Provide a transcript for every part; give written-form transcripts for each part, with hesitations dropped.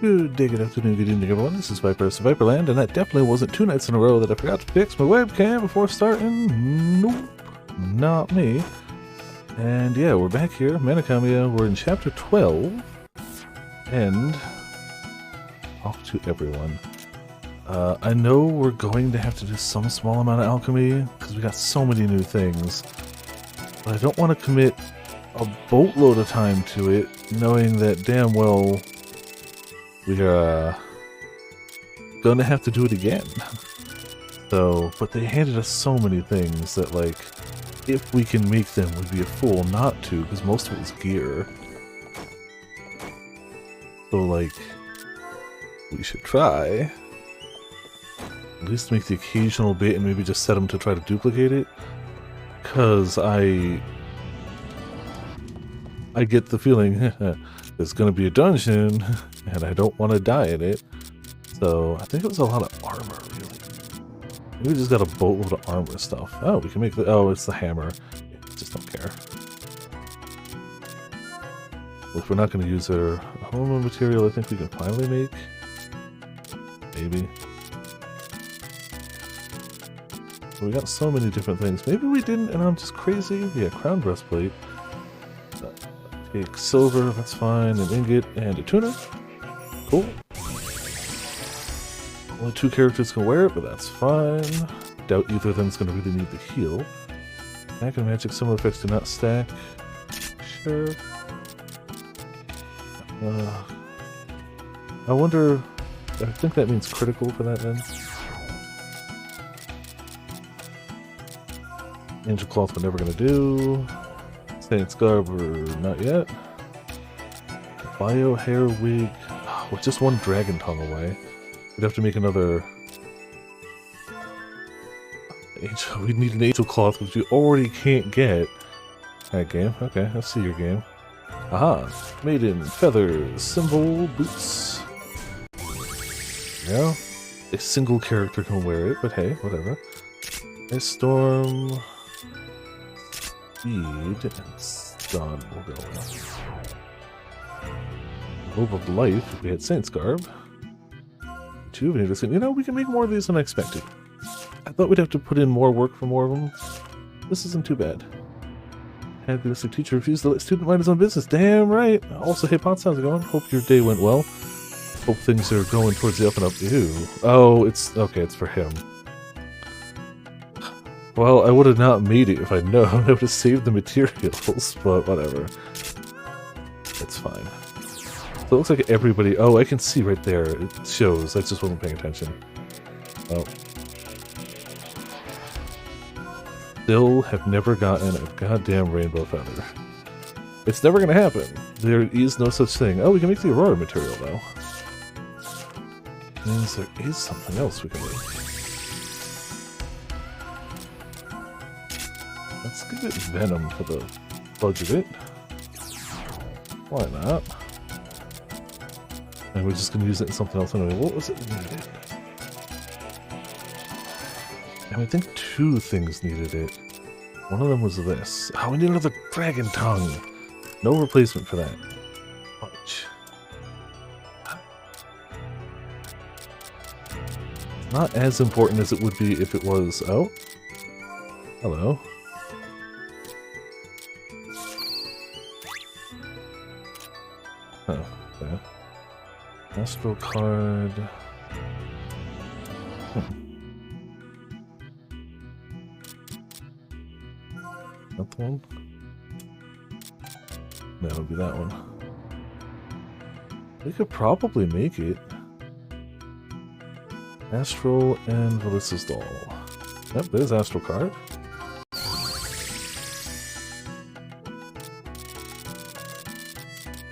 Good day, good afternoon, good evening, everyone. This is Viper's Viperland, and that definitely wasn't 2 nights in a row that I forgot to fix my webcam before starting. Nope, not me. And yeah, we're back here, Khemia. We're in chapter 12, and talk to everyone. I know we're going to have to do some small amount of alchemy because we got so many new things, but I don't want to commit a boatload of time to it, knowing that damn well we are gonna have to do it again. So, but they handed us so many things that, like, if we can make them, we'd be a fool not to, because most of it's gear. So, like, we should try. At least make the occasional bit and maybe just set them to try to duplicate it. Because I get the feeling there's gonna be a dungeon, and I don't want to die in it. So I think it was a lot of armor, really. Maybe we just got a boatload of armor stuff. Oh, we can make the... oh, it's the hammer. Just don't care. If we're not going to use our armor material, I think we can finally make. Maybe. We got so many different things. Maybe we didn't, and I'm just crazy. Yeah, crown breastplate. Take silver, that's fine, an ingot, and a tunic. Cool. Only 2 characters can wear it, but that's fine. Doubt either of them's going to really need the heal. Stack and magic similar effects do not stack. Sure. I wonder... I think that means critical for that then. Angel Cloth we're never going to do. Saint's Garb we're not yet. Bio hair wig. Oh, we're just 1 dragon tongue away. We'd have to make another... angel. We'd need an angel cloth, which we already can't get. Alright, game. Okay, let's see your game. Aha! Maiden, feathers, symbol, boots. Yeah. A single character can wear it, but hey, whatever. Ice storm... speed, and stun will go with. Robe of Life, we had Saint's Garb. 2 of it. You know, we can make more of these than I expected. I thought we'd have to put in more work for more of them. This isn't too bad. Antagonistic teacher refused to let student mind his own business. Damn right! Also, hey Pots, how's it going? Hope your day went well. Hope things are going towards the up and up. Ew. Oh, it's... okay, it's for him. Well, I would have not made it if I'd known. I would have saved the materials, but whatever. It's fine. So it looks like everybody... oh, I can see right there. It shows. I just wasn't paying attention. Oh. Still have never gotten a goddamn rainbow feather. It's never gonna happen. There is no such thing. Oh, we can make the Aurora material, though. Means there is something else we can make. Let's give it Venom for the fudge of it. Why not? And we're just going to use it in something else anyway. What was it needed? And I think 2 things needed it. One of them was this. Oh, we need another dragon tongue! No replacement for that. Fudge. Not as important as it would be if it was... oh. Hello. Oh, okay. Astral card. That one? No, it would be that one. We could probably make it. Astral and Melissa's doll. Yep, there's Astral card.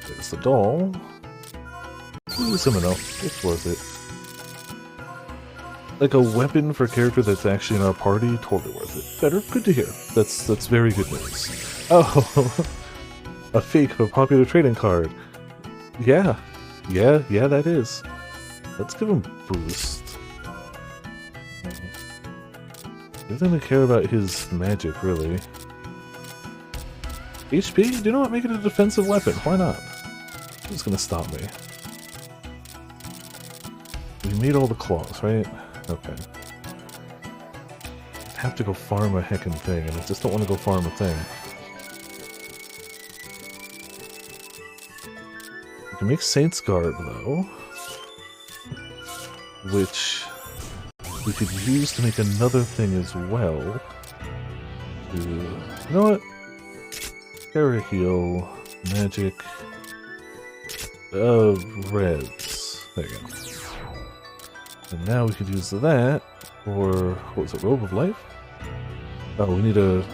There's the doll. Ooh, some enough. It's worth it. Like a weapon for a character that's actually in our party, totally worth it. Better? Good to hear. That's very good news. Oh, a fake of a popular trading card. Yeah, that is. Let's give him boost. He doesn't care about his magic, really. HP? Do you know what? Make it a defensive weapon. Why not? Who's gonna stop me? We made all the claws, right? Okay. I have to go farm a heckin' thing, and I just don't want to go farm a thing. We can make Saint's Garb, though. Which we could use to make another thing as well. You know what? Heal, magic, reds. There you go. And now we could use that for, what was it, Robe of Life? Oh, we need a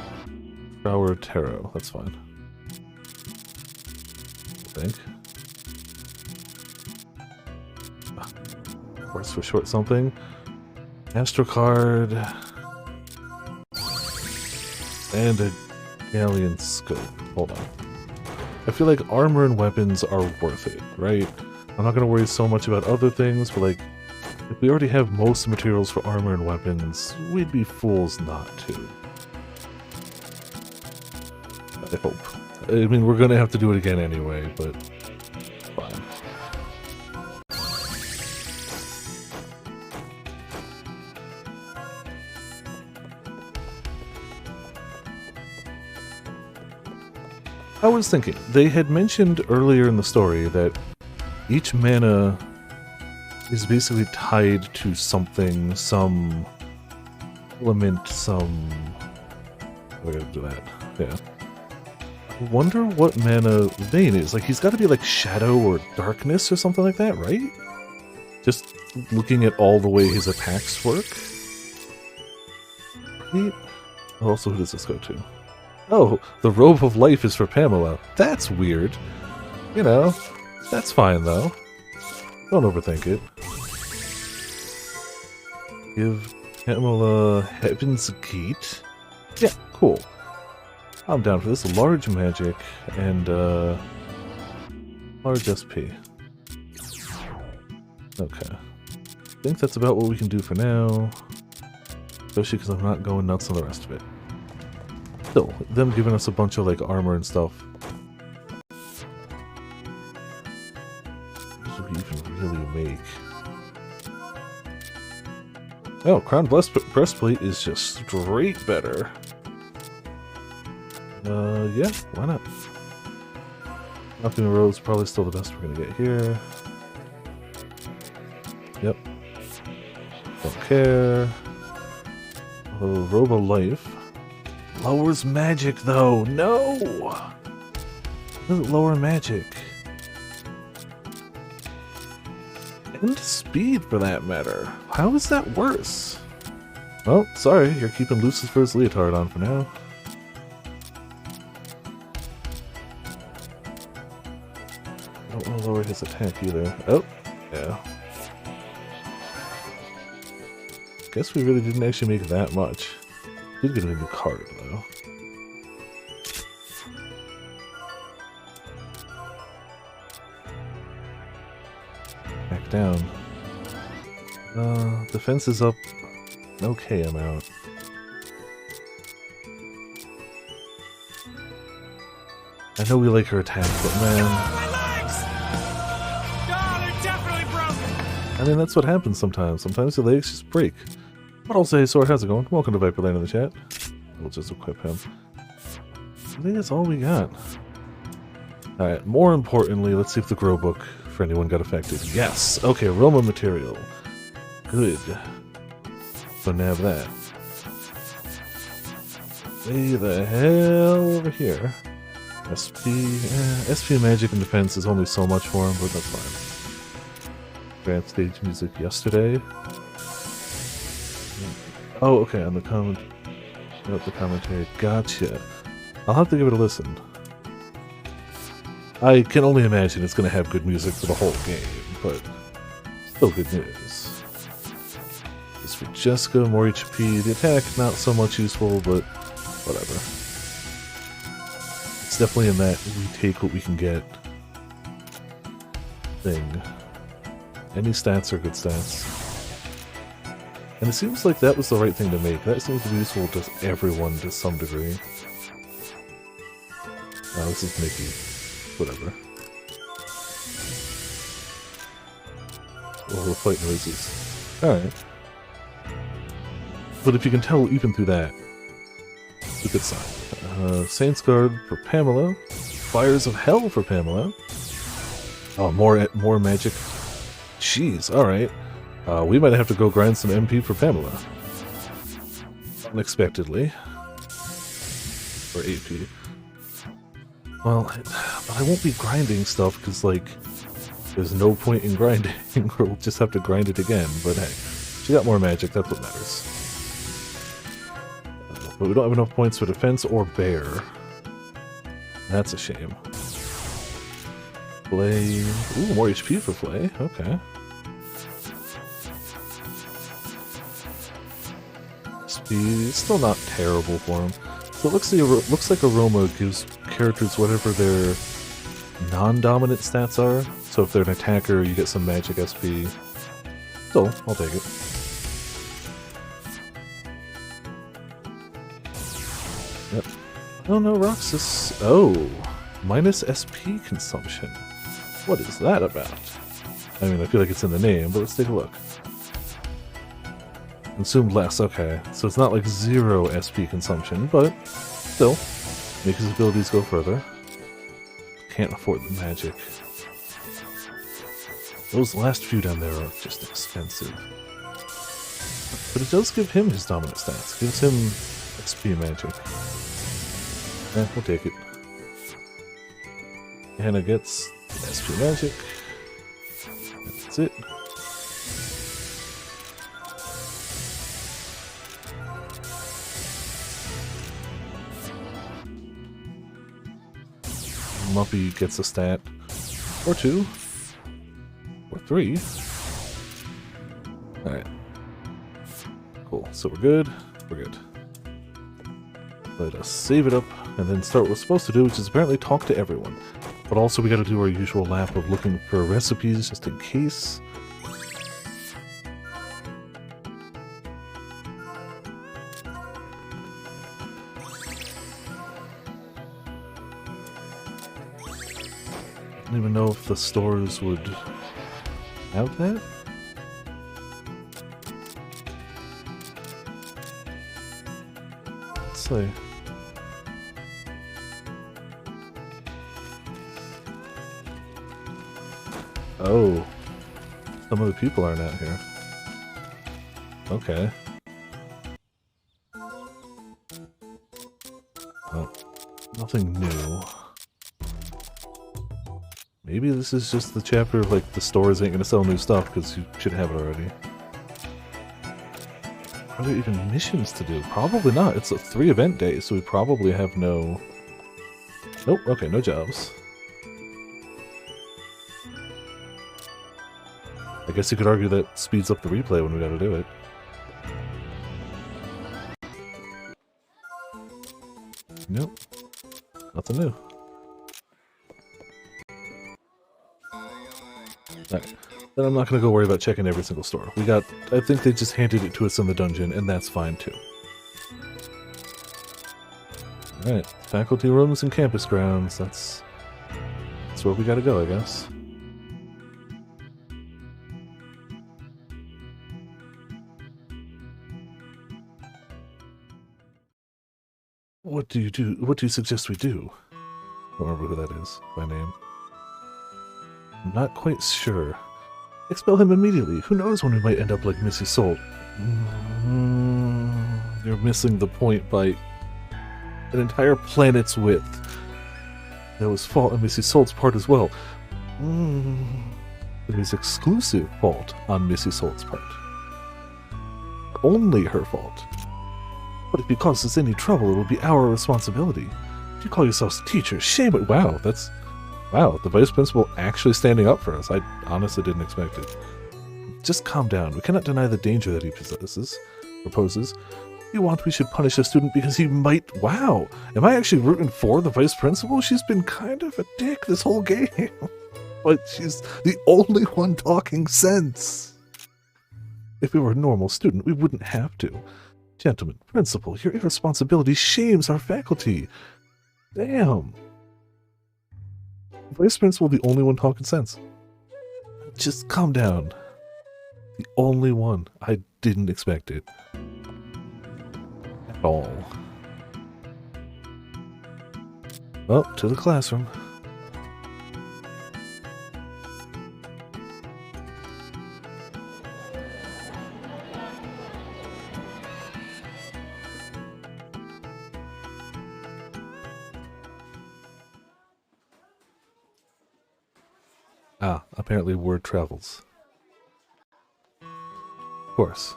Flower Tarot. That's fine. I think. Words for short something. Astro card. And a Galleon Scope. Hold on. I feel like armor and weapons are worth it, right? I'm not going to worry so much about other things, but like, if we already have most materials for armor and weapons, we'd be fools not to. I hope. I mean, we're going to have to do it again anyway, but fine. I was thinking, they had mentioned earlier in the story that each mana is basically tied to something, some element, some... I gotta do that, yeah. I wonder what mana Vayne is. Like, he's gotta be like Shadow or Darkness or something like that, right? Just looking at all the way his attacks work. Right? Also, who does this go to? Oh, the Robe of Life is for Pamela. That's weird. You know, that's fine though. Don't overthink it. Give Pamela Heaven's Gate. Yeah, cool. I'm down for this. Large magic and large SP. Okay. I think that's about what we can do for now. Especially because I'm not going nuts on the rest of it. Still, them giving us a bunch of like armor and stuff. What do we even really make? Oh, Crown Breastplate is just straight better. Yeah, why not? Alchemy Robe's probably still the best we're gonna get here. Yep. Don't care. Oh, Robe of Life. Lowers magic though, no! Doesn't lower magic. And speed for that matter. How is that worse? Well, sorry, you're keeping Lucifer's leotard on for now. I don't want to lower his attack either. Oh, yeah. Guess we really didn't actually make that much. Did get a new card though. Back down. Defense is up an okay amount. I know we like her attack, but man. My legs! Oh, they're definitely broken! I mean, that's what happens sometimes. Sometimes the legs just break. But I'll say, Sora, how's it going? Welcome to Viperland in the chat. We'll just equip him. I think that's all we got. Alright, more importantly, let's see if the grow book for anyone got affected. Yes! Okay, aroma material. Good. So nab that. Way the hell over here. SP... SP magic and defense is only so much for him, but that's fine. Advanced stage music yesterday. Oh, okay, on the comment... Note the commentary. Gotcha. I'll have to give it a listen. I can only imagine it's going to have good music for the whole game, but still good news. This for Jessica, more HP. The attack, not so much useful, but whatever. It's definitely in that we take what we can get thing. Any stats are good stats. And it seems like that was the right thing to make. That seems to be useful to everyone to some degree. Oh, this is Mickey. Whatever. all the fight noises. Alright. But if you can tell even through that, it's a good sign. Saints Guard for Pamela. Fires of Hell for Pamela. Oh, more magic. Jeez, alright. We might have to go grind some MP for Pamela. Unexpectedly. Or AP. Well, but I won't be grinding stuff because, like, there's no point in grinding. We'll just have to grind it again. But hey, she got more magic, that's what matters. But we don't have enough points for defense or bear. That's a shame. Flay. Ooh, more HP for Flay. Okay. Speed. Still not terrible for him. So it looks like Aroma gives characters whatever their non-dominant stats are. So if they're an attacker, you get some magic SP. Still, I'll take it. Yep. Oh no, Roxas. Oh, minus SP consumption. What is that about? I mean, I feel like it's in the name, but let's take a look. Consumed less, okay. So it's not like 0 SP consumption, but still, make his abilities go further. Can't afford the magic. Those last few down there are just expensive. But it does give him his dominant stats. Gives him XP magic. We'll take it. Hannah gets SP magic. That's it. Muppy gets a stat. Or 2. Or 3. Alright. Cool. So we're good. We're good. Let us save it up and then start what we're supposed to do, which is apparently talk to everyone. But also we gotta do our usual lap of looking for recipes just in case. I don't even know if the stores would have that. Let's see. Oh, some of the people aren't out here. Okay. Well, nothing new. Maybe this is just the chapter of, like, the stores ain't gonna sell new stuff because you should have it already. Are there even missions to do? Probably not. It's a 3 event day, so we probably have no... Nope, okay, no jobs. I guess you could argue that speeds up the replay when we gotta do it. Nope. Nothing new. Alright. Then I'm not gonna go worry about checking every single store. I think they just handed it to us in the dungeon, and that's fine too. Alright. Faculty rooms and campus grounds. That's where we gotta go, I guess. What do you do? What do you suggest we do? I don't remember who that is by name. I'm not quite sure. Expel him immediately. Who knows when we might end up like Missy Soult? You're missing the point by an entire planet's width. There was fault on Missy Soult's part as well. There is exclusive fault on Missy Soult's part. Only her fault. But if he causes any trouble, it will be our responsibility. If you call yourselves teachers, shame it. Wow, wow, the vice principal actually standing up for us. I honestly didn't expect it. Just calm down. We cannot deny the danger that he proposes. You want we should punish a student because he might... Wow, am I actually rooting for the vice principal? She's been kind of a dick this whole game. But she's the only one talking sense. If we were a normal student, we wouldn't have to. Gentlemen, principal, your irresponsibility shames our faculty. Damn. Vice principal, the only one talking sense. Just calm down. The only one. I didn't expect it. At all. Well, to the classroom. Ah, apparently word travels. Of course.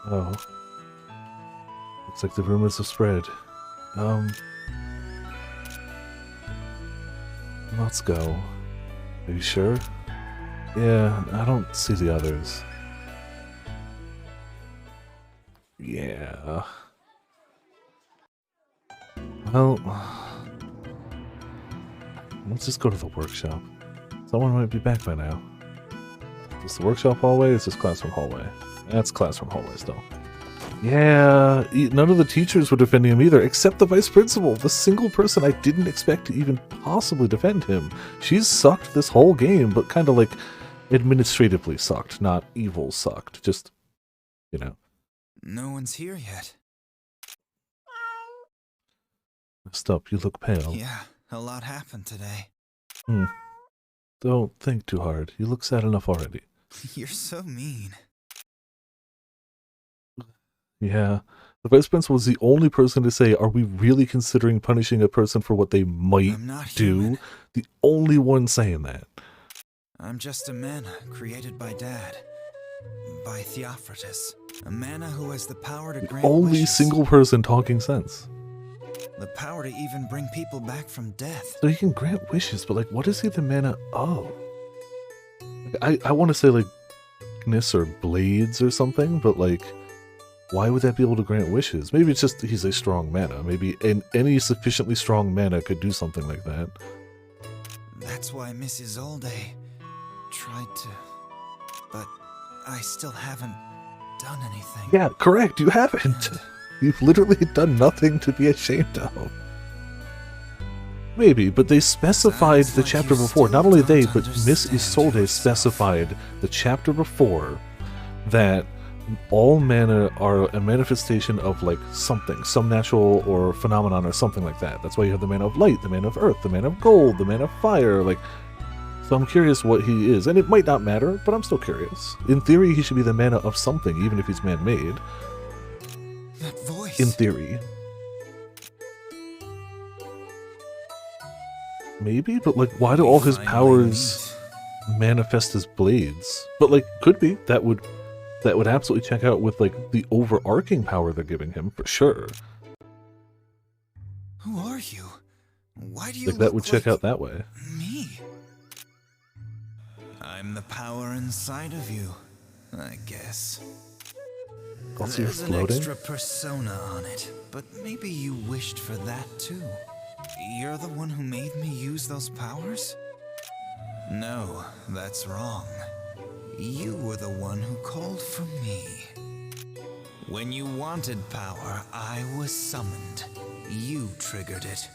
Oh. Looks like the rumors have spread. Let's go. Are you sure? Yeah, I don't see the others. Yeah. Well, let's just go to the workshop. Someone might be back by now. Is the workshop hallway or is this classroom hallway? That's classroom hallway still. Yeah, none of the teachers were defending him either, except the vice principal, the single person I didn't expect to even possibly defend him. She's sucked this whole game, but kind of like administratively sucked, not evil sucked. Just, you know. No one's here yet. Stop, you look pale. Yeah, a lot happened today. Don't think too hard. You look sad enough already. You're so mean. Yeah. The vice principal was the only person to say, are we really considering punishing a person for what they might I'm not do? human. The only one saying that. I'm just a mana created by Dad. By Theophratus. A mana who has the power to grant Only wishes. single person talking sense. The power to even bring people back from death. So he can grant wishes, but like, what is he the mana of? I want to say like Ignis or Blades or something, but like, why would that be able to grant wishes? Maybe it's just he's a strong mana. Maybe any sufficiently strong mana could do something like that. That's why Mrs. Olday tried to... But I still haven't done anything. Yeah, correct. You haven't. You've literally done nothing to be ashamed of. Maybe, but they specified Sounds the like chapter you before. still Not only they, don't but Miss understand Isolde yourself. specified the chapter before that all mana are a manifestation of like something, some natural or phenomenon or something like that. That's why you have the mana of light, the mana of earth, the mana of gold, the mana of fire. Like, so I'm curious what he is, and it might not matter, but I'm still curious. In theory, he should be the mana of something, even if he's man-made. That voice. In theory. Maybe, but like, why do all his Finally powers manifest as blades? But like, could be. That would absolutely check out with like the overarching power they're giving him for sure. Who are you? Why do you Like that look would check like out that way. me? I'm the power inside of you, I guess. Also, you're There's an floating. extra persona on it, but maybe you wished for that too. You're the one who made me use those powers? No, that's wrong. You were the one who called for me. When you wanted power, I was summoned. You triggered it.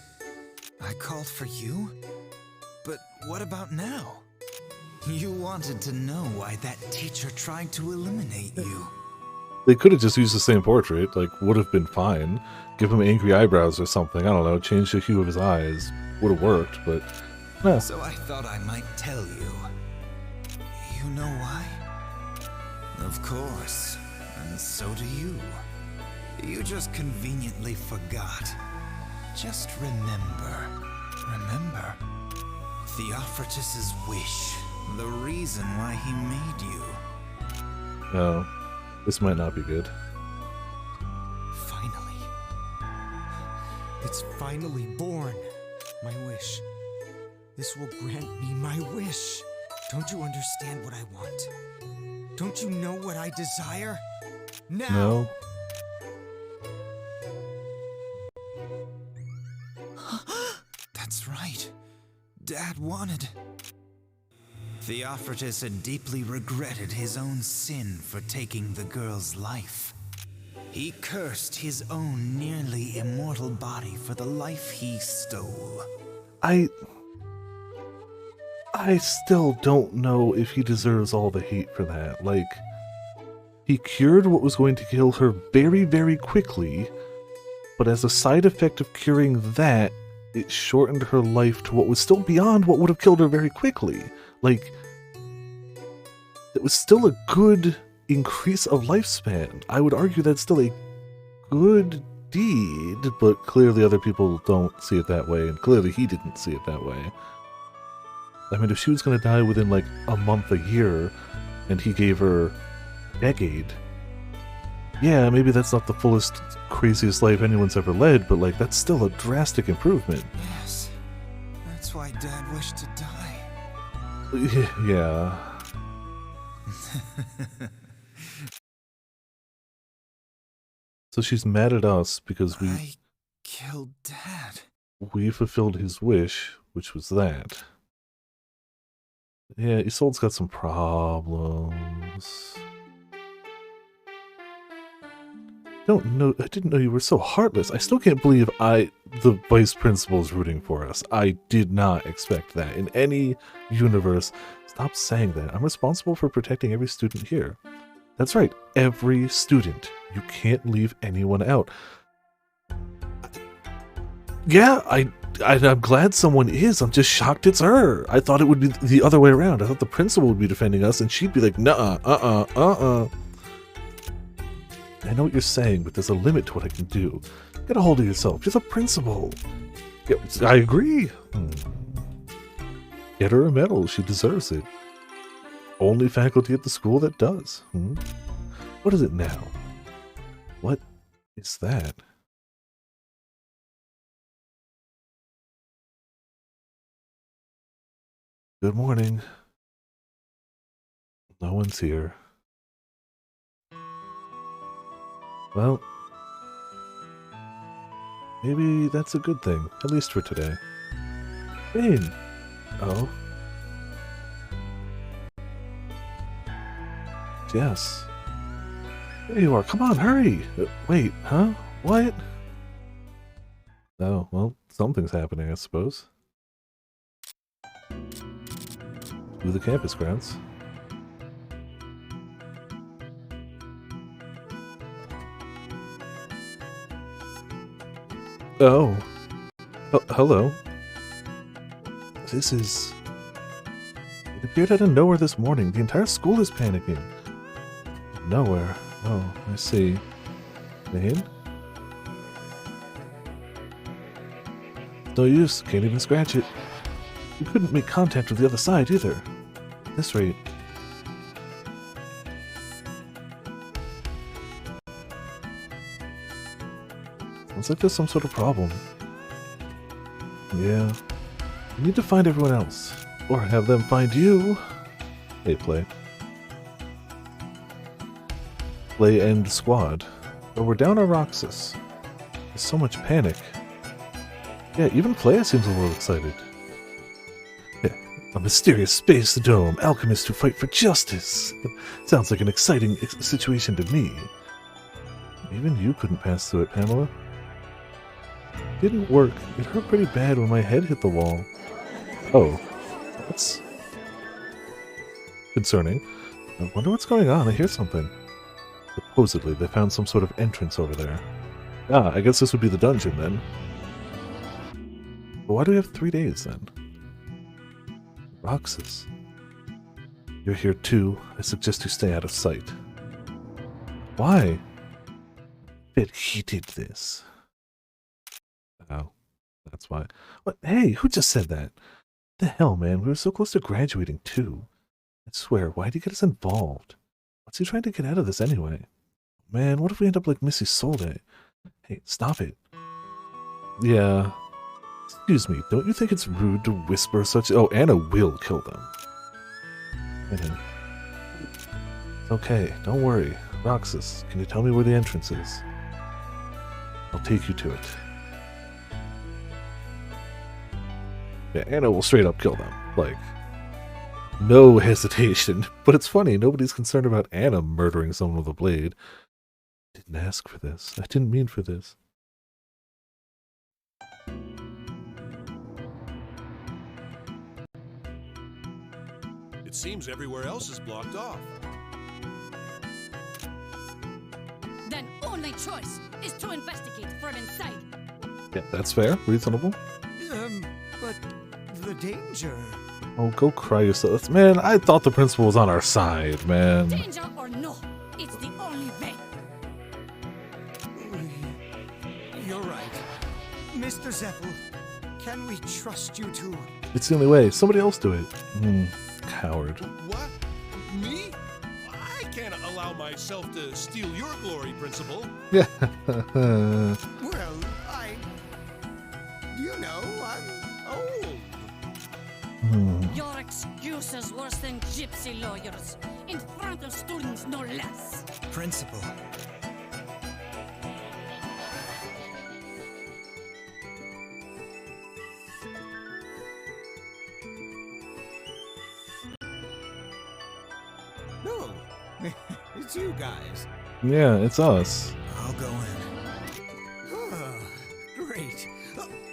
I called for you? But what about now? You wanted to know why that teacher tried to eliminate you. They could have just used the same portrait. Like, would have been fine. Give him angry eyebrows or something. I don't know. Change the hue of his eyes. Would have worked, but no. So I thought I might tell you. You know why? Of course. And so do you. You just conveniently forgot. Just remember. Remember. Theophratus's wish. The reason why he made you. No. This might not be good. Finally. It's finally born. My wish. This will grant me my wish. Don't you understand what I want? Don't you know what I desire? Now! No. That's right. Dad wanted. Theophratus had deeply regretted his own sin for taking the girl's life. He cursed his own nearly immortal body for the life he stole. I I still don't know if he deserves all the hate for that. Like, he cured what was going to kill her very, very quickly, but as a side effect of curing that, it shortened her life to what was still beyond what would have killed her very quickly. Like, it was still a good increase of lifespan. I would argue that's still a good deed, but clearly other people don't see it that way, and clearly he didn't see it that way. I mean, if she was going to die within like a month, a year, and he gave her a decade, yeah, maybe that's not the fullest, craziest life anyone's ever led, but like, that's still a drastic improvement. Yes, that's why Dad wished to die. Yeah. So she's mad at us because I killed Dad. we fulfilled his wish, which was that. Yeah, Isolde's got some problems. I didn't know you were so heartless. I still can't believe the vice principal, is rooting for us. I did not expect that. In any universe, stop saying that. I'm responsible for protecting every student here. That's right, every student. You can't leave anyone out. Yeah, I'm glad someone is. I'm just shocked it's her. I thought it would be the other way around. I thought the principal would be defending us, and she'd be like, nuh-uh, I know what you're saying, but there's a limit to what I can do. Get a hold of yourself. You're the principal. Yeah, I agree. Get her a medal. She deserves it. Only faculty at the school that does. What is it now? What is that? Good morning. No one's here. Well, maybe that's a good thing, at least for today. Bane! Oh? Yes. There you are. Come on, hurry! Wait, huh? What? Oh, well, something's happening, I suppose. To the campus grounds. Oh. Hello. This is... It appeared out of nowhere this morning. The entire school is panicking. Nowhere. Oh, I see. Name? No use. Can't even scratch it. You couldn't make contact with the other side either. At this rate. Sounds like there's some sort of problem. Yeah. You need to find everyone else. Or have them find you. Hey, Play. Play and squad. But we're down on Roxas. There's so much panic. Yeah, even Play seems a little excited. Yeah, a mysterious space dome. Alchemists who fight for justice. Sounds like an exciting situation to me. Even you couldn't pass through it, Pamela. Didn't work. It hurt pretty bad when my head hit the wall. Oh. That's concerning. I wonder what's going on. I hear something. Supposedly, they found some sort of entrance over there. Ah, I guess this would be the dungeon then. But why do we have 3 days then? Roxas. You're here too. I suggest you stay out of sight. Why? Bet he did this. Oh, that's why. What? Hey, who just said that? The hell, man? We were so close to graduating too. I swear, why'd he get us involved? What's he trying to get out of this anyway? Man, what if we end up like Missy Solde? Hey, stop it. Yeah. Excuse me, don't you think it's rude to whisper such... Oh, Anna will kill them. Anna. Okay, don't worry. Roxas, can you tell me where the entrance is? I'll take you to it. Yeah, Anna will straight up kill them. Like, no hesitation. But it's funny, nobody's concerned about Anna murdering someone with a blade. I didn't ask for this. I didn't mean for this. It seems everywhere else is blocked off. Then only choice is to investigate from inside. Yeah, that's fair. Reasonable. But the danger. Oh, go cry yourself. Man, I thought the principal was on our side, man. Danger or no, it's the only way. You're right. Mr. Zeppel, can we trust you to... It's the only way. Somebody else do it. Coward. What? Me? I can't allow myself to steal your glory, Principal. Yeah. Well, You know, I'm old. Your excuse is worse than gypsy lawyers. In front of students, no less. Principal. No, it's you guys. Yeah, it's us. I'll go in. Great.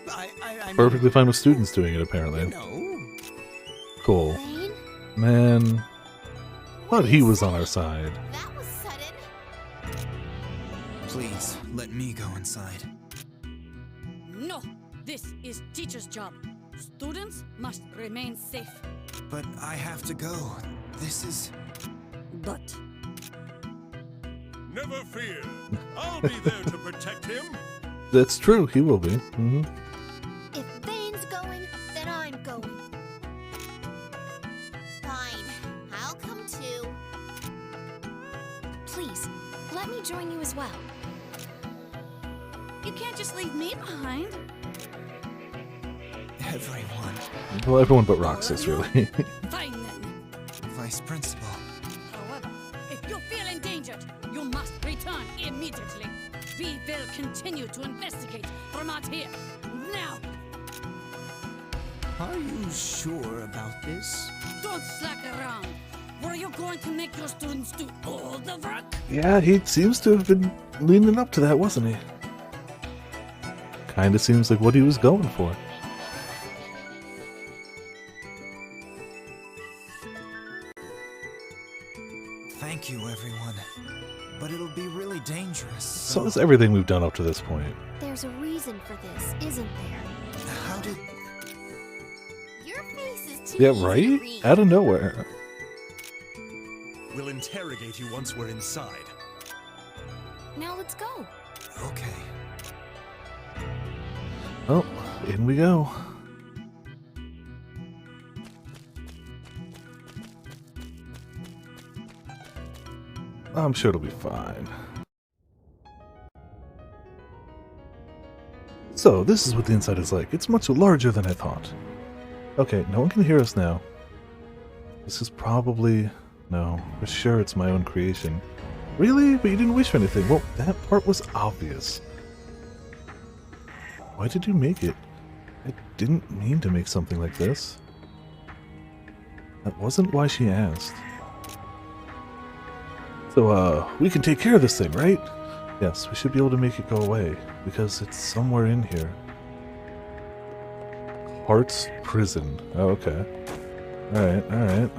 I mean, Perfectly fine with students doing it, apparently. No. Cool. Lane? Man. Thought he was on our side. That was sudden. Please, let me go inside. No, this is teacher's job. Students must remain safe. But I have to go. This is... But Never fear. I'll be there to protect him. That's true, he will be. If Vane's going, then I'm going. Fine, I'll come too. Please, let me join you as well. you can't just leave me behind. everyone. Well, everyone but Roxas, really. Fine then. Vice Principal. However, if you feel endangered, you must return immediately. We will continue to investigate from out here. Now, Are you sure about this? don't slack around. Were you going to make your students do all the work? Yeah, he seems to have been leaning up to that, wasn't he? Kinda seems like what he was going for. Thank you, everyone. But it'll be really dangerous. So is everything we've done up to this point. There's a reason for this, isn't there? How did... Your face is too Yeah, easy to right? read. Out of nowhere. We'll interrogate you once we're inside. Now let's go. Okay. Oh, in we go. I'm sure it'll be fine. So, this is what the inside is like. It's much larger than I thought. Okay, no one can hear us now. This is probably... No, for sure it's my own creation. Really? But you didn't wish for anything. Well, that part was obvious. Why did you make it? I didn't mean to make something like this. That wasn't why she asked. So, we can take care of this thing, right? Yes, we should be able to make it go away, because it's somewhere in here. Heart's Prison. Oh, okay. Alright, alright.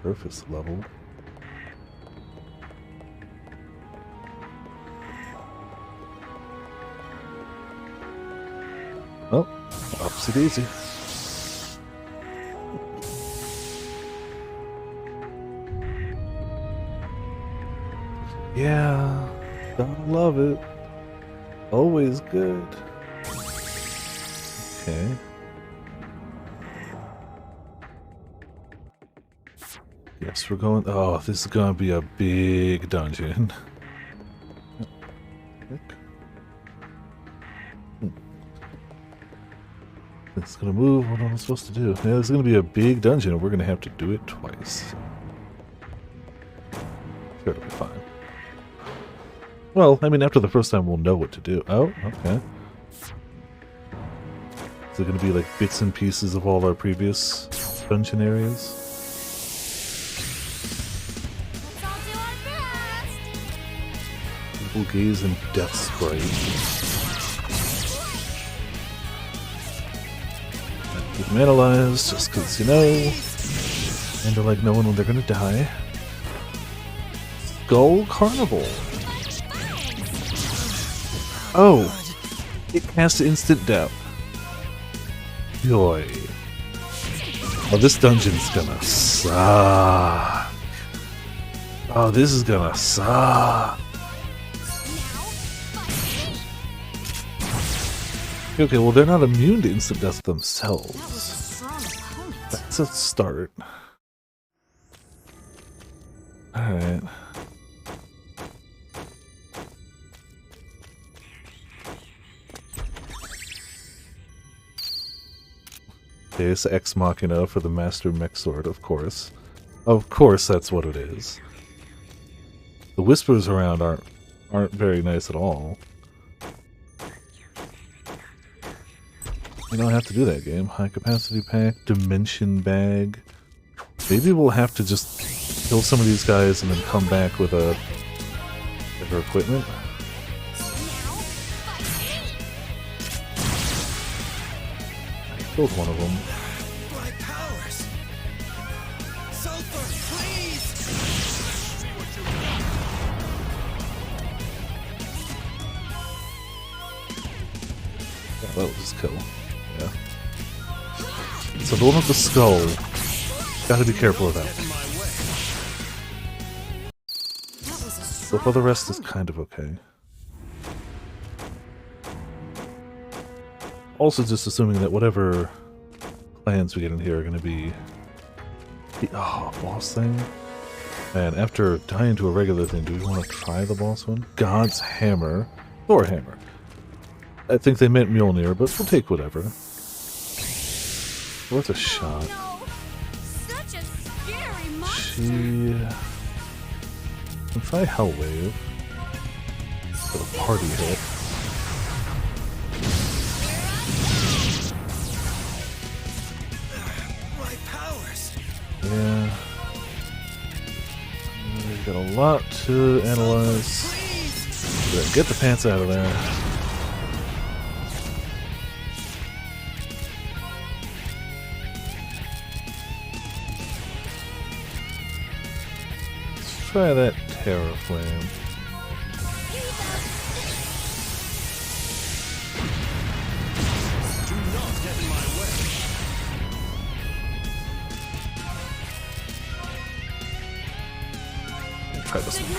Surface level. Oh, upsy daisy. Yeah, gotta love it. Always good. Okay. Yes, we're going. Oh, this is gonna be a big dungeon. It's gonna move. What am I supposed to do? Yeah, it's gonna be a big dungeon, and we're gonna have to do it twice. Sure, it'll be fine. Well, I mean, after the first time, we'll know what to do. Oh, okay. Is it gonna be like bits and pieces of all our previous dungeon areas? Let's all do our best. Evil gaze and death sprite. Keep them analyzed just because you know. And they're like knowing when they're gonna die. Skull Carnival. Oh! It casts instant death. Joy. Oh, this dungeon's gonna suck. Oh, this is gonna suck. Okay, well, they're not immune to instant death themselves. That's a start. Alright. Deus Ex Machina for the Master Mech Sword, of course. Of course, that's what it is. The whispers around aren't very nice at all. You don't have to do that, game. High capacity pack, dimension bag. Maybe we'll have to just kill some of these guys and then come back with a better equipment. I killed one of them. My powers! Sulfur, please! Oh, that was his kill. Yeah. So the one with the skull, gotta be careful of that. So for the rest is kind of okay. Also just assuming that whatever plans we get in here are gonna be the boss thing. And after dying to a regular thing, do we want to try the boss one? God's Hammer. Thor Hammer. I think they meant Mjolnir, but we'll take whatever. Worth a shot. No. Such a scary She... I'll try Hell Wave. For the party hit. My powers! Yeah. We've got a lot to analyze. Yeah, get the pants out of there. Let's try that Terror Flame. Do not get in my way. Try this one.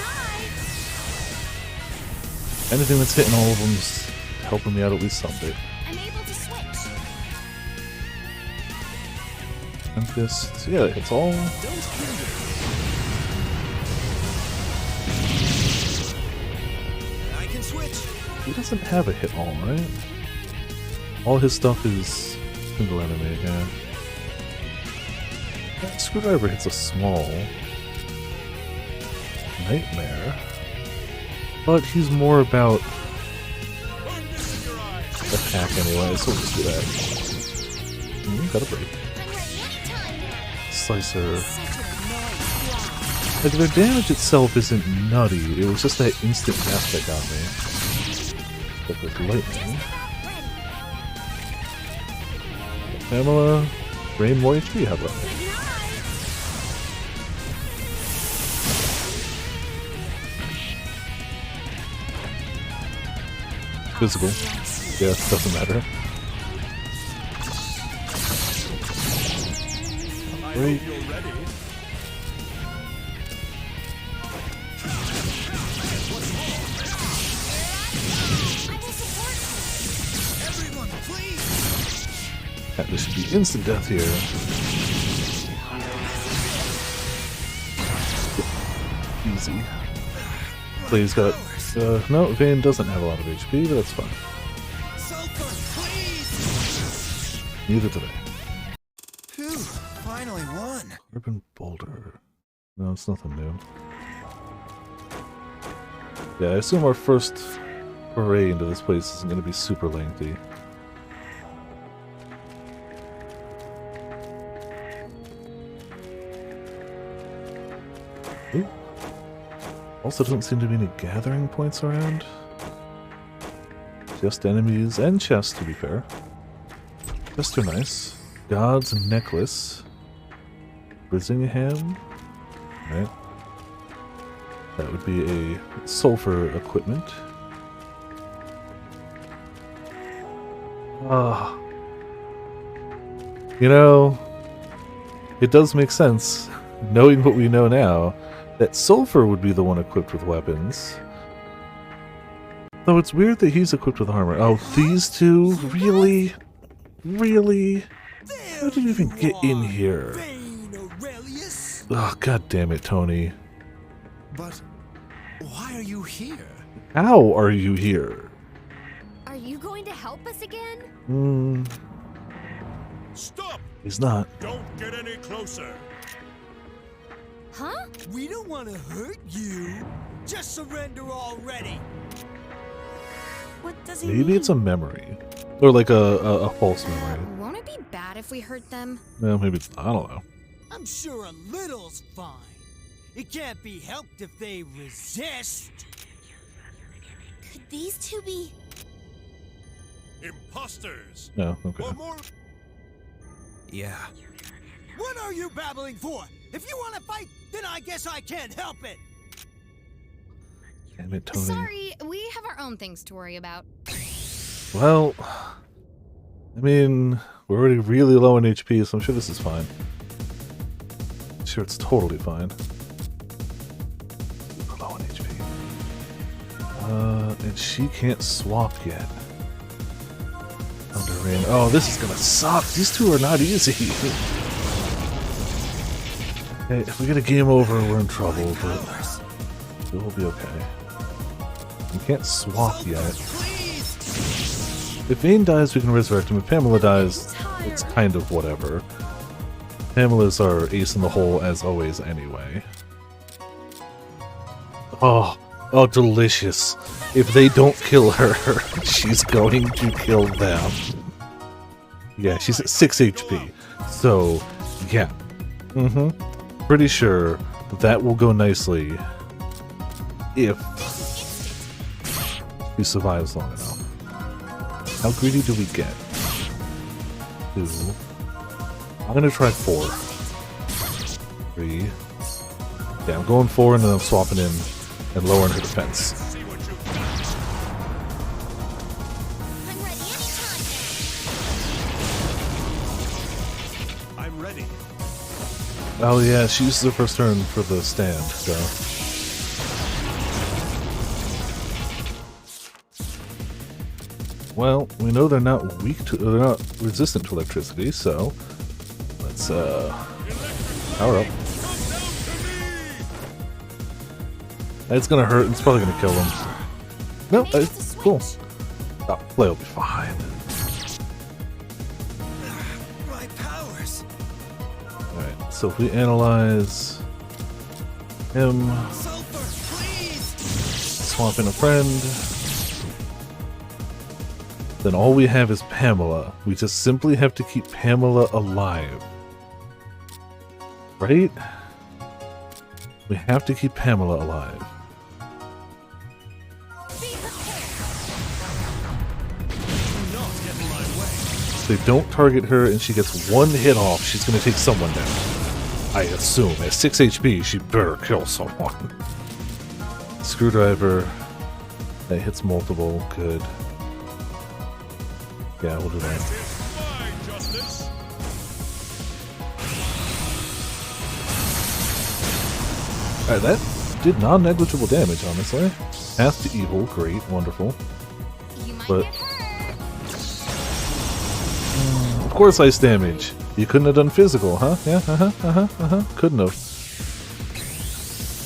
Anything that's hitting all of them is helping me out at least some bit. I'm able to switch. And this, yeah, it's all. I can switch! He doesn't have a hit all, right? All his stuff is single enemy, yeah. That Screwdriver hits a small nightmare, but he's more about attack anyway, so we'll just do that. Got a break. I'm ready anytime. Slicer. Such an annoying fly. Like, their damage itself isn't nutty, it was just that instant death that got me. Like with lightning. Pamela, Rain more HP, how about that? Physical. Yeah, it doesn't matter. Great. You're ready. Everyone, please! Yeah, this should be instant death here. Easy. Please got. No, Vayne doesn't have a lot of HP, but that's fine. Sulfur, please! Neither do they. Phew, finally won! Urban Boulder. No, it's nothing new. Yeah, I assume our first foray into this place isn't going to be super lengthy. Ooh. Also, doesn't seem to be any gathering points around. Just enemies and chests, to be fair. Chests are nice. God's necklace. Brisingham. Right. That would be a sulfur equipment. Ah. You know, it does make sense, knowing what we know now, that sulfur would be the one equipped with weapons. Though it's weird that he's equipped with armor. Oh, these two? Really? Really? How did you even get in here? Oh, god damn it, Tony. But why are you here? How are you here? Are you going to help us again? Stop! He's not. Don't get any closer. Huh? We don't want to hurt you. Just surrender already. What does he Maybe mean? it's a memory. Or like a false memory. Won't it be bad if we hurt them? Well, maybe it's, I don't know. I'm sure a little's fine. It can't be helped if they resist. Could these two be? Imposters. No, okay. Or more. Yeah. What are you babbling for? If you want to fight, then I guess I can't help it. Damn it, Tony. Sorry, we have our own things to worry about. Well, I mean, we're already really low on HP, so I'm sure this is fine. I'm sure it's totally fine. Super low on HP. And she can't swap yet. Thunder Rain. Oh, this is gonna suck. These two are not easy. Hey, if we get a game over, we're in trouble, but it will be okay. We can't swap yet. If Vane dies, we can resurrect him. If Pamela dies, it's kind of whatever. Pamela's our ace in the hole, as always, anyway. Oh, delicious. If they don't kill her, she's going to kill them. Yeah, she's at 6 HP. So, yeah. Pretty sure that will go nicely if she survives long enough. How greedy do we get? 2. I'm gonna try 4. 3. Yeah, I'm going 4 and then I'm swapping in and lowering her defense. I'm ready anytime. I'm ready. Oh yeah, she uses her first turn for the stand, so. Well, we know they're not they're not resistant to electricity, so let's power up. It's gonna hurt, and it's probably gonna kill them. No, it's cool. Oh, play will be fine. My powers. Alright, so if we analyze him, Sulfur, please. swap in a friend, then all we have is Pamela. We just simply have to keep Pamela alive. Right? We have to keep Pamela alive. If they don't target her and she gets one hit off, she's going to take someone down. I assume. At 6 HP, she better kill someone. Screwdriver. That hits multiple. Good. Yeah, we'll do that. My justice. Alright, that did non-negligible damage, honestly. Path to evil, great, wonderful. You might But- get hurt. Of course ice damage. You couldn't have done physical, huh? Yeah, couldn't have.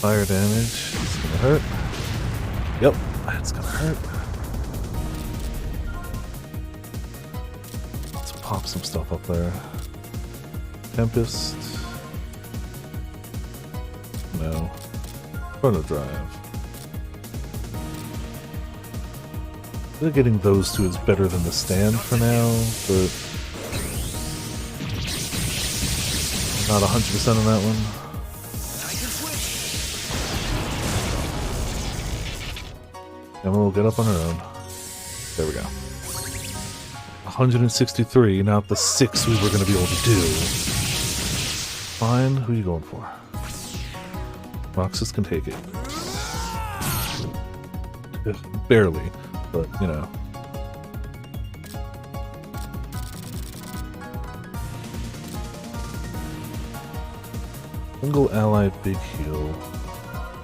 Fire damage. It's gonna hurt. Yep, that's gonna hurt. Let's pop some stuff up there. Tempest. No. Chrono Drive. They're getting those two is better than the stand for now, but not 100% on that one. I can switch. And we'll get up on our own. There we go. 163, not the 6 we were going to be able to do. Fine, who are you going for? Roxas can take it. Barely, but you know. Single ally, big heal.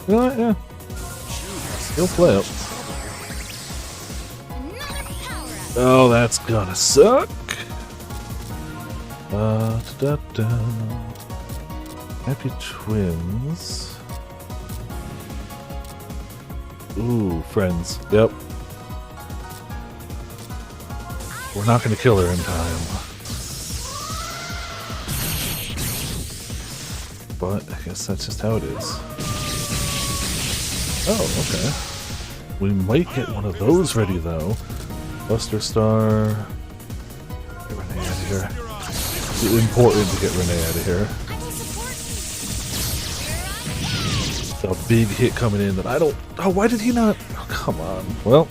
You know what? Yeah. He'll play up. Oh, that's gonna suck. Happy twins. Ooh, friends. Yep. We're not gonna kill her in time. But I guess that's just how it is. Oh, okay. We might get one of those ready though. Buster Star. Get Renee out of here. It's important to get Renee out of here. A big hit coming in that I don't. Oh, why did he not? Oh, come on. Well,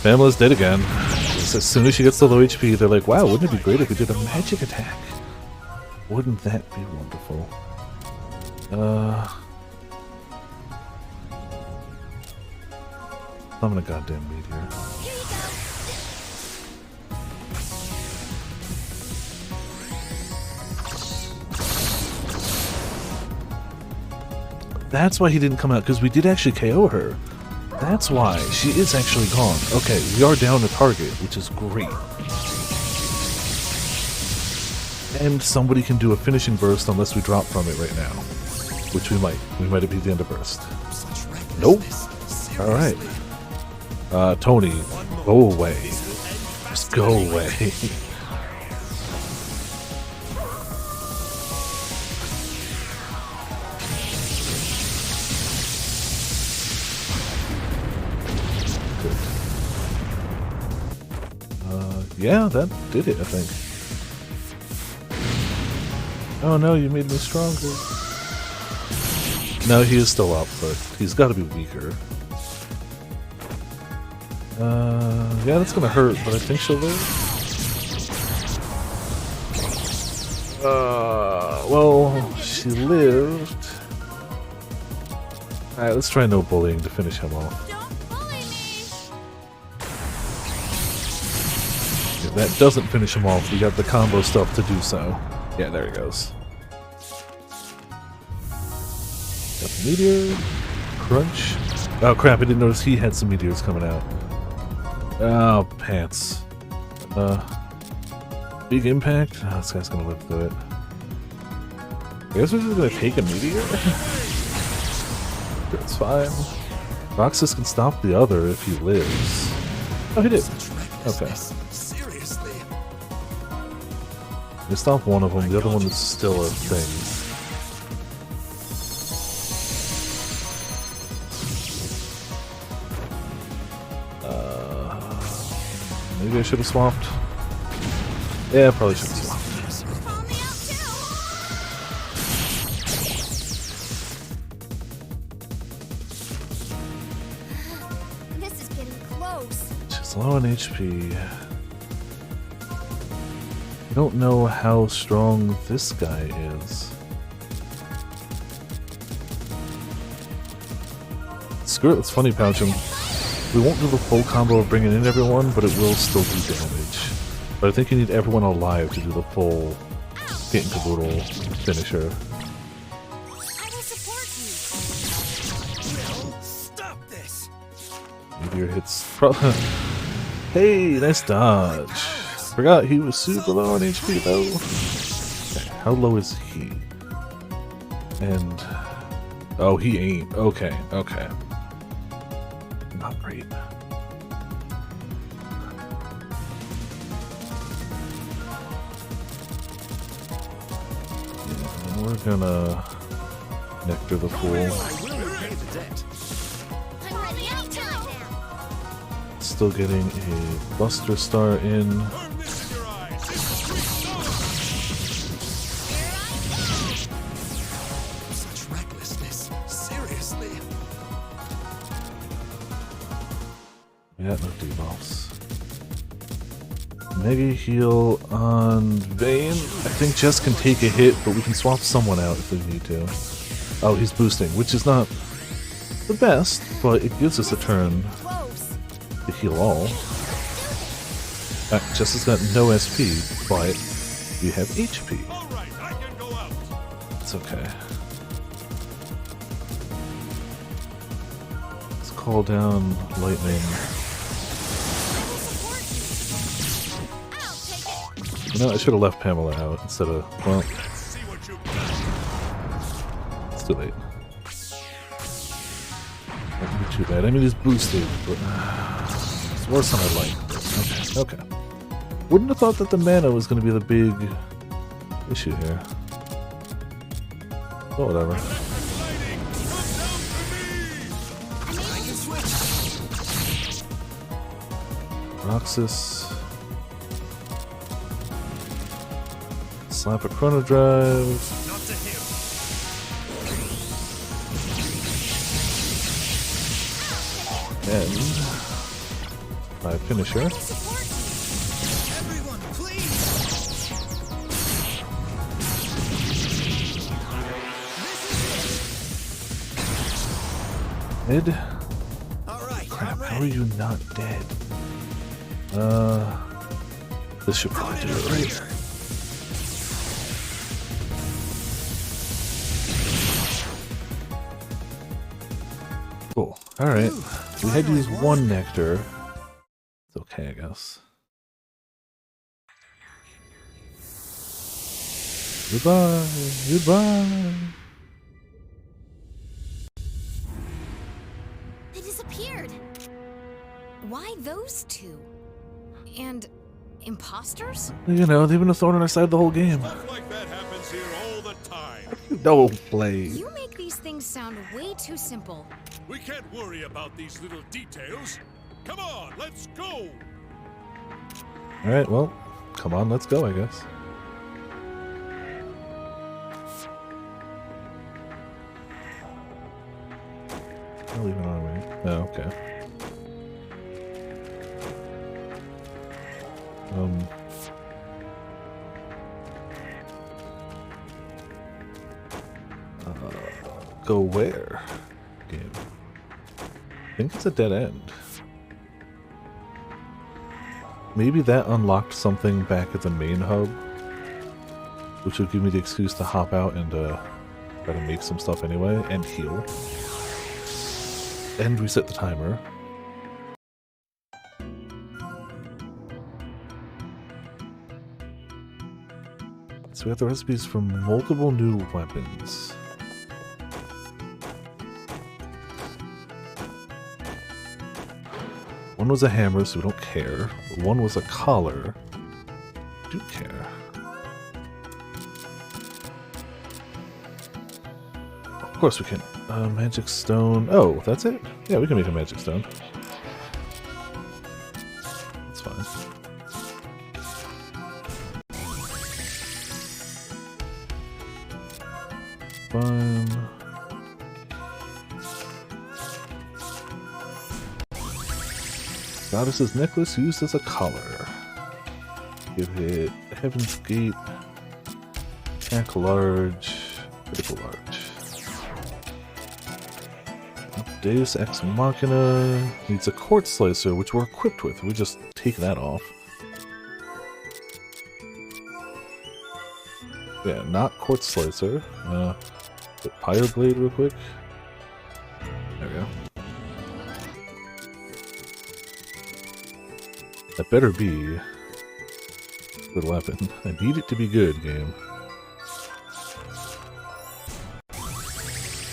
Pamela's dead again. As soon as she gets to low HP, they're like, wow, wouldn't it be great if we did a magic attack? Wouldn't that be wonderful? I'm gonna goddamn meteor. That's why he didn't come out, because we did actually KO her. That's why. She is actually gone. Okay, we are down to target, which is great. And somebody can do a finishing burst unless we drop from it right now. Which we might. We might be the end of burst. Nope. Alright. Tony, go away. Just go away. Yeah, that did it, I think. Oh no, you made me stronger. No, he is still up, but he's got to be weaker. Yeah, that's gonna hurt, but I think she'll live. Well, she lived. Alright, let's try no bullying to finish him off. If that doesn't finish him off, we got the combo stuff to do so. Yeah, there he goes. Got the meteor. Crunch. Oh crap, I didn't notice he had some meteors coming out. Oh, pants. Big impact? Oh, this guy's gonna live through it. I guess we're just gonna take a meteor? That's fine. Roxas can stop the other if he lives. Oh, he did. Okay. They stopped one of them, the other one is still a thing. Maybe I should have swapped. Yeah, I probably should have swapped. This is getting close. She's low on HP. I don't know how strong this guy is. Screw it, let's funny pouch him. We won't do the full combo of bringing in everyone, but it will still do damage. But I think you need everyone alive to do the full hit and caboodle finisher. I will support you. Will, stop this! Meteor hits. Hey, nice dodge. Forgot he was super low on HP though. Okay, how low is he? And oh, he ain't. Okay, okay. Not great. Yeah, we're gonna nectar the fool. I'm ready anytime now. Still getting a Buster Star in. We got no debuffs. Mega heal on Vayne. I think Jess can take a hit, but we can swap someone out if we need to. Oh, he's boosting, which is not the best, but it gives us a turn to heal all. Jess has got no SP, but we have HP. Alright, I can go out. It's okay. Let's call down lightning. You know, I should have left Pamela out instead of, well, Let's see what you've got. it's too late. Wouldn't be too bad. I mean, he's boosted, but it's worse than I'd like. Okay, okay. Wouldn't have thought that the mana was going to be the big issue here. Oh, whatever. Lighting, come down to me! I can switch. Roxas. Slap a Chrono Drive. Not to him. And my finisher. Everyone, please. Mid. All right, Crap, I'm how are ready. you not dead? This should probably do it, right? Cool. Alright. We had to use one nectar. It's okay, I guess. Goodbye. Goodbye. They disappeared. Why those two? And imposters? You know, they've been a thorn on our side the whole game. Stuff like that happens here all the time. Don't play. You make these things sound way too simple. We can't worry about these little details. Come on, let's go! Alright, well, come on, let's go, I guess. I'll leave it on me. Oh, okay. Go where? Game. I think it's a dead end. Maybe that unlocked something back at the main hub, which would give me the excuse to hop out and try to make some stuff anyway, and heal. And reset the timer. So we have the recipes for multiple new weapons. One was a hammer, so we don't care. But one was a collar. We do care. Of course we can. Magic stone. Oh, that's it? Yeah, we can make a magic stone. That's fine. Fine. Goddess's necklace used as a collar. Give it Heaven's Gate. Attack large. Critical large. Deus Ex Machina needs a quartz slicer, which we're equipped with. We just take that off. Yeah, not quartz slicer. Put Pyre Blade real quick. There we go. That better be a good weapon. I need it to be good, game.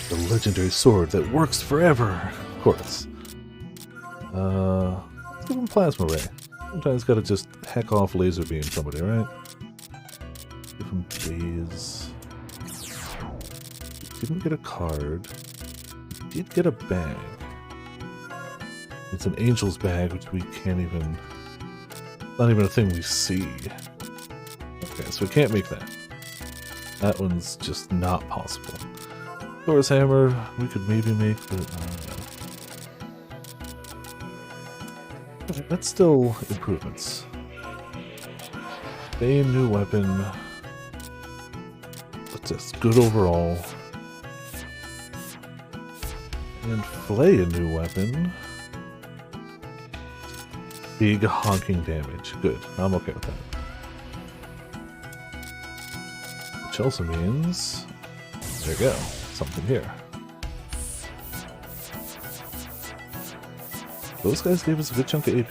The legendary sword that works forever! Of course. Let's give him Plasma Ray. Sometimes gotta just heck off laser beam somebody, right? Give him Daze. Didn't get a card. Did get a bag. It's an angel's bag, which we can't even... Not even a thing we see. Okay, so we can't make that. That one's just not possible. Thor's hammer, we could maybe make, but I don't know. Okay, that's still improvements. A new weapon. That's just good overall. And Flay a new weapon. Big honking damage. Good. I'm okay with that. Which also means... There you go. Something here. Those guys gave us a good chunk of AP.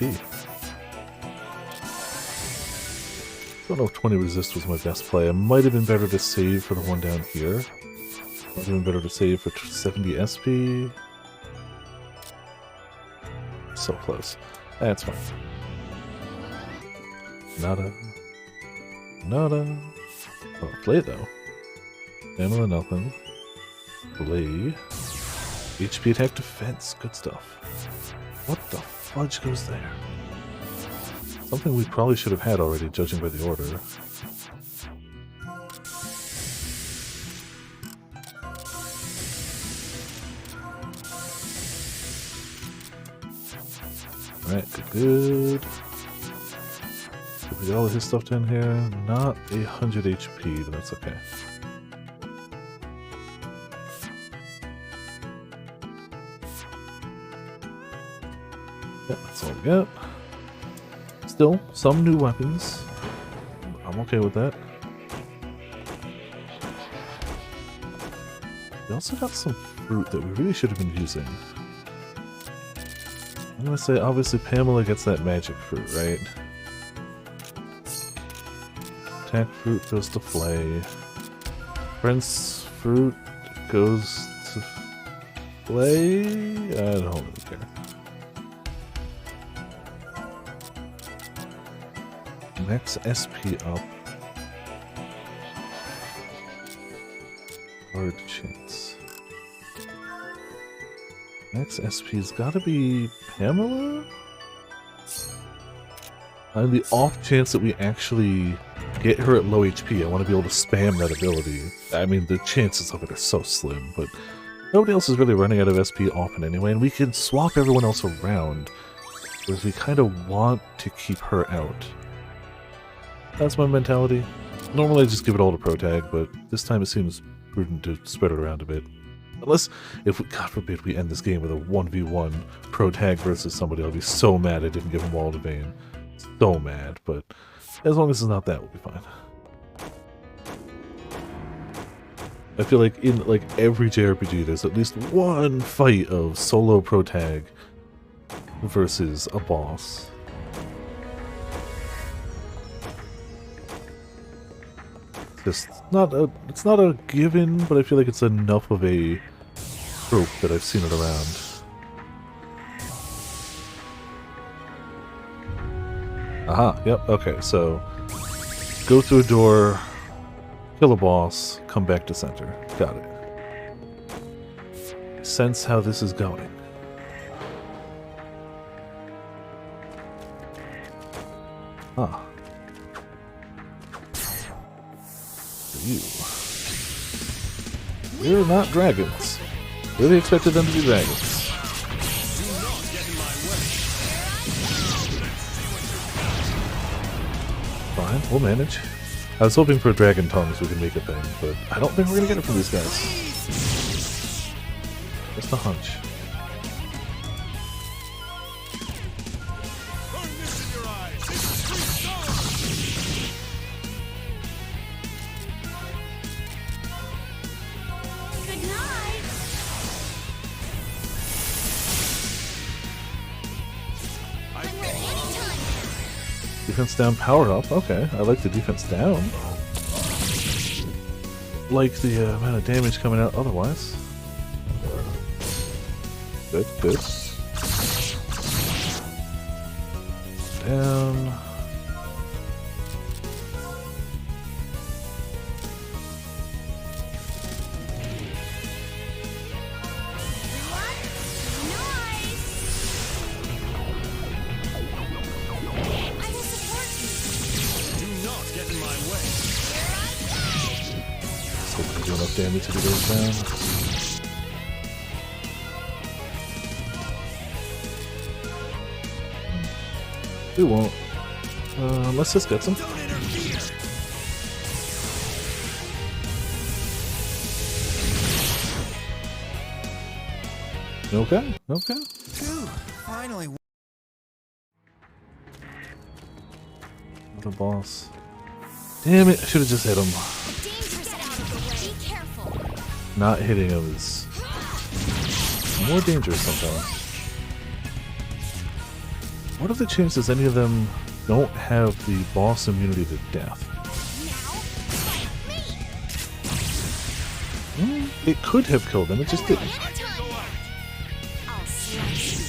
Don't know if 20 resist was my best play. It might have been better to save for the one down here. Might have been better to save for 70 SP. So close. That's fine. Nada. Nada. Oh, play though. Pamela nothing. Play. HP attack defense. Good stuff. What the fudge goes there? Something we probably should have had already, judging by the order. Alright, good. Did we get all of his stuff down here? Not 100 HP, but that's okay. Yep, that's all we got. Still, some new weapons. I'm okay with that. We also got some fruit that we really should have been using. I'm gonna say, obviously, Pamela gets that magic fruit, right? Attack fruit goes to Flay. Prince fruit goes to Flay? I don't really care. Max SP up. Hard chance. Max SP's gotta be Pamela? On the off chance that we actually get her at low HP, I want to be able to spam that ability. I mean, the chances of it are so slim, but nobody else is really running out of SP often anyway, and we can swap everyone else around, whereas we kind of want to keep her out. That's my mentality. Normally I just give it all to Protag, but this time it seems prudent to spread it around a bit. Unless, if we, God forbid, we end this game with a 1v1 Protag versus somebody, I'll be so mad I didn't give them all to Vayne. So mad, but as long as it's not that, we'll be fine. I feel like in every JRPG, there's at least one fight of solo Protag versus a boss. It's not a given, but I feel like it's enough of a trope that I've seen it around. Aha, yep, okay, so go through a door, kill a boss, come back to center. Got it. Sense how this is going. Ah. You're not dragons. Really expected them to be dragons. Fine, we'll manage. I was hoping for a dragon tongue so we can make a thing, but I don't think we're gonna get it from these guys. Just a hunch. Defense down, power up. Okay, I like the defense down. Like the amount of damage coming out otherwise. Good, good. Down. Damage if it goes down. We won't. Let's just get some. Don't interfere! Okay, okay. Phew, finally. The boss. Damn it, I should have just hit him. Danger's out of the way. Be careful. Not hitting him is more dangerous sometimes. What are the chances any of them don't have the boss immunity to death? It could have killed them, it just didn't. I'll slice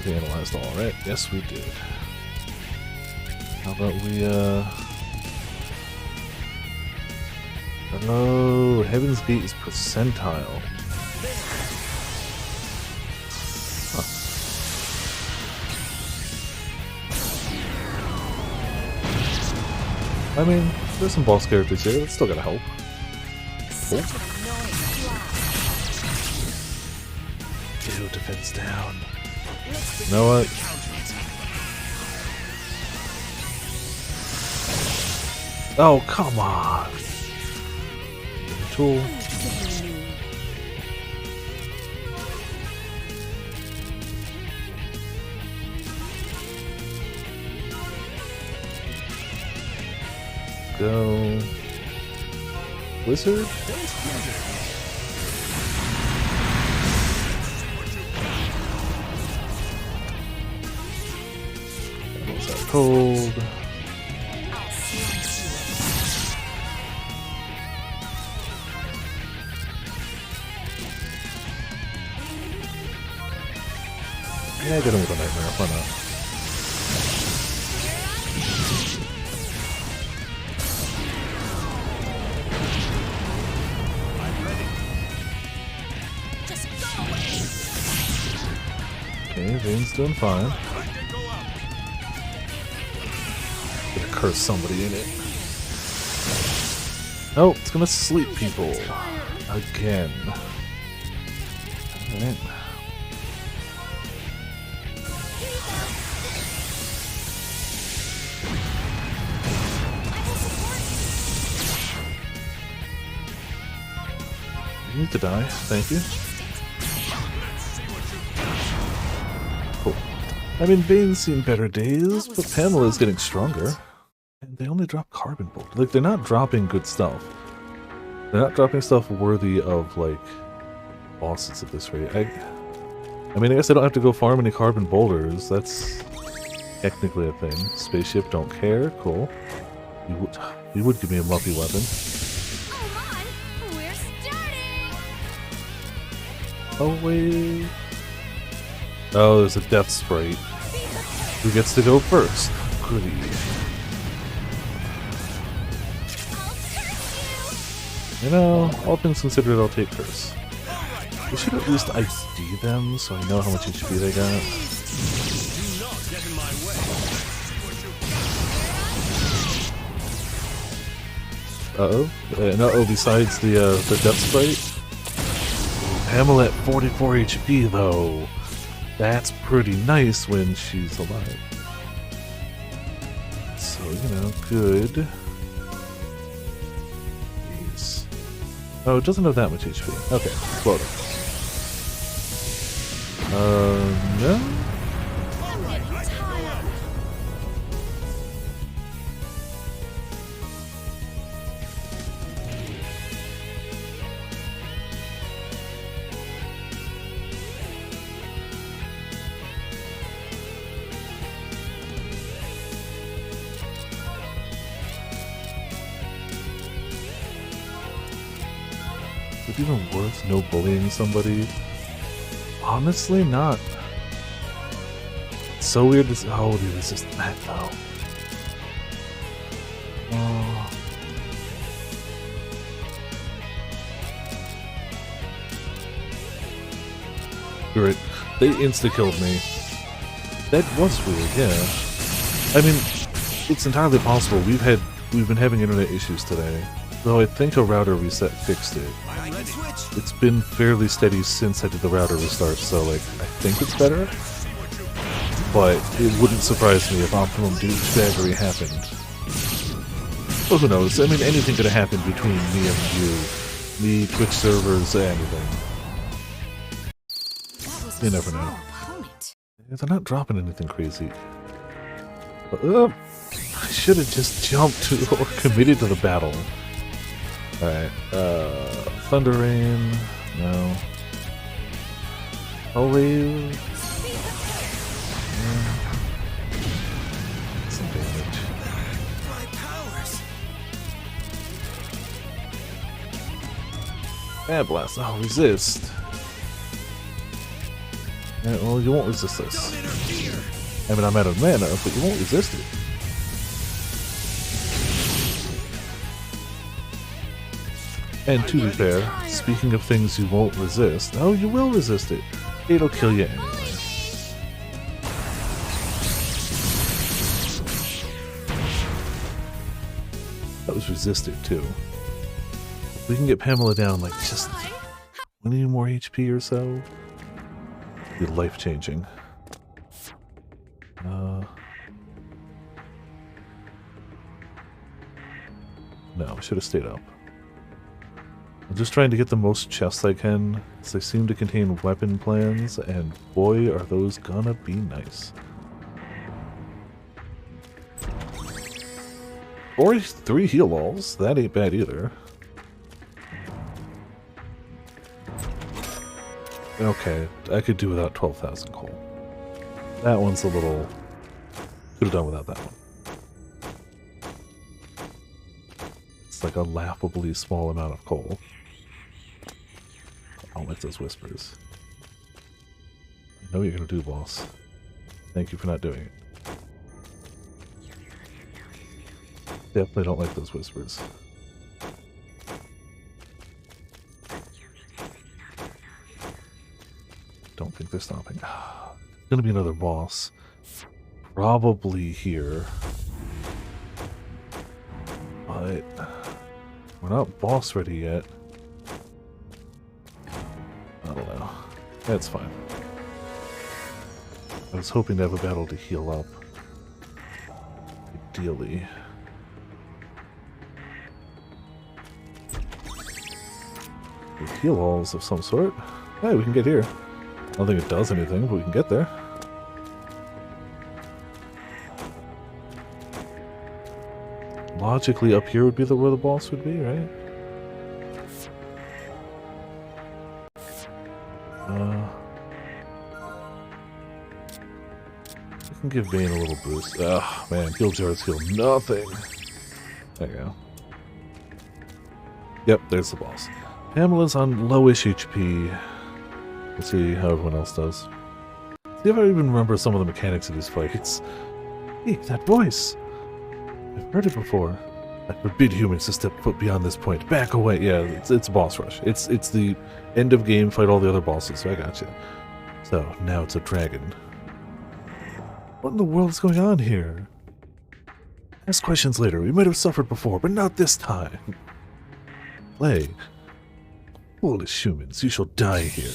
you. We analyzed all right. Yes, we did. How about we, oh, Heaven's Gate is percentile. Huh. I mean, there's some boss characters here. That's still gotta help. Such an annoying fly. Ew, defense down. You know what? Oh, come on. Tool. Go. Wizard? What's that cold? Yeah, get him with a nightmare, why not? Just go away. Okay, Vane's doing fine. Gonna curse somebody in it. Oh, it's gonna sleep people. Again. Alright. You need to die, thank you. Cool. I mean, Vane's seen better days, but Pamela's getting stronger. And they only drop carbon bolt. Like, they're not dropping good stuff. They're not dropping stuff worthy of, like, bosses at this rate. I mean, I guess I don't have to go farm any carbon boulders. That's technically a thing. Spaceship, don't care. Cool. You would give me a muffy weapon. Come on, we're starting. Oh, wait. Oh, there's a death sprite. Who gets to go first? Goody. You know, all things considered, I'll take curse. We should at least ID them so I know how much HP they got. Do not get in my way. Uh-oh. And uh-oh, besides the death sprite. Pamela at 44 HP, though. That's pretty nice when she's alive. So, you know, good. Jeez. Oh, it doesn't have that much HP. Okay, explode it. No? Is it even worth no bullying somebody? Honestly, not. It's so weird to see. Oh, dude, it's just that though. Oh. You're right. They insta-killed me. That was weird, yeah. I mean, it's entirely possible. We've been having internet issues today. Though I think a router reset fixed it. I can switch. It's been fairly steady since I did the router restart, so like I think it's better. But it wouldn't surprise me if optimum douchebaggery happened. Well, who knows? I mean, anything could have happened between me and you. Me, Twitch servers, anything. You never know. Yeah, they're not dropping anything crazy. But, I should have just jumped or committed to the battle. Alright, Thunder Rain, no. Hull Wave. Yeah. Some damage. My powers. Air Blast, oh, resist. Yeah, well, you won't resist this. Don't interfere. I mean, I'm out of mana, but you won't resist it. And to be fair, speaking of things you won't resist, oh, you will resist it. It'll kill you anyway. That was resisted too. We can get Pamela down like just 20 more HP or so. Be life changing. No, I should have stayed up. I'm just trying to get the most chests I can, because they seem to contain weapon plans, and boy, are those gonna be nice. Or 3 heal alls, that ain't bad either. Okay, I could do without 12,000 coal. That one's a little... Could have done without that one. It's like a laughably small amount of coal. I don't like those whispers. I know what you're gonna do, boss. Thank you for not doing it. Definitely don't like those whispers. Don't think they're stopping. Gonna be another boss. Probably here. But we're not boss ready yet. I don't know. That's fine. I was hoping to have a battle to heal up. Ideally. With heal alls of some sort. Hey, we can get here. I don't think it does anything, but we can get there. Logically, up here would be where the boss would be, right? I can give Bane a little boost. Ah, man, heal jars heal nothing. There you go. Yep, there's the boss. Pamela's on lowish HP. Let's see how everyone else does. See if I even remember some of the mechanics of these fights. Hey, that voice! I've heard it before. I forbid humans to step foot beyond this point. Back away! Yeah, it's boss rush. It's the end of game, fight all the other bosses, so I got you. So, now it's a dragon. What in the world is going on here? Ask questions later. We might have suffered before, but not this time. Plague. Foolish humans, you shall die here.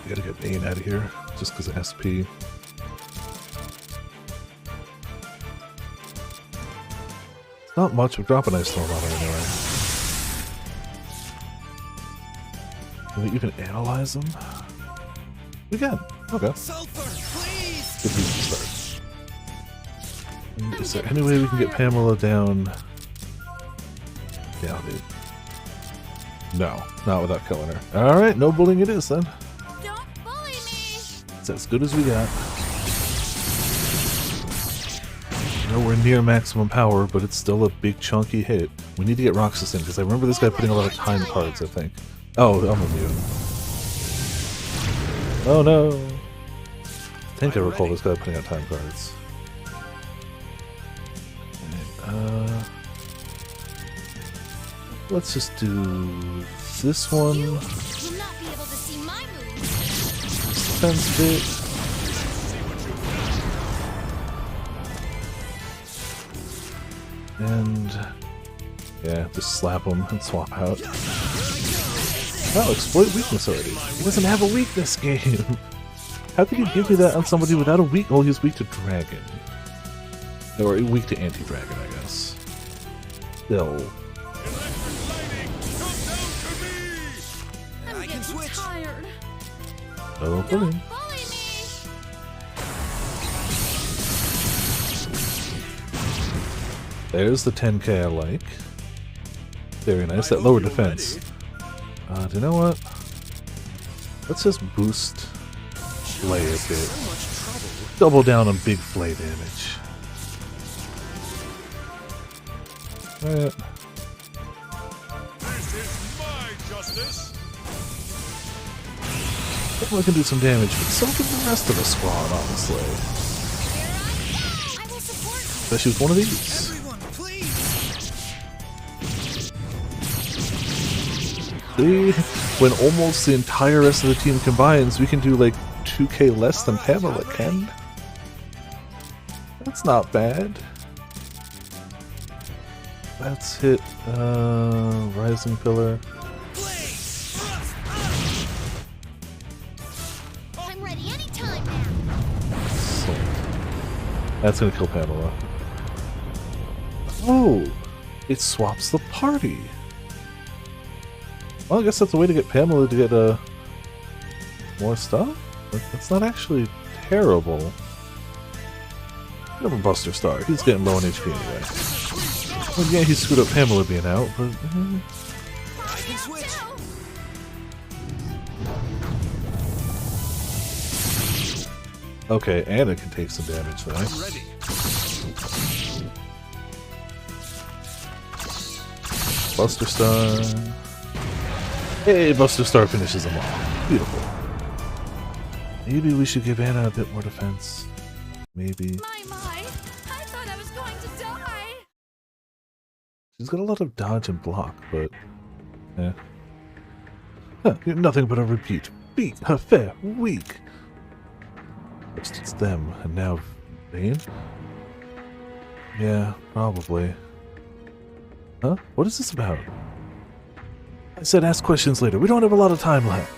Gotta get Bane out of here, just because of SP. It's not much, but drop an Ice Storm on her anyway. Can we even analyze them? We can. Okay. Sulfur, please. Good reason to start. And is there any way we can get Pamela down? Doubt it. No, not without killing her. Alright, no bullying it is then. Don't bully me! It's as good as we got. Nowhere near maximum power, but it's still a big chunky hit. We need to get Roxas in, because I remember this guy putting a lot of time cards, I think. Oh, I'm immune. Oh no! I think I recall this guy putting out time cards. Let's just do this one. You'll not be able to defense bit. And yeah, just slap him and swap out. Oh, exploit weakness already. He doesn't have a weakness game. How could you give me that on somebody without a weak? Oh, he's weak to dragon. Or weak to anti-dragon, I guess. Still. I'm getting tired. Oh, Don't bully. bully me. There's the 10k I like. Very nice. That lower defense. Do you know what? Let's just boost Flay a bit. Double down on big Flay damage. Alright. This is my justice. Definitely can do some damage, but so can the rest of the squad, honestly. I will support you. Especially with one of these. Everyone, please! See? When almost the entire rest of the team combines, we can do like 2k less than Pamela can. That's not bad. Let's hit Rising Pillar. I'm ready anytime now. So, that's gonna kill Pamela. Oh! It swaps the party! Well, I guess that's a way to get Pamela to get more stuff? That's not actually terrible. Give him Buster Star. He's getting low on HP anyway. Well, yeah, he screwed up Pamela being out, but... I can switch! Okay, Anna can take some damage though. I'm ready. Buster Star. Hey, Buster Star finishes them off. Beautiful. Maybe we should give Anna a bit more defense. Maybe. My. I thought I was going to die. She's got a lot of dodge and block, but... yeah. Huh, you're nothing but a repeat. Beat her fair, weak. First it's them, and now Vayne? Yeah, probably. Huh? What is this about? I said ask questions later. We don't have a lot of time left.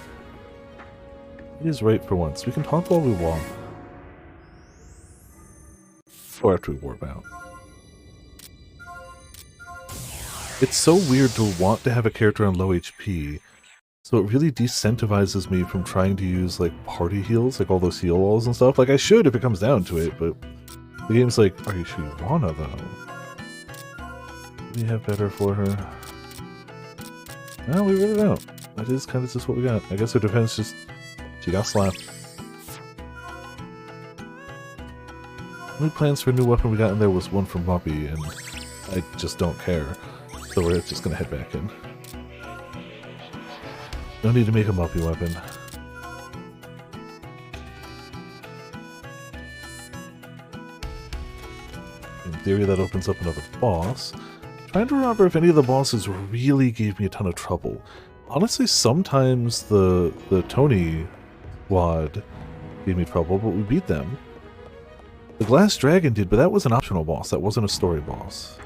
He is right for once. We can talk while we walk. Or after we warp out. It's so weird to want to have a character on low HP, so it really decentivizes me from trying to use like party heals, like all those heal walls and stuff. Like I should if it comes down to it, but the game's like, are you sure you wanna though? What do we have better for her? No, we really don't. That is kind of just what we got. I guess her defense just... she got slapped. Only plans for a new weapon we got in there was one from Muppy, and I just don't care. So we're just gonna head back in. No need to make a Muppy weapon. In theory, that opens up another boss. Trying to remember if any of the bosses really gave me a ton of trouble. Honestly, sometimes the Tony squad gave me trouble, but we beat them. The Glass Dragon did, but that was an optional boss. That wasn't a story boss.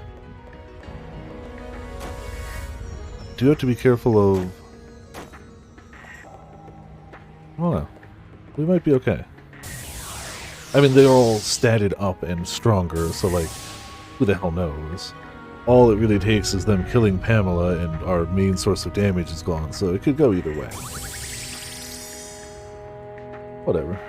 Do have to be careful of... I don't know. We might be okay. I mean, they're all statted up and stronger, so like, who the hell knows? All it really takes is them killing Pamela and our main source of damage is gone, so it could go either way. Whatever.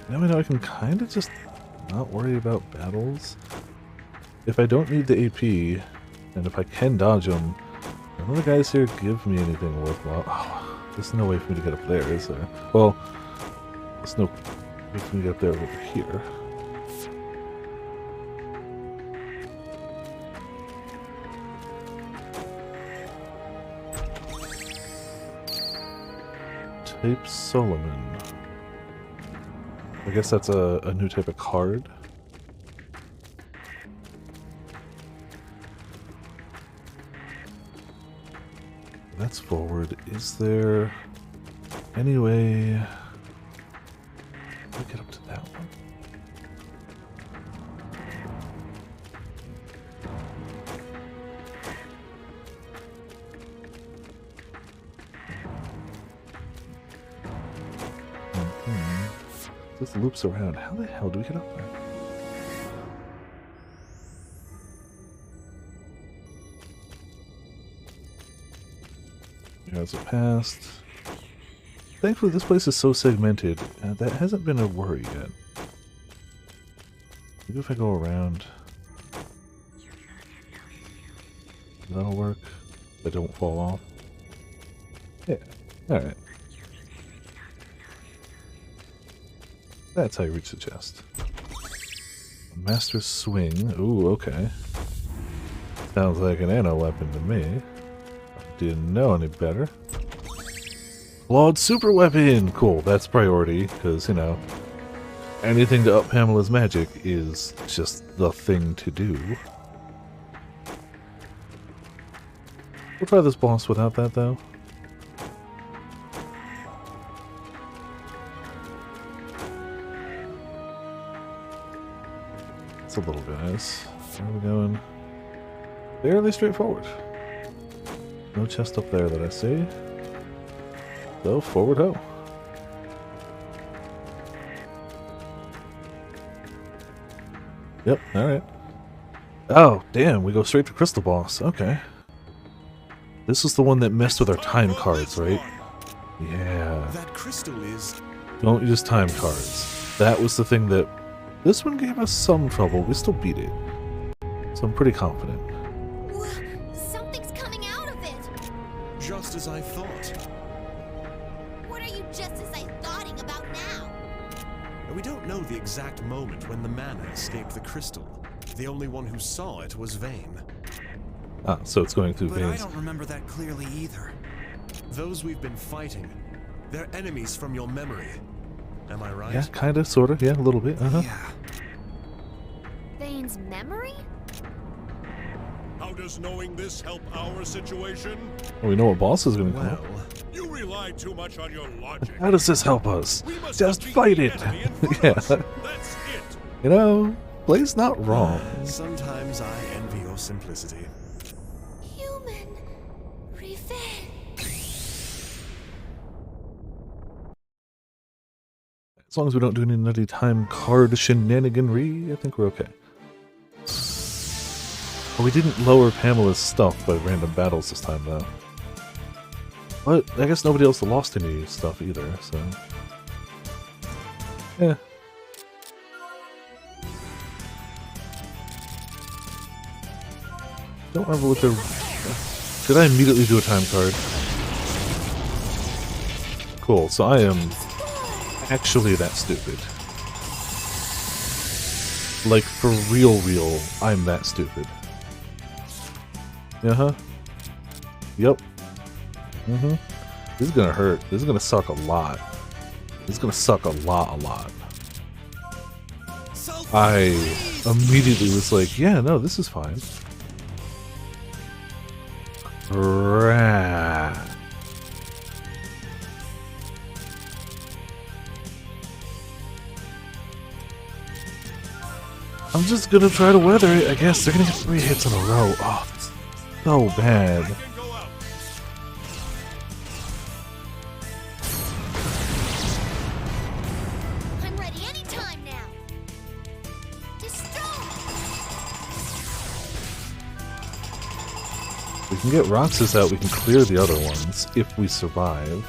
Now I know I can kind of just not worry about battles. If I don't need the AP, and if I can dodge them, none of the guys here give me anything worthwhile. Oh, there's no way for me to get up there, is there? Well, there's no way for me to get up there over here. Type Solomon. I guess that's a new type of card. That's forward. Is there any way to get up to that one? This loops around. How the hell do we get up there? Here's a past. Thankfully, this place is so segmented, and that hasn't been a worry yet. Maybe if I go around, that'll work. I don't fall off. Yeah. All right. That's how you reach the chest. A master's swing. Ooh, okay. Sounds like an nano weapon to me. Didn't know any better. Clawed super weapon! Cool, that's priority, because, you know, anything to up Pamela's magic is just the thing to do. We'll try this boss without that, though. A little guys. Where are we going? Fairly straightforward. No chest up there that I see. So forward ho. Yep, alright. Oh, damn, we go straight to Crystal Boss. Okay. This is the one that messed with our time cards, right? Yeah. That crystal is... Don't use time cards. That was the thing that... This one gave us some trouble. We still beat it. So I'm pretty confident. Something's coming out of it! just as I thought. What are you just as I thoughting about now? We don't know the exact moment when the mana escaped the crystal. The only one who saw it was Vayne. Ah, so it's going through But veins. I don't remember that clearly either. Those we've been fighting, they're enemies from your memory. Am I right? Yeah, kind of, sort of. Yeah, a little bit. Uh-huh. Yeah. Vayne's memory? How does knowing this help our situation? Well, we know what boss is going to come Well, up. you rely too much on your logic. How does this help us? We must Just defeat fight the it. enemy in front Yeah. of us. That's it. You know, Blaze not wrong. Sometimes I envy your simplicity. Human revenge. As long as we don't do any nutty time card shenaniganry, I think we're okay. Well, we didn't lower Pamela's stuff by random battles this time, though. But I guess nobody else lost any stuff either, so... Yeah. Don't remember what the... Did I immediately do a time card? Cool, so I am actually that stupid. Like, for real, I'm that stupid. Uh-huh. Yep. Mm-hmm. This is gonna hurt. This is gonna suck a lot. This is gonna suck a lot. I immediately was like, yeah, no, this is fine. Rah. I'm just gonna try to weather it, I guess. They're gonna get 3 hits in a row. Oh, that's so bad. I can go out. I'm ready anytime now. Destroy. We can get Roxas out, we can clear the other ones, if we survive.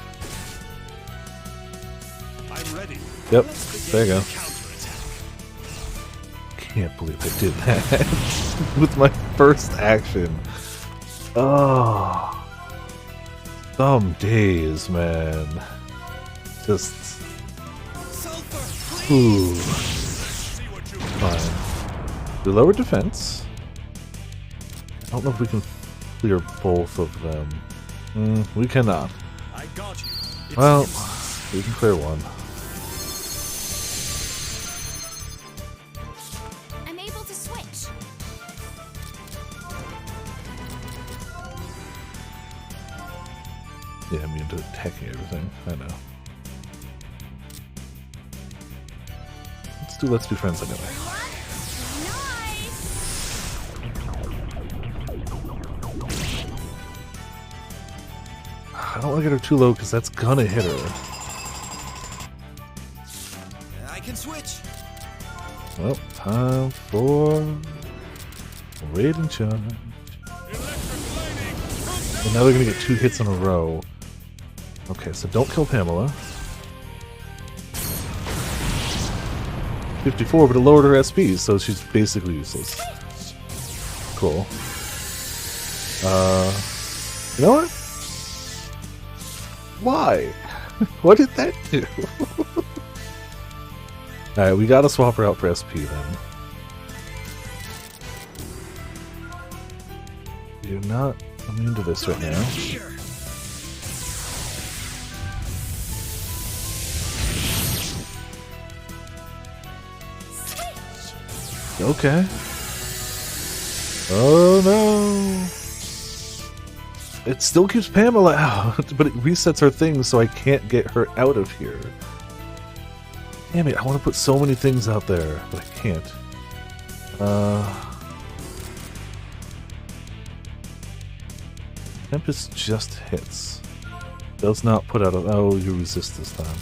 I'm ready. Yep, Let's there you begin go. the counterattack. Can't believe I did that with my first action. Oh, some days, man. Just, ooh, See what you fine. We lowered defense. I don't know if we can clear both of them. We cannot. I got you. It's Well, you. we can clear one. I'm able to switch. Yeah, I'm into attacking everything. I know. Let's be friends anyway. I don't want to get her too low because that's gonna hit her. I can switch. Well, time for Raiden charge. And now they're gonna get 2 hits in a row. Okay, so don't kill Pamela. 54, but it lowered her SP, so she's basically useless. Cool. You know what? Why? What did that do? Alright, we gotta swap her out for SP then. You're not immune to this right now. Okay. Oh no! It still keeps Pamela out, but it resets her things so I can't get her out of here. Damn it, I want to put so many things out there, but I can't. Tempest just hits. Does not put out a... Oh, you resist this time.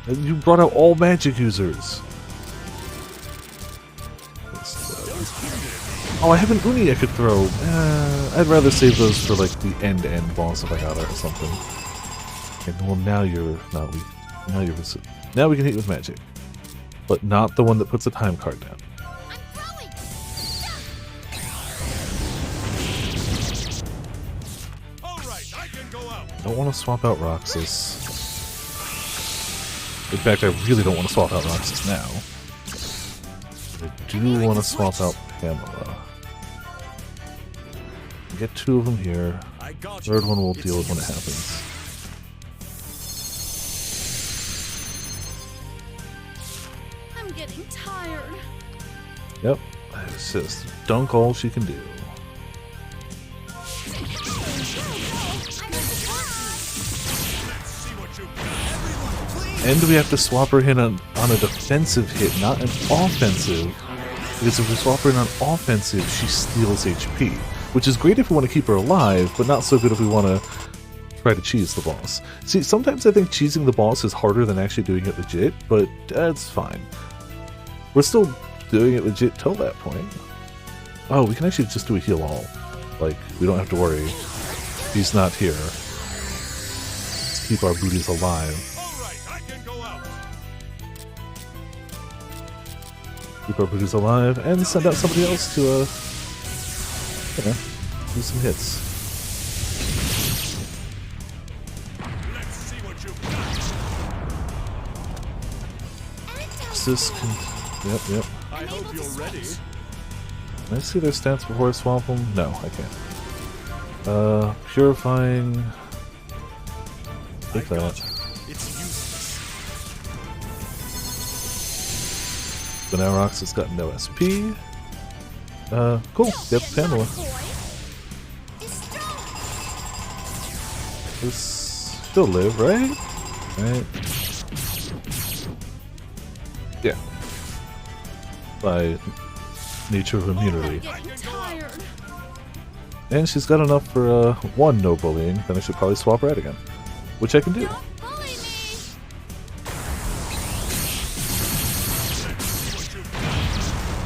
You brought out all magic users. Oh, I have an Uni I could throw. I'd rather save those for like the end boss if I got it or something. Okay, well now you're not weak. Now you're now we can hit with magic, but not the one that puts a time card down. Don't want to swap out Roxas. In fact, I really don't want to swap out Roxas now. I do want to swap out Pamela. Get 2 of them here. Third one we'll deal with when it happens. I'm getting tired. Yep. It's just dunk all she can do. And we have to swap her in on a defensive hit, not an offensive. Because if we swap her in on offensive, she steals HP. Which is great if we want to keep her alive, but not so good if we want to try to cheese the boss. See, sometimes I think cheesing the boss is harder than actually doing it legit, but that's fine. We're still doing it legit till that point. Oh, we can actually just do a heal all. Like, we don't have to worry. He's not here. Let's keep our booties alive. Keep our booties alive, and send out somebody else to, you know, do some hits. This can... Yep. I hope you're ready. Can I see their stats before I swap them? No, I can't. Purifying... Take that. So now Rox has got no SP. Cool. Get Pamela. She'll live, right? Right. Yeah. By nature of immunity. And she's got enough for 1 no bullying, then I should probably swap her out again. Which I can do.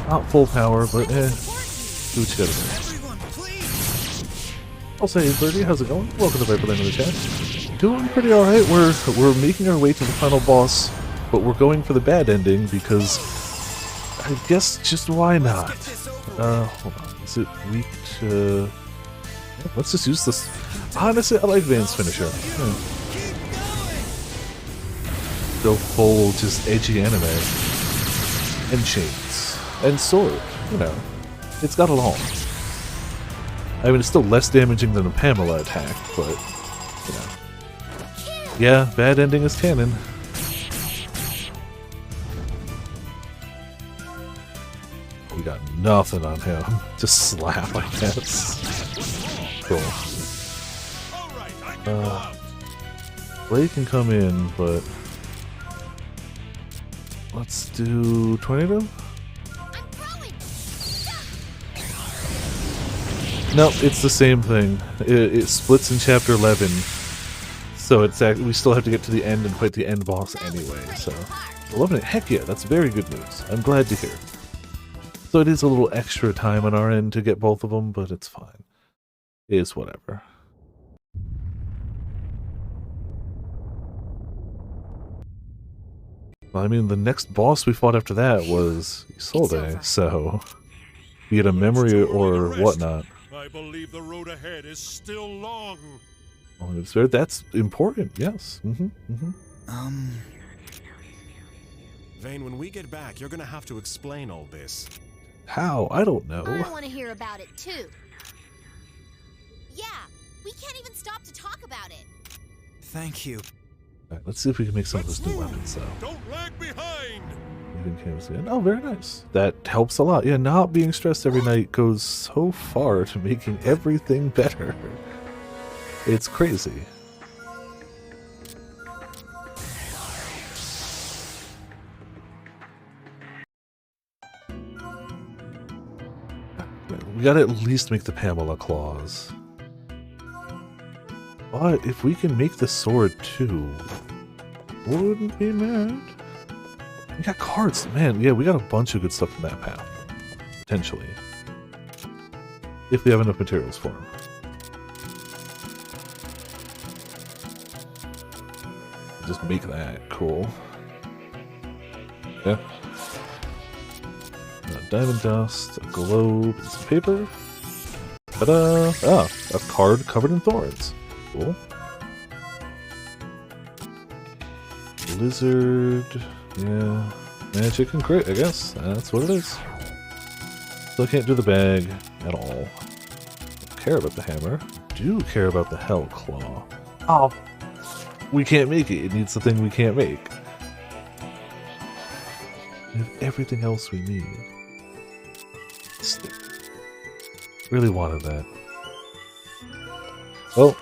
Not full power, but do what you gotta do. I'll say, Birdie, how's it going? Welcome to Viperland in the chat. Doing pretty alright. We're making our way to the final boss, but we're going for the bad ending because I guess just why not? Hold on. Is it weak to... Yeah, let's just use this. Honestly, I like Van's finisher. Yeah. Go full, just edgy anime. And chains. And sword, you know, it's got it all. I mean, it's still less damaging than a Pamela attack, but, you know. Yeah, bad ending is canon. We got nothing on him. Just slap, I guess. Cool. Blade can come in, but let's do Tornado? Nope, it's the same thing. It splits in chapter 11. So it's we still have to get to the end and fight the end boss anyway, so 11. Heck yeah, that's very good news. I'm glad to hear. So it is a little extra time on our end to get both of them, but it's fine. It's whatever. Well, I mean, the next boss we fought after that was Isolde, so be it a memory or whatnot. I believe the road ahead is still long. Well, that's important, yes. Vane, when we get back, you're gonna have to explain all this. How? I don't know. I want to hear about it too. Yeah, we can't even stop to talk about it. Thank you. Alright, let's see if we can make some of those new weapons, though. Don't lag behind! Even canvas in. Oh, very nice. That helps a lot. Yeah, not being stressed every night goes so far to making everything better. It's crazy. We gotta at least make the Pamela claws. But if we can make the sword too, wouldn't be mad. We got cards, man. Yeah, we got a bunch of good stuff in that path. Potentially. If we have enough materials for them. Just make that cool. Yeah. Diamond dust, a globe, and some paper. Ta-da! Ah, a card covered in thorns. Cool. Lizard. Yeah. Magic and crit, I guess. That's what it is. Still can't do the bag at all. Don't care about the hammer. Do care about the Hell Claw. Oh! We can't make it. It needs the thing we can't make. We have everything else we need. Really wanted that. Well,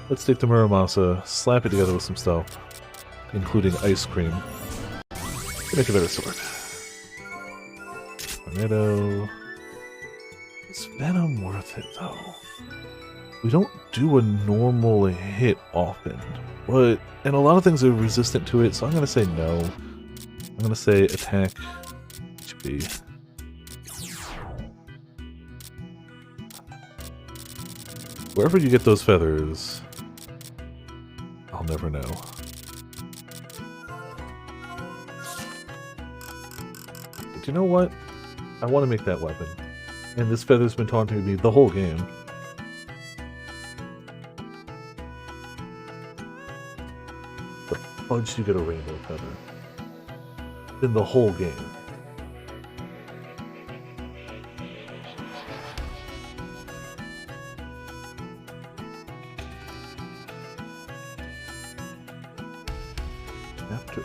let's take the Muramasa, slap it together with some stuff, including ice cream, to make a better sword. Tornado. Is Venom worth it, though? We don't do a normal hit often, and a lot of things are resistant to it, so I'm going to say no. I'm going to say attack HP. Wherever you get those feathers, I'll never know. But you know what? I want to make that weapon. And this feather's been taunting me the whole game. The fudge you get a rainbow feather. In the whole game.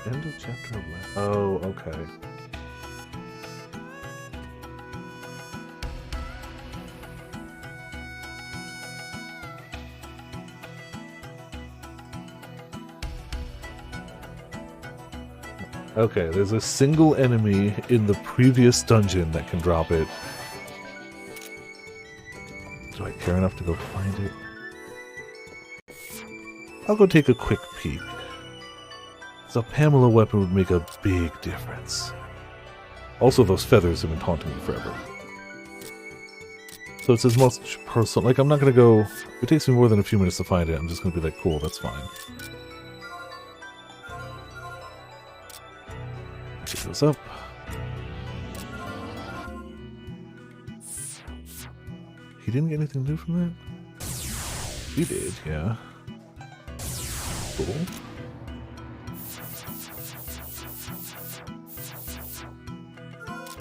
End of chapter 11. Oh, okay. Okay, there's a single enemy in the previous dungeon that can drop it. Do I care enough to go find it? I'll go take a quick peek. A Pamela weapon would make a big difference. Also, those feathers have been taunting me forever. So it's as much personal. Like, I'm not gonna go. If it takes me more than a few minutes to find it, I'm just gonna be like, cool, that's fine. Pick those up. He didn't get anything new from that? He did, yeah. Cool.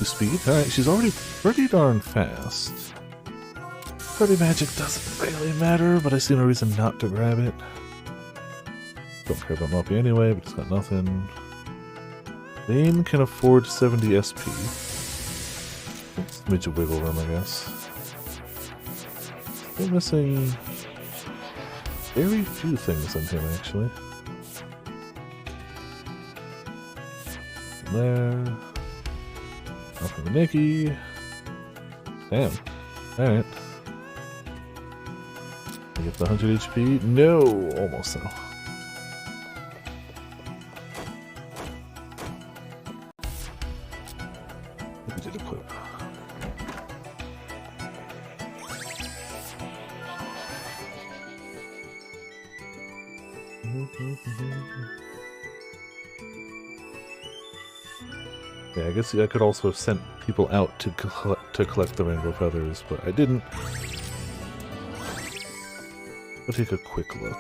Speed. Alright, she's already pretty darn fast. Party magic doesn't really matter, but I see no reason not to grab it. Don't care about Moppy anyway, but it's got nothing. Vane can afford 70 SP. Smidge of wiggle room, I guess. We're missing very few things in him, actually. There. Nothing to Nikki. Damn. Alright. We get the 100 HP? No! Almost so. We did equip. Yeah, I guess I could also have sent people out to collect the rainbow feathers, but I didn't. I'll take a quick look.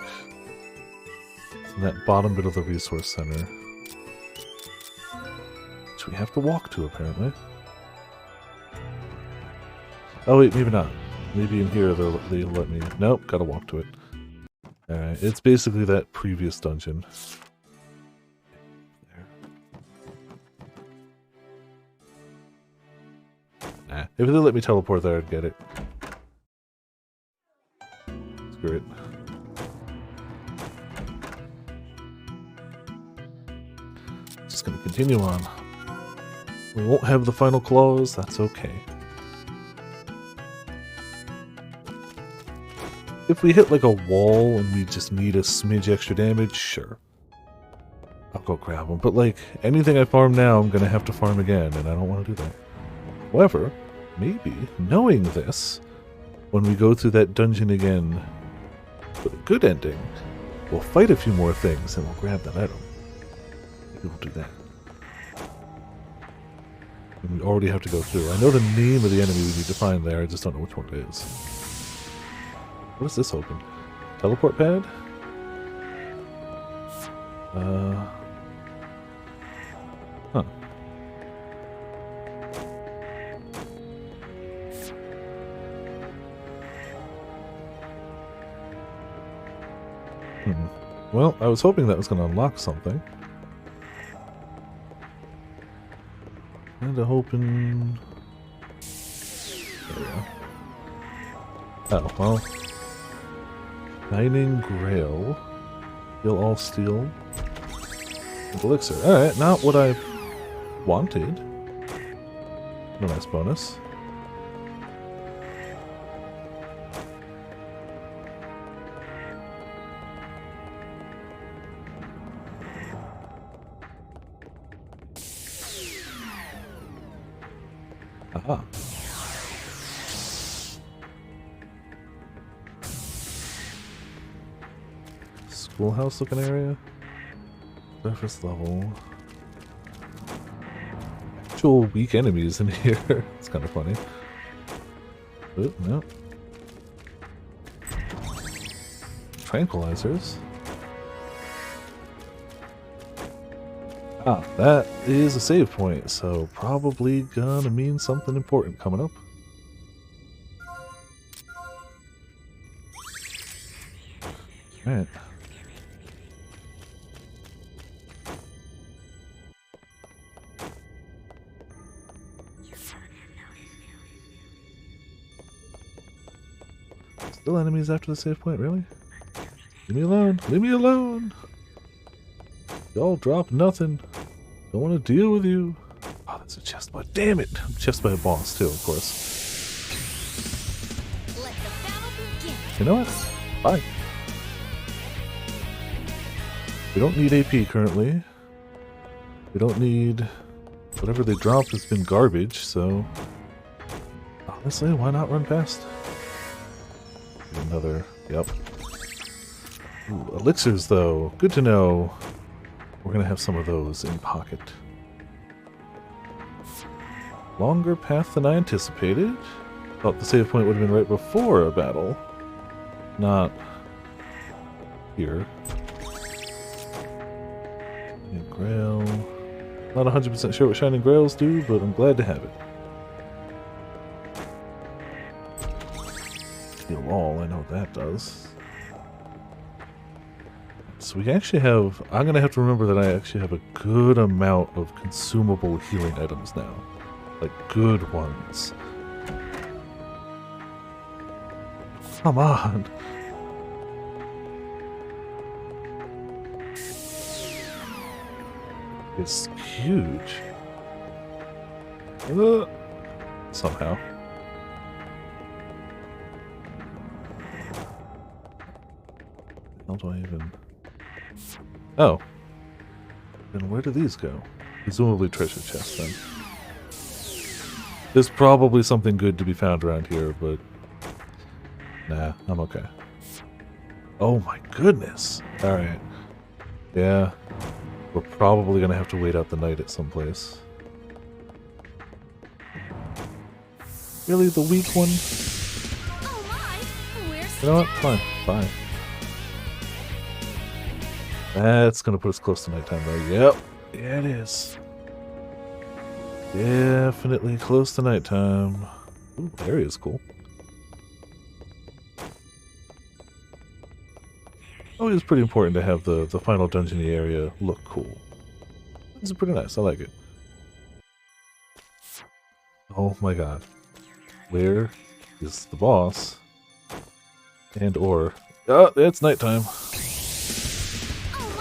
It's in that bottom bit of the resource center, which we have to walk to, apparently. Oh wait, maybe not. Maybe in here they'll let me... Nope, gotta walk to it. Alright, it's basically that previous dungeon. Nah, if they let me teleport there, I'd get it. Screw it. Just gonna continue on. We won't have the final claws, that's okay. If we hit like a wall and we just need a smidge extra damage, sure. I'll go grab them. But like, anything I farm now, I'm gonna have to farm again, and I don't want to do that. However, maybe, knowing this, when we go through that dungeon again with a good ending, we'll fight a few more things and we'll grab that item. Maybe we'll do that. And we already have to go through. I know the name of the enemy we need to find there, I just don't know which one it is. What is this open? Teleport pad? Huh. Well, I was hoping that was going to unlock something. Kinda hoping... There we go. Oh, well... Shining Grail. Heal all steel. And elixir. Alright, not what I wanted. A nice bonus. Aha. Schoolhouse looking area. Surface level. Actual weak enemies in here. It's kind of funny. Oop, no. Tranquilizers. Ah, that is a save point, so probably gonna mean something important coming up. Alright. Still enemies after the save point, really? Leave me alone! Leave me alone! Y'all drop nothing. Don't want to deal with you. Oh, that's a chest by. Damn it! Chest by a boss, too, of course. Let the battle begin. You know what? Bye. We don't need AP currently. We don't need... Whatever they dropped has been garbage, so... Honestly, why not run past? Another... Yep. Ooh, elixirs, though. Good to know. We're gonna have some of those in pocket. Longer path than I anticipated. Thought the save point would have been right before a battle. Not... here. Shining Grail. Not 100% sure what Shining Grails do, but I'm glad to have it. Heal all, I know what that does. So we actually have... I'm going to have to remember that I actually have a good amount of consumable healing items now. Like, good ones. Come on. It's huge. Somehow. How do I even... Oh. Then where do these go? Presumably treasure chests, then. There's probably something good to be found around here, but... Nah, I'm okay. Oh my goodness! Alright. Yeah. We're probably gonna have to wait out the night at some place. Really, the weak one? Oh my, we're You know what? Fine. Bye. That's gonna put us close to nighttime, though. Yep. Yeah, it is. Definitely close to nighttime. Ooh, the area is cool. Always pretty important to have the final dungeon area look cool. This is pretty nice. I like it. Oh my god. Where is the boss? And or... Oh, it's nighttime.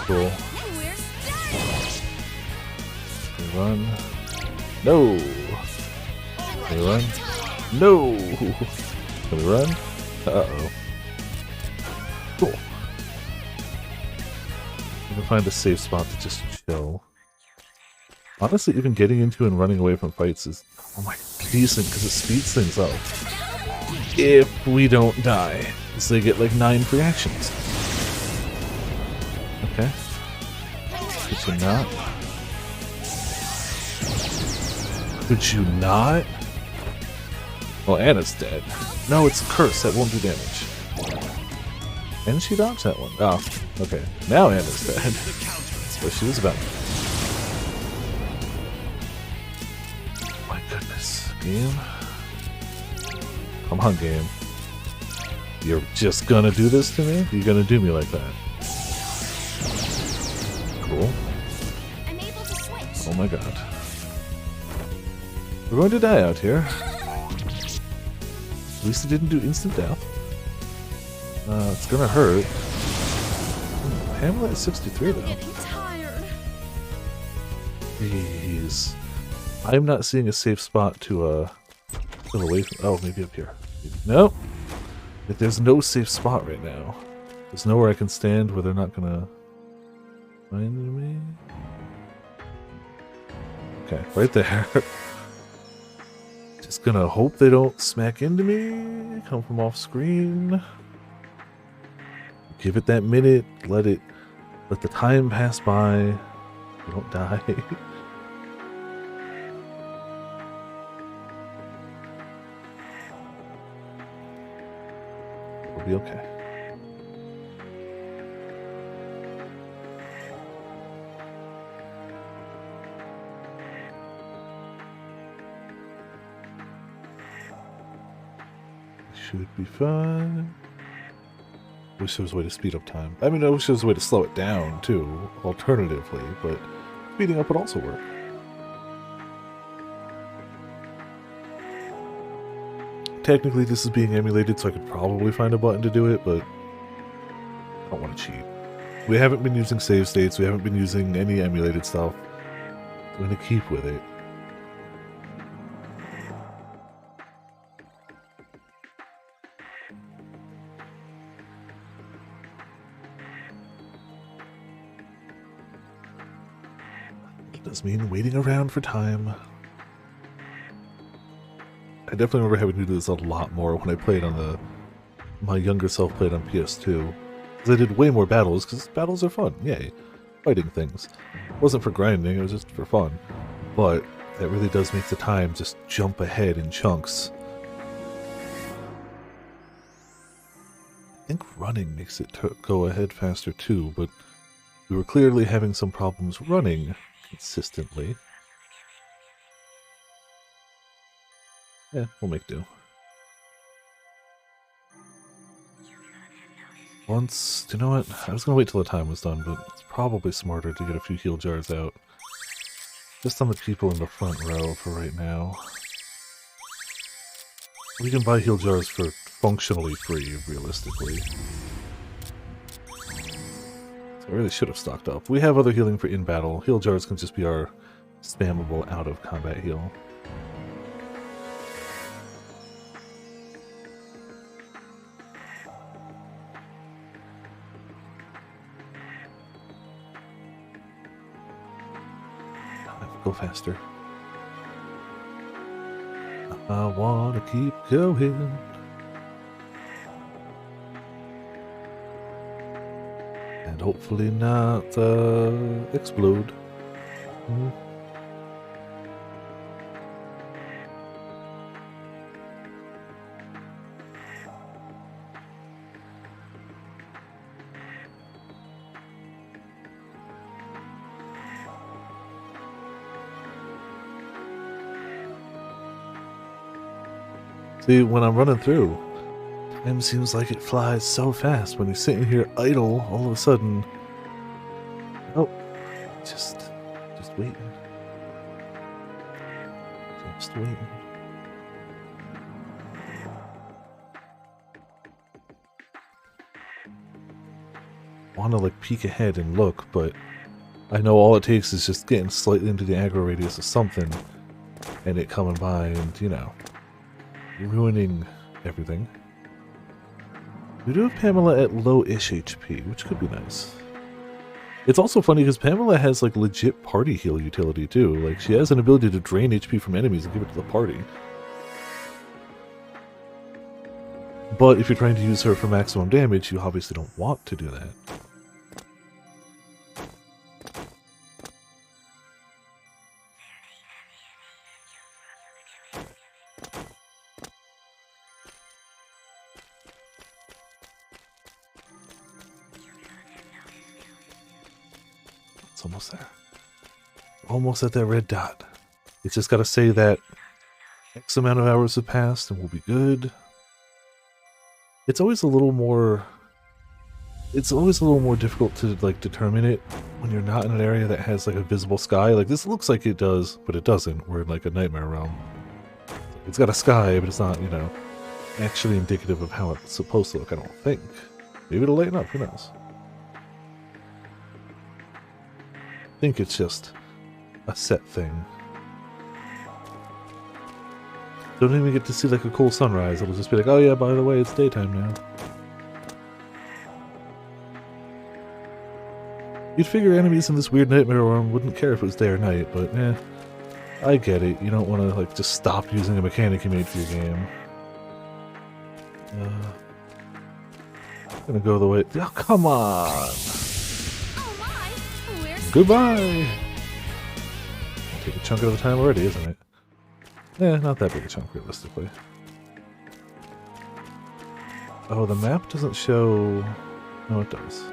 Cool. Can we run? No! Can we run? No! Can we run? Uh-oh. Cool. We can find a safe spot to just chill. Honestly, even getting into and running away from fights is, oh my, decent, because it speeds things up. If we don't die. Because they get like 9 free actions. Okay. Could you not? Could you not? Well, Anna's dead. No, it's a curse. That won't do damage. And she dodged that one. Oh, okay. Now Anna's dead. But she was about to. My goodness. Game? Come on, game. You're just gonna do this to me? You're gonna do me like that? Cool. I'm able to switch. Oh my god. We're going to die out here. At least it didn't do instant death. It's gonna hurt. Pamela is 63 though. getting tired. Jeez. I'm not seeing a safe spot to pull away from. Oh, maybe up here. Nope. If there's no safe spot right now. There's nowhere I can stand where they're not gonna find me. Okay, right there. Just gonna hope they don't smack into me. Come from off screen. Give it that minute. Let the time pass by. You don't die. We'll be okay. Should be fine. Wish there was a way to speed up time. I mean, I wish there was a way to slow it down, too, alternatively, but speeding up would also work. Technically, this is being emulated, so I could probably find a button to do it, but I don't want to cheat. We haven't been using save states, we haven't been using any emulated stuff. I'm going to keep with it. Does mean waiting around for time. I definitely remember having to do this a lot more when I played on my younger self played on PS2. Because I did way more battles, because battles are fun, yay. Fighting things. It wasn't for grinding, it was just for fun. But that really does make the time just jump ahead in chunks. I think running makes it go ahead faster too, but we were clearly having some problems running consistently. Yeah, we'll make do. Once, you know what? I was gonna wait till the time was done, but it's probably smarter to get a few heal jars out. Just on the people in the front row for right now. We can buy heal jars for functionally free, realistically. So I really should have stocked up. We have other healing for in battle. Heal jars can just be our spammable out of combat heal. Go faster. I wanna keep going. And hopefully not explode. See, when I'm running through, time seems like it flies so fast. When you're sitting here idle, all of a sudden, oh, just waiting. Just waiting. Want to like peek ahead and look, but I know all it takes is just getting slightly into the aggro radius of something, and it coming by, and you know, ruining everything. We do have Pamela at low-ish HP, which could be nice. It's also funny because Pamela has like legit party heal utility too. Like she has an ability to drain HP from enemies and give it to the party. But if you're trying to use her for maximum damage, you obviously don't want to do that. It's almost there. Almost at that red dot. It's just got to say that X amount of hours have passed and we'll be good. It's always a little more difficult to like determine it when you're not in an area that has like a visible sky. Like this looks like it does, but it doesn't. We're in like a nightmare realm. It's got a sky, but it's not, you know, actually indicative of how it's supposed to look, I don't think. Maybe it'll lighten up, who knows? I think it's just a set thing. Don't even get to see like a cool sunrise. It'll just be like, oh yeah, by the way, it's daytime now. You'd figure enemies in this weird nightmare realm wouldn't care if it was day or night, but eh, I get it. You don't want to like just stop using a mechanic you made for your game. I'm gonna go the way. Oh, come on! Oh my! Where's Goodbye! Take a chunk of the time already, isn't it? Eh, not that big a chunk, realistically. Oh, the map doesn't show... No, it does.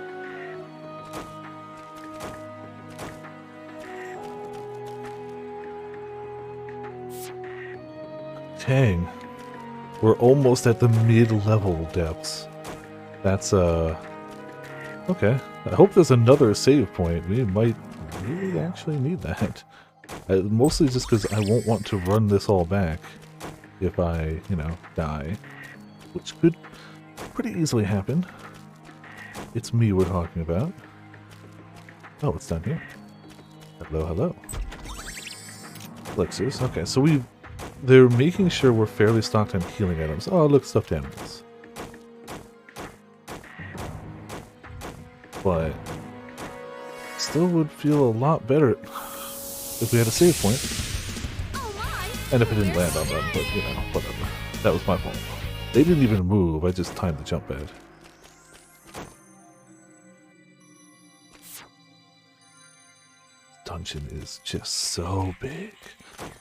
Dang. We're almost at the mid-level depths. That's, okay. I hope there's another save point. We might really actually need that. Mostly just because I won't want to run this all back if I, you know, die. Which could pretty easily happen. It's me we're talking about. Oh, it's down here. Hello, hello. Elixirs. Okay, so they're making sure we're fairly stocked on healing items. Oh, look, stuffed animals. But still would feel a lot better if we had a save point. And if it didn't land on them, but you know, whatever. That was my fault. They didn't even move, I just timed the jump pad. Dungeon is just so big.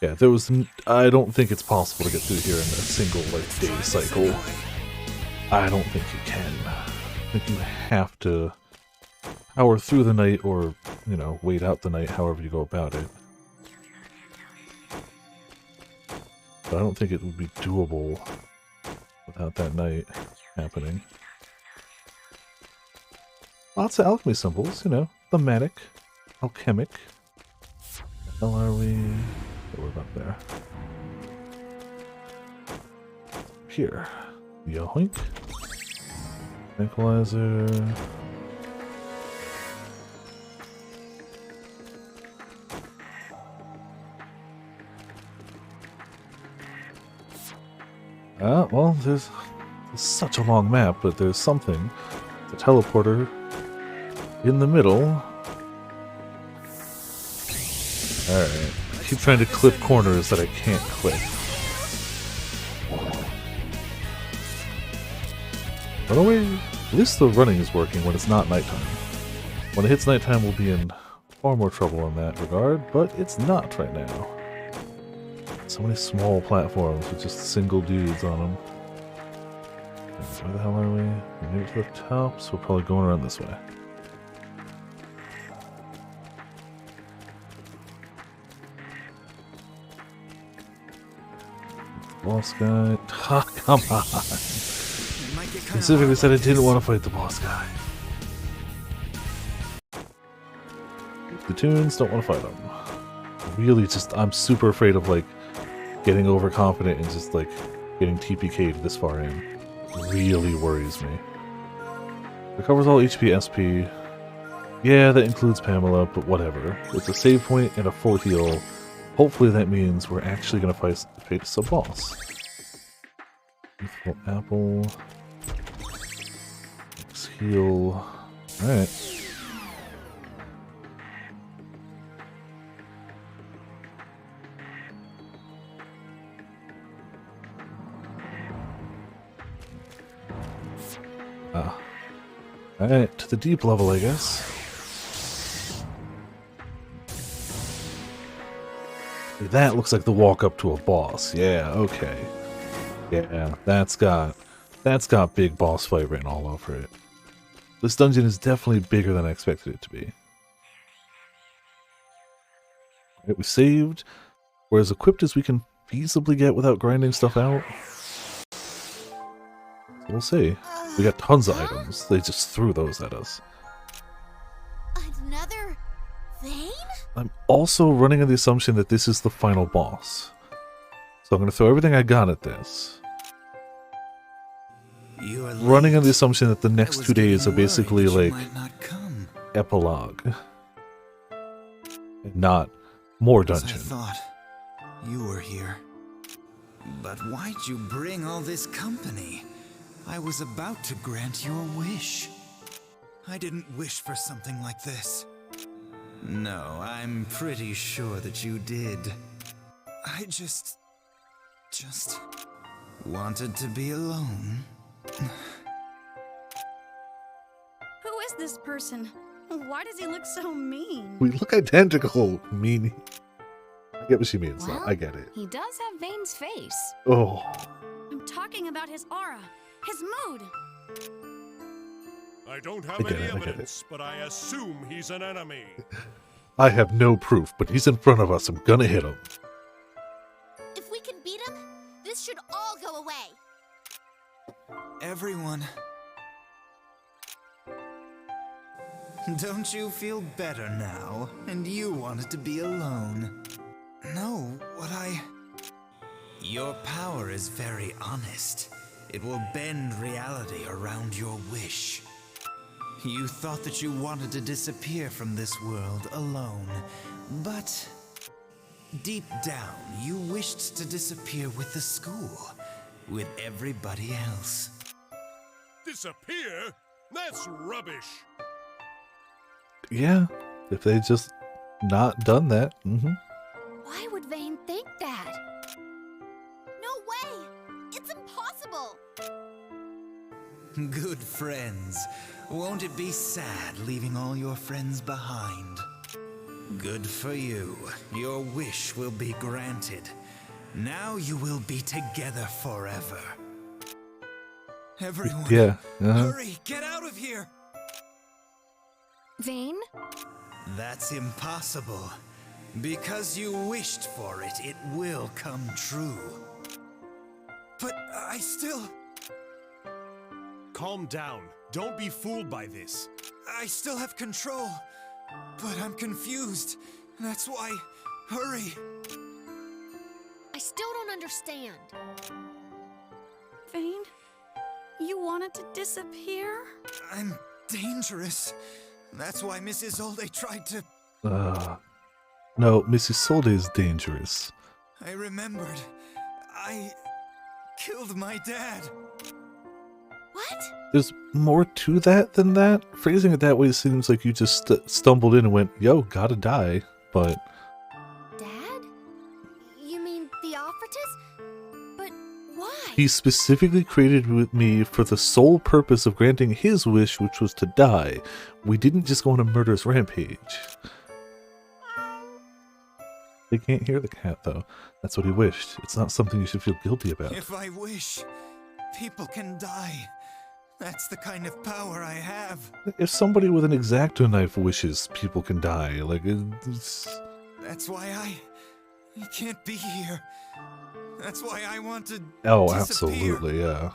Yeah, there was. I don't think it's possible to get through here in a single like day cycle. I don't think you can. I think you have to power through the night, or you know, wait out the night. However you go about it. But I don't think it would be doable without that night happening. Lots of alchemy symbols, you know, thematic, alchemic. What the hell are we? Oh, we're about there. Here. Yoink. Tranquilizer. Well, there's such a long map, but there's something. The teleporter in the middle. Alright. I keep trying to clip corners that I can't clip. Run away! At least the running is working when it's not nighttime. When it hits nighttime, we'll be in far more trouble in that regard, but it's not right now. So many small platforms with just single dudes on them. Where the hell are we? We made it to the top, so we're probably going around this way. Boss guy. Ah, come on! Specifically said I didn't want to fight the boss guy. The tunes don't want to fight him. Really, just I'm super afraid of like getting overconfident and just like getting TPK'd this far in. Really worries me. Recovers all HP, SP. Yeah, that includes Pamela, but whatever. With a save point and a full heal, hopefully that means we're actually going to face a boss. Youthful apple. Let's heal. Alright. Alright, to the deep level, I guess. That looks like the walk up to a boss. Yeah, okay. Yeah, that's got big boss fight written all over it. This dungeon is definitely bigger than I expected it to be. Right, we saved. We're as equipped as we can feasibly get without grinding stuff out. So we'll see. We got tons of items. They just threw those at us. Another vein? I'm also running on the assumption that this is the final boss. So I'm going to throw everything I got at this. Running on the assumption that the next 2 days are basically like epilogue. And not more dungeon. I thought you were here. But why'd you bring all this company? I was about to grant you a wish. I didn't wish for something like this. No, I'm pretty sure that you did. I just wanted to be alone. Who is this person? Why does he look so mean? We look identical, meanie. I get what she means, though. I get it. He does have Vane's face. Oh. I'm talking about his aura, his mood. I don't have any evidence, but I assume he's an enemy. I have no proof, but he's in front of us. I'm gonna hit him. If we can beat him, this should all go away. Everyone. Don't you feel better now? And you wanted to be alone. No, Your power is very honest. It will bend reality around your wish. You thought that you wanted to disappear from this world alone, but deep down, you wished to disappear with the school, with everybody else. Disappear? That's rubbish. Yeah, if they just not done that. Why would Vane think that? No way! It's impossible! Good friends. Won't it be sad leaving all your friends behind? Good for you. Your wish will be granted. Now you will be together forever. Everyone, Yeah. hurry, get out of here! Vane? That's impossible. Because you wished for it, it will come true. But I still... Calm down. Don't be fooled by this. I still have control. But I'm confused. That's why... Hurry! I still don't understand. Vane? You wanted to disappear? I'm dangerous. That's why Mrs. Isolde tried to... No, Mrs. Solde is dangerous. I remembered. I killed my dad. What? There's more to that than that. Phrasing it that way seems like you just stumbled in and went, yo, gotta die. But Dad? You mean the operatives? But why? he specifically created with me for the sole purpose of granting his wish, which was to die. We didn't just go on a murderous rampage. They can't hear the cat, though. That's what he wished. It's not something you should feel guilty about. If I wish, people can die. That's the kind of power I have. If somebody with an X-Acto knife wishes, people can die. Like, it's... That's why I can't be here. That's why I want to Oh, disappear. absolutely, yeah.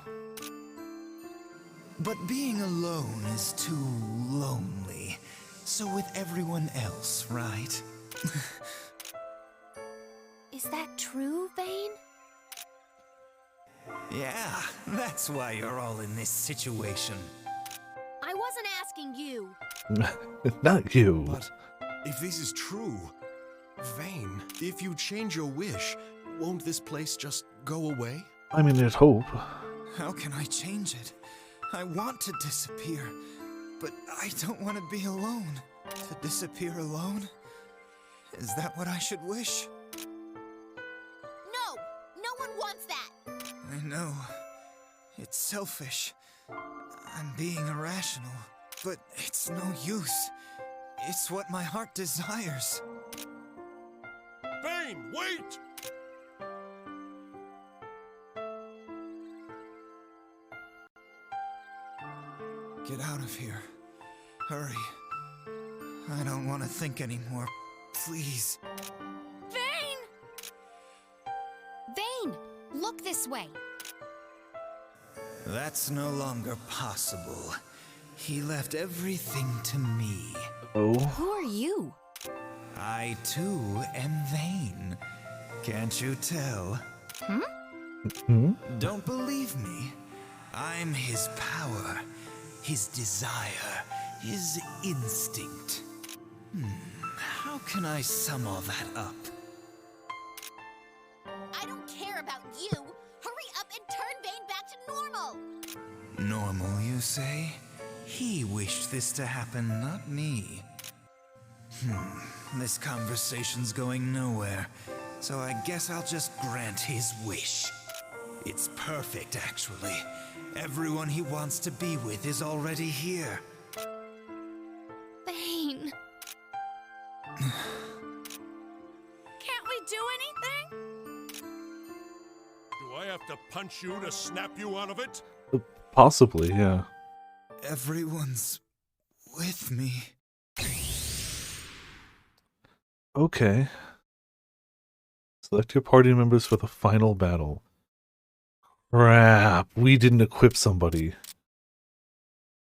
But being alone is too lonely. So with everyone else, right? Is that true, Vane? Yeah, that's why you're all in this situation. I wasn't asking you. Not you. But if this is true, Vane, if you change your wish, won't this place just go away? I mean, there's hope. How can I change it? I want to disappear, but I don't want to be alone. To disappear alone? Is that what I should wish? No! No one wants that! I know. It's selfish. I'm being irrational. But it's no use. It's what my heart desires. Vane, wait! Get out of here. Hurry. I don't want to think anymore. Please. Vane! Vane! Look this way. That's no longer possible. He left everything to me. Oh. Who are you? I too am Vane. Can't you tell? Don't believe me? I'm his power, his desire, his instinct. How can I sum all that up? I don't care about you. Hurry up and turn Vane back to normal. Normal, you say? He wished this to happen, not me. This conversation's going nowhere, so I guess I'll just grant his wish. It's perfect, actually. Everyone he wants to be with is already here. Vane. Can't we do anything? Do I have to punch you to snap you out of it? Possibly, yeah. Everyone's with me. Okay. Select your party members for the final battle. Crap, we didn't equip somebody.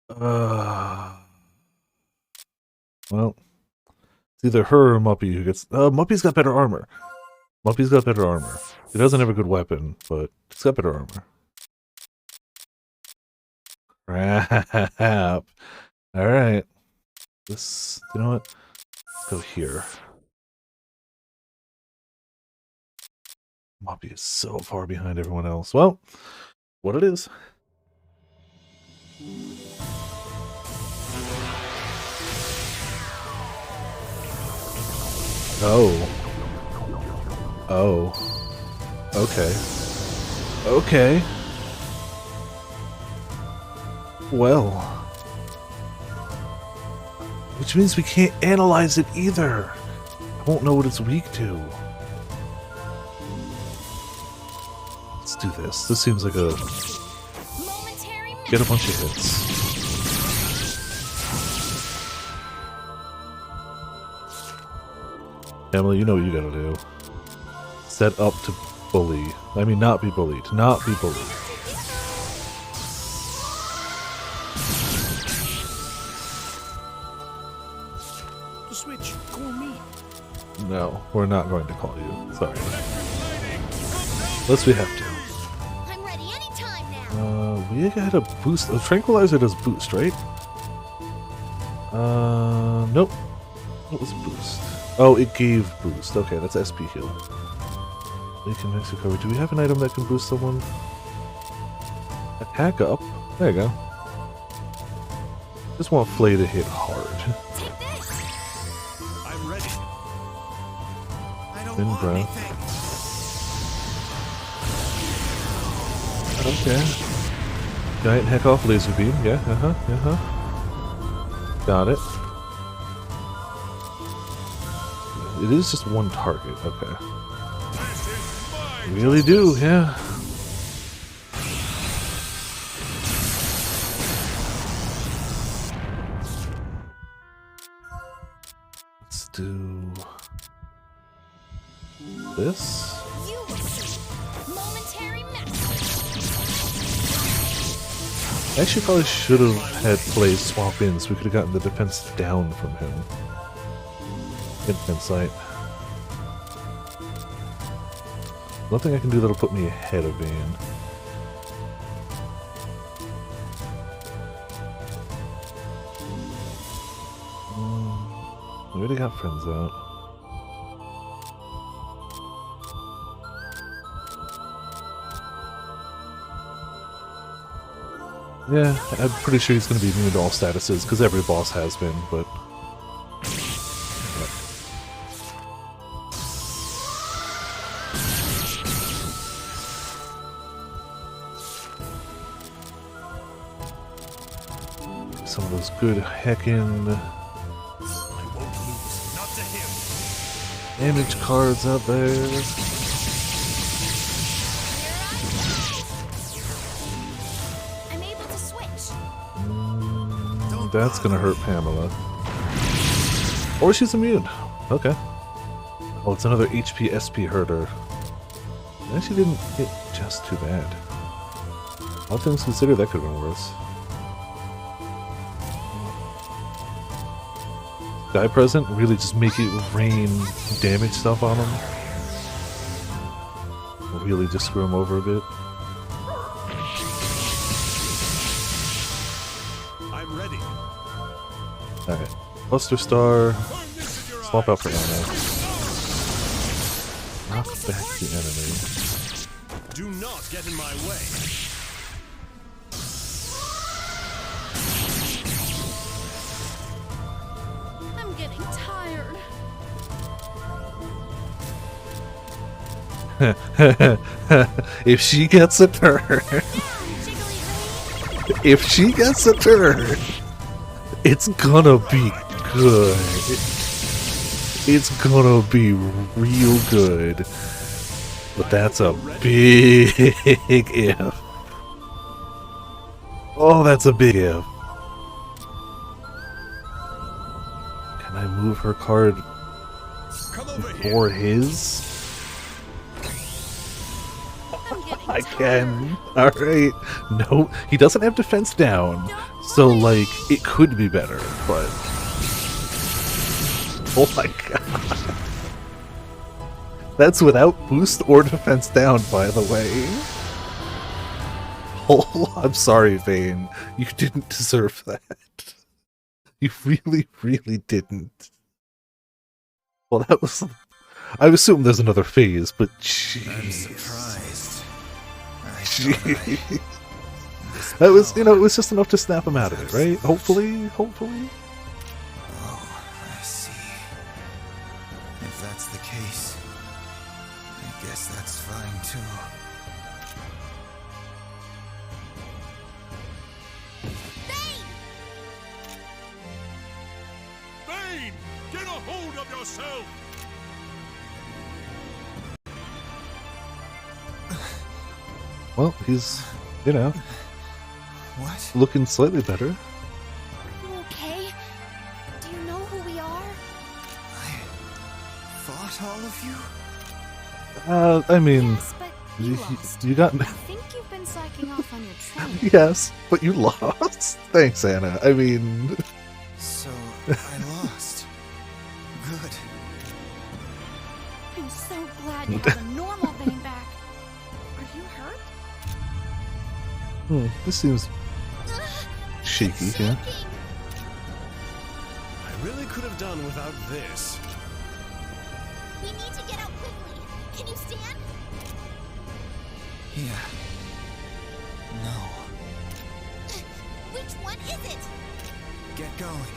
Well, it's either her or Muppy who gets... Muppy's got better armor. Muppy's got better armor. He doesn't have a good weapon, but he's got better armor. Crap. Alright. This... You know what? Let's go here. Muppy is so far behind everyone else. Well, what it is. Oh. Oh. Okay. Okay. Well. Which means we can't analyze it either. I won't know what it's weak to. Let's do this. This seems like a... Momentary Get a bunch of hits. Emily, you know what you gotta do. Set up to bully. I mean, not be bullied. Not be bullied. Switch, call me. No, we're not going to call you. Sorry. Unless we have to. I'm ready anytime now. We had a boost. A tranquilizer does boost, right? Nope. What was boost? Oh, it gave boost. Okay, that's SP heal. Weaken max recovery. Do we have an item that can boost someone? Attack up. There you go. Just want Flay to hit hard. Take this. I'm ready. I don't In want breath. anything. Okay. Giant heck off laser beam. Yeah. Got it. It is just one target. Okay. Really do. Yeah. Let's do this. You will see. Momentary mastery. Actually, probably should have had Blaze swap in so we could have gotten the defense down from him. Infinite sight. Nothing I can do that'll put me ahead of Vayne. We already got friends out. Yeah, I'm pretty sure he's going to be immune to all statuses, because every boss has been, but... Some of those good heckin' damage cards out there. I'm able to switch. That's gonna hurt Pamela. Or she's immune. Okay. Oh, it's another HP SP herder. Actually didn't hit just too bad. All things considered, that could have been worse. Guy present, really just make it rain damage stuff on him. Really just screw him over a bit. I'm ready. Alright. Buster Star. Swap out for Anna. Knock back the enemy. Do not get in my way. I'm getting tired. If she gets a turn, if she gets a turn, it's gonna be good. It's gonna be real good. But that's a big if. Oh, that's a big if. Can I move her card Come over here. before his? I can. Alright. No, he doesn't have defense down. So, like, it could be better, but... Oh my god. That's without boost or defense down, by the way. Oh, I'm sorry, Vayne. You didn't deserve that. You really, really didn't. Well, that was... I assume there's another phase, but jeez. I'm surprised. Jeez. That was, you know, it was just enough to snap him out of it, right? Hopefully, hopefully. Oh, I see. If that's the case, I guess that's fine too. Bane, get a hold of yourself. Well, he's, you know, What? looking slightly better. Are you okay? Do you know who we are? I fought all of you? I mean, Yes, but you lost. you got... I think you've been psyching off on your training. Yes, but you lost. Thanks, Anna. I mean... So, I lost. Good. I'm so glad you have a normal vein back. Are you hurt? This seems shaky, yeah. I really could have done without this. We need to get out quickly. Can you stand? Yeah. No. Which one is it? Get going.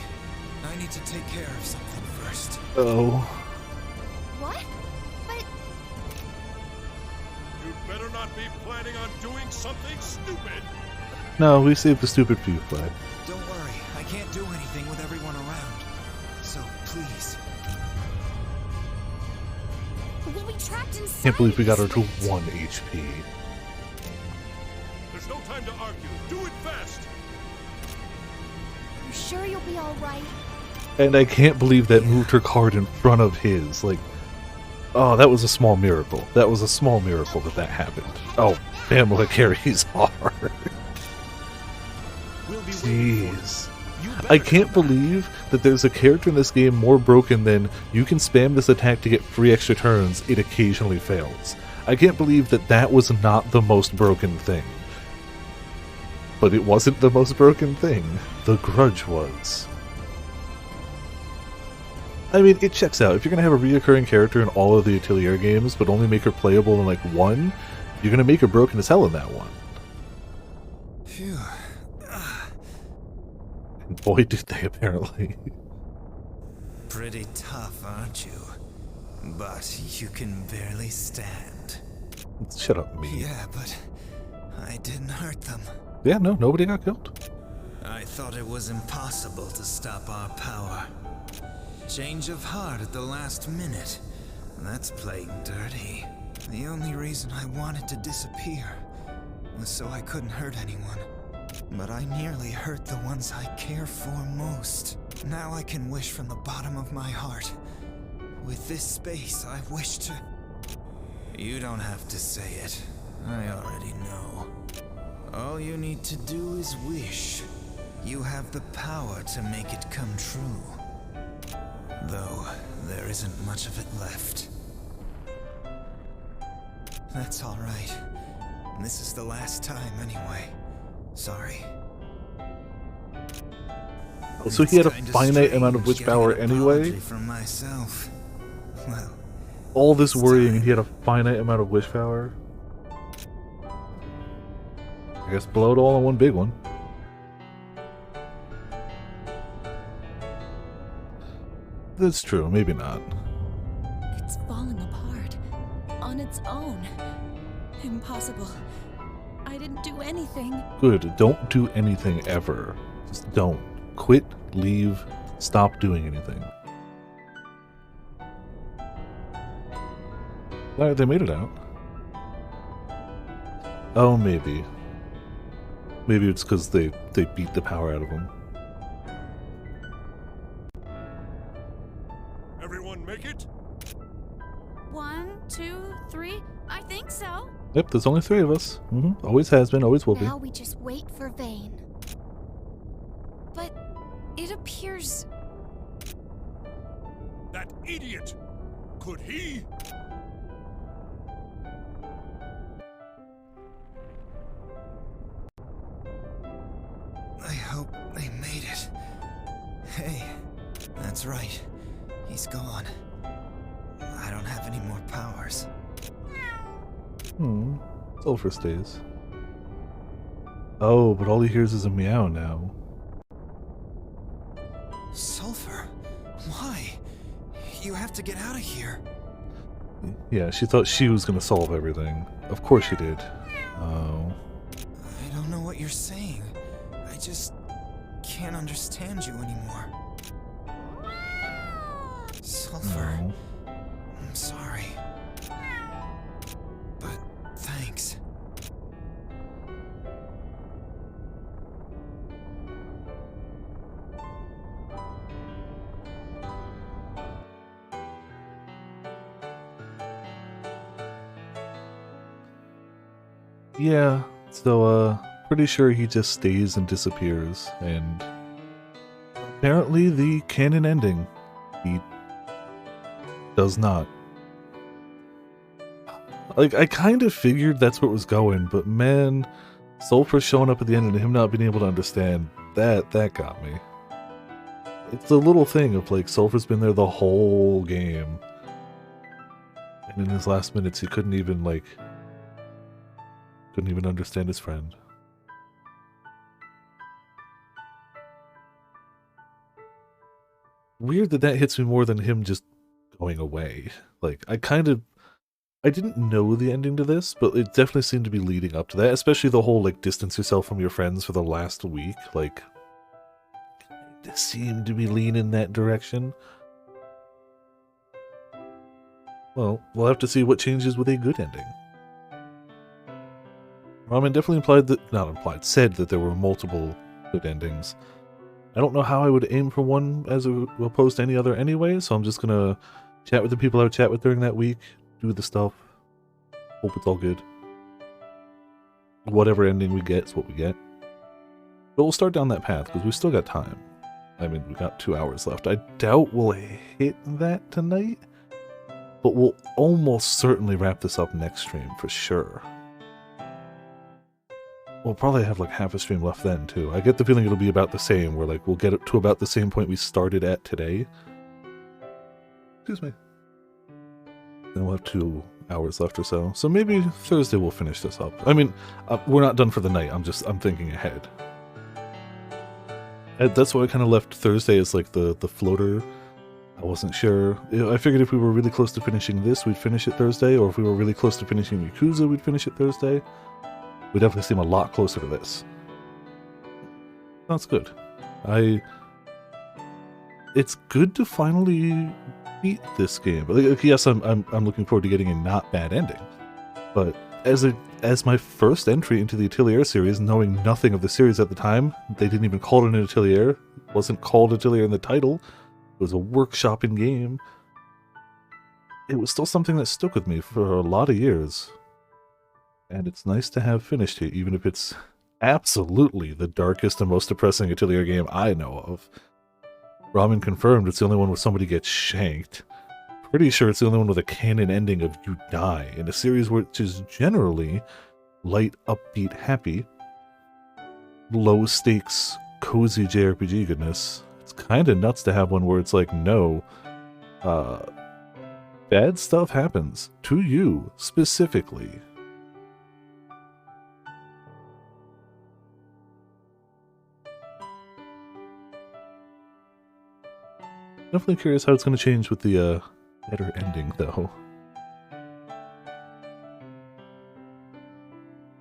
I need to take care of something first. Oh. What? But You better not be planning on doing something stupid. No, we saved the stupid for you, Flag. Don't worry, I can't do anything with everyone around. So, please. we'll be trapped inside. Can't believe we got her this to pit. 1 HP. There's no time to argue. Do it fast. You sure you'll be alright? And I can't believe that moved her card in front of his. Like, oh, that was a small miracle. That was a small miracle that happened. Oh, Pamela carries hard. We'll be waiting for Jeez. you. You I better can't believe that there's a character in this game more broken than you can spam this attack to get free extra turns, it occasionally fails. I can't believe that that was not the most broken thing. But it wasn't the most broken thing. The Grudge was. I mean, it checks out. If you're going to have a reoccurring character in all of the Atelier games, but only make her playable in, like, one, you're going to make her broken as hell in that one. Phew. And boy, did they, apparently. Pretty tough, aren't you? But you can barely stand. Shut up, me. Yeah, but I didn't hurt them. Yeah, no, nobody got killed. I thought it was impossible to stop our power. Change of heart at the last minute. That's playing dirty. The only reason I wanted to disappear was so I couldn't hurt anyone. But I nearly hurt the ones I care for most. Now I can wish from the bottom of my heart. With this space, I wish to... You don't have to say it. I already know. All you need to do is wish. You have the power to make it come true. Though, there isn't much of it left. That's alright. This is the last time anyway. Sorry. So he had a It's kinda finite amount of strange wish getting power an anyway? apology from myself. Well, All this worrying and he had a finite amount of wish power? I guess blow it all in one big one. That's true, maybe not. It's falling apart. On its own. Impossible. I didn't do anything. Good, don't do anything ever. Just don't. Quit, leave, stop doing anything. Alright, they made it out. Oh, maybe. Maybe it's because they beat the power out of him. Everyone make it? 1, 2, 3. I think so. Yep, there's only 3 of us. Always has been, always will be. Now we just wait for Vane. But it appears... That idiot! Could he? I hope they made it. Hey, that's right. He's gone. I don't have any more powers. Sulfur stays. Oh, but all he hears is a meow now. Sulfur? Why? You have to get out of here. Yeah, she thought she was gonna solve everything. Of course she did. Oh. I don't know what you're saying. I just can't understand you anymore. Sulfur, No. I'm sorry. But thanks. Yeah, so, pretty sure he just stays and disappears, and apparently the canon ending, he does not. Like, I kind of figured that's where it was going, but man, Sulfur showing up at the end and him not being able to understand, that got me. It's the little thing of like Sulfur's been there the whole game. And in his last minutes he couldn't even understand his friend. Weird that hits me more than him just going away. Like, I didn't know the ending to this, but it definitely seemed to be leading up to that, especially the whole, like, distance yourself from your friends for the last week. Like, it seemed to be leaning that direction. Well, we'll have to see what changes with a good ending. Ramen definitely said that there were multiple good endings. I don't know how I would aim for one as opposed to any other anyway, so I'm just gonna chat with the people I would chat with during that week, do the stuff, hope it's all good. Whatever ending we get is what we get. But we'll start down that path, because we've still got time. I mean, we've got 2 hours left. I doubt we'll hit that tonight, but we'll almost certainly wrap this up next stream, for sure. We'll probably have like half a stream left then, too. I get the feeling it'll be about the same, where like we'll get it to about the same point we started at today. Excuse me. Then we'll have 2 hours left or so. So maybe Thursday we'll finish this up. I mean, we're not done for the night. I'm thinking ahead. That's why I kind of left Thursday as like the floater. I wasn't sure. I figured if we were really close to finishing this, we'd finish it Thursday, or if we were really close to finishing Yakuza, we'd finish it Thursday. We definitely seem a lot closer to this. That's good. It's good to finally beat this game. Like, yes, I'm looking forward to getting a not bad ending. But as my first entry into the Atelier series, knowing nothing of the series at the time, they didn't even call it an Atelier. It wasn't called Atelier in the title. It was a workshopping game. It was still something that stuck with me for a lot of years. And it's nice to have finished it, even if it's absolutely the darkest and most depressing Atelier game I know of. Ramen confirmed it's the only one where somebody gets shanked. Pretty sure it's the only one with a canon ending of you die, in a series which is generally light, upbeat, happy, low stakes, cozy JRPG goodness. It's kind of nuts to have one where it's like, no, bad stuff happens to you specifically. Definitely curious how it's going to change with the better ending, though.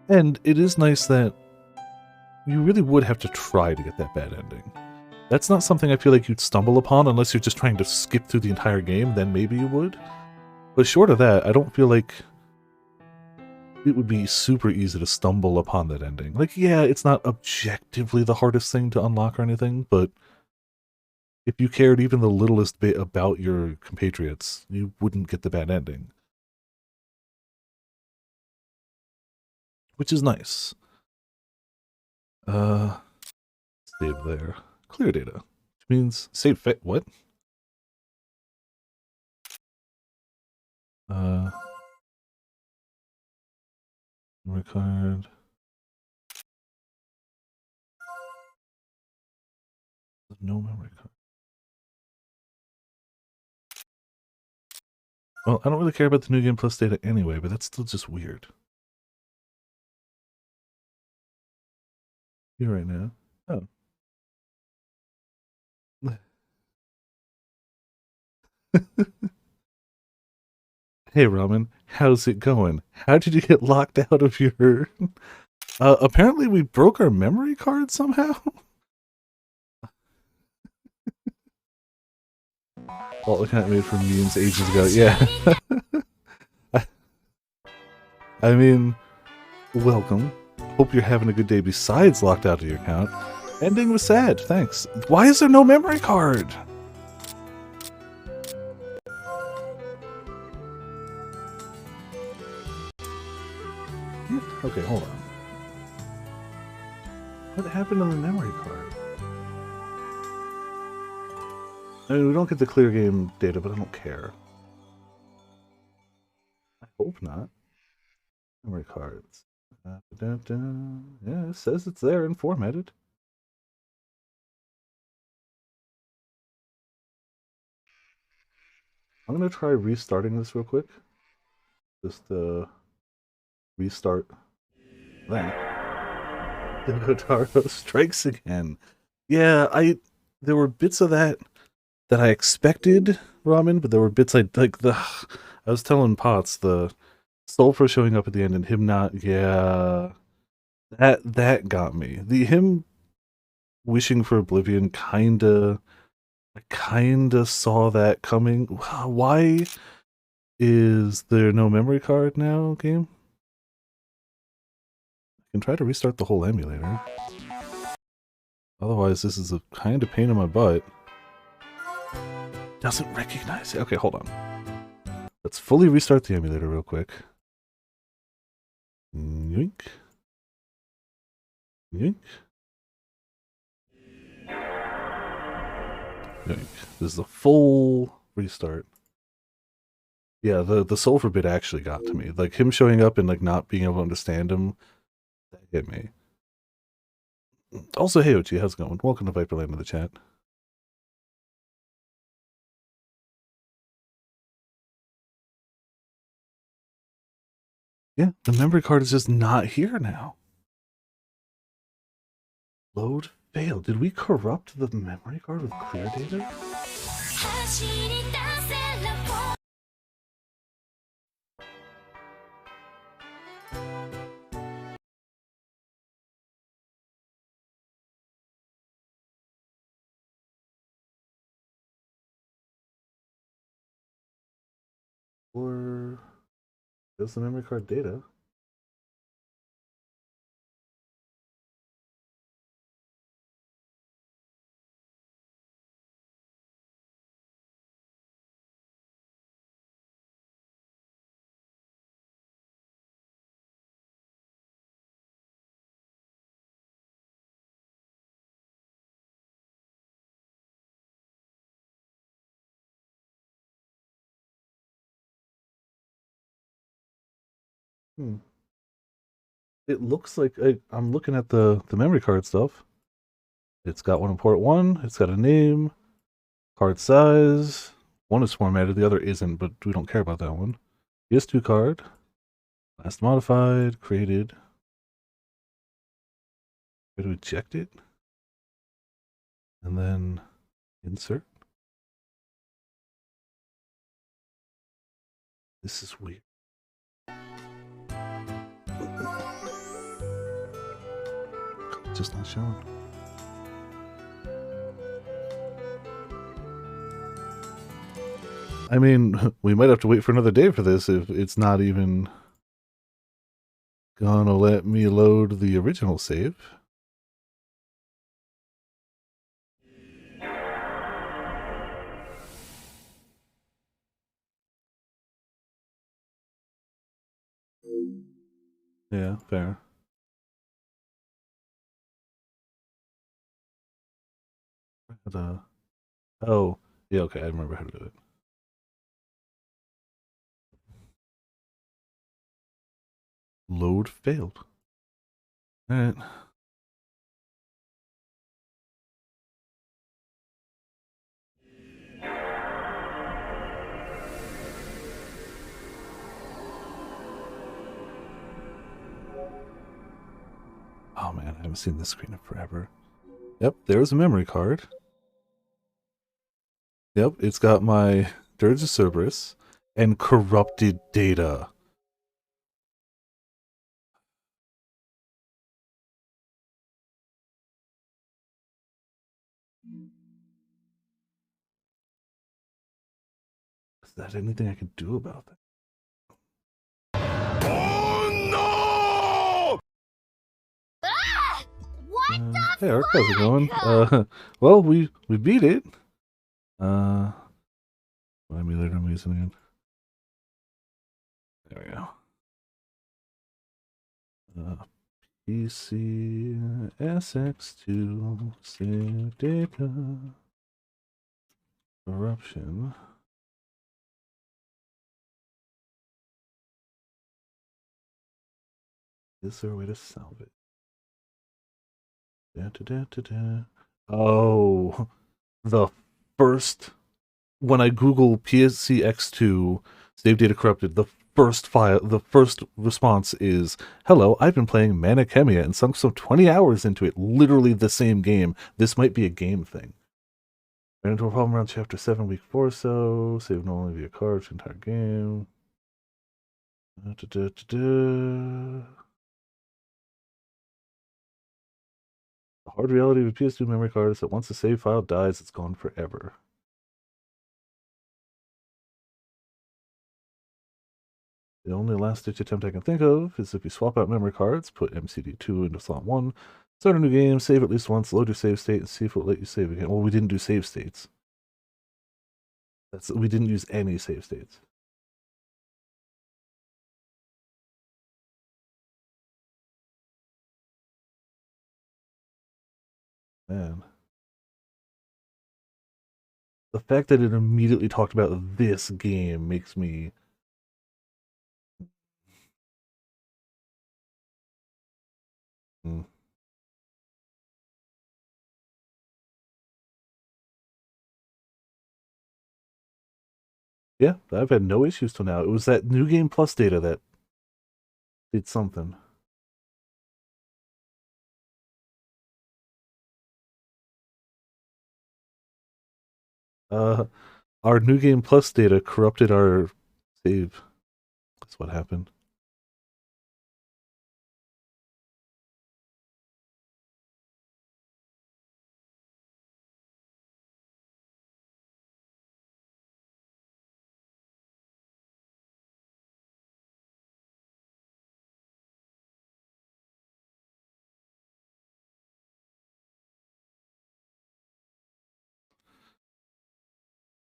And it is nice that you really would have to try to get that bad ending. That's not something I feel like you'd stumble upon unless you're just trying to skip through the entire game, then maybe you would. But short of that, I don't feel like it would be super easy to stumble upon that ending. Like, yeah, it's not objectively the hardest thing to unlock or anything, but if you cared even the littlest bit about your compatriots, you wouldn't get the bad ending. Which is nice. Save there. Clear data. Which means save what? Memory card. No memory card. Well, I don't really care about the New Game Plus data anyway, but that's still just weird. You right now? Oh. Hey, Ramen, how's it going? How did you get locked out of your... apparently we broke our memory card somehow? Alt account made for memes ages ago, yeah. I mean, welcome. Hope you're having a good day besides locked out of your account. Ending was sad, thanks. Why is there no memory card? Okay, hold on. What happened to the memory card? I mean, we don't get the clear game data, but I don't care. I hope not. Memory cards. Yeah, it says it's there and formatted. I'm gonna try restarting this real quick. Just restart that. The Gotaro strikes again. Yeah, there were bits of that I expected, Ramen, but there were bits I like the I was telling Potts the sulfur showing up at the end and him not, yeah, that got me. The him wishing for oblivion I kinda saw that coming. Why is there no memory card now, game? I can try to restart the whole emulator. Otherwise, this is a kind of pain in my butt. Doesn't recognize it. Okay, hold on. Let's fully restart the emulator real quick. Yoink. Yoink. Yoink. This is a full restart. Yeah, the sulfur bit actually got to me. Like him showing up and like not being able to understand him, that hit me. Also, hey Ochi, how's it going? Welcome to Viperland in the chat. Yeah, the memory card is just not here now. Load failed. Did we corrupt the memory card with clear data? Or is the memory card data? Hmm. It looks like I'm looking at the memory card stuff. It's got one in port 1, it's got a name, card size. One is formatted, the other isn't, but we don't care about that one. PS2 card. Last modified, created. Way to eject it. And then insert. This is weird. It's just not showing. I mean, we might have to wait for another day for this if it's not even gonna let me load the original save. Yeah, fair. Oh, yeah, okay, I remember how to do it. Load failed. Alright. Oh man, I haven't seen this screen in forever. Yep, there's a memory card. Yep, it's got my Dirge of Cerberus and corrupted data. Is that anything I can do about that? What the Hey, Ark, how's it going? Well, we beat it. What emulator I'm using again? There we go. PC SX2 save data corruption. Is there a way to salvage? Da, da, da, da, da. Oh, the first when I Google PSCX2 save data corrupted, the first response is, "Hello, I've been playing Mana Khemia and sunk some 20 hours into it. Literally the same game. This might be a game thing." Ran into a problem around chapter 7, week 4 or so. Save normally via cards, entire game. Da, da, da, da. The hard reality of a PS2 memory card is that once the save file dies, it's gone forever. The only last-ditch attempt I can think of is if you swap out memory cards, put MCD2 into slot 1, start a new game, save at least once, load your save state, and see if it'll let you save again. Well, we didn't do save states. We didn't use any save states. Man. The fact that it immediately talked about this game makes me... Hmm. Yeah, I've had no issues till now. It was that New Game Plus data that did something. Our New Game Plus data corrupted our save. That's what happened.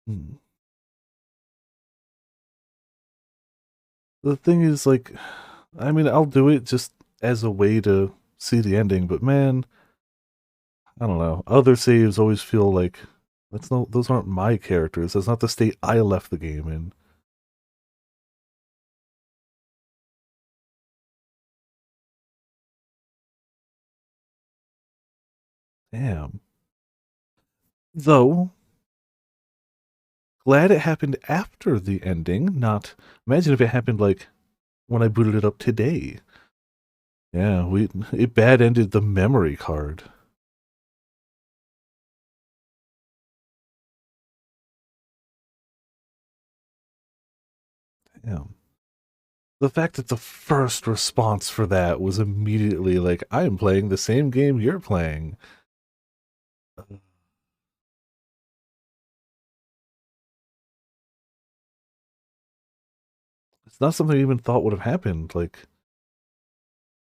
Hmm. The thing is, like, I mean, I'll do it just as a way to see the ending, but man, I don't know. Other saves always feel like those aren't my characters. That's not the state I left the game in. Damn. Though, glad it happened after the ending, not imagine if it happened like when I booted it up today. Yeah, it bad ended the memory card. Damn. The fact that the first response for that was immediately like, I am playing the same game you're playing. It's not something I even thought would have happened. Like,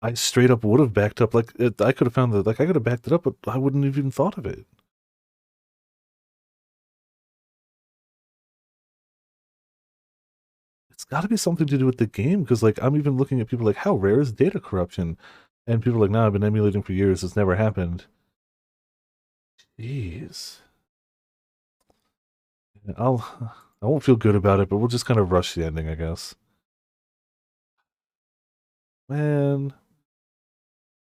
I straight up would have backed up. Like, I could have found that, like, I could have backed it up, but I wouldn't have even thought of it. It's got to be something to do with the game, because, like, I'm even looking at people like, how rare is data corruption? And people are like, nah, I've been emulating for years. It's never happened. Jeez. I won't feel good about it, but we'll just kind of rush the ending, I guess. Man.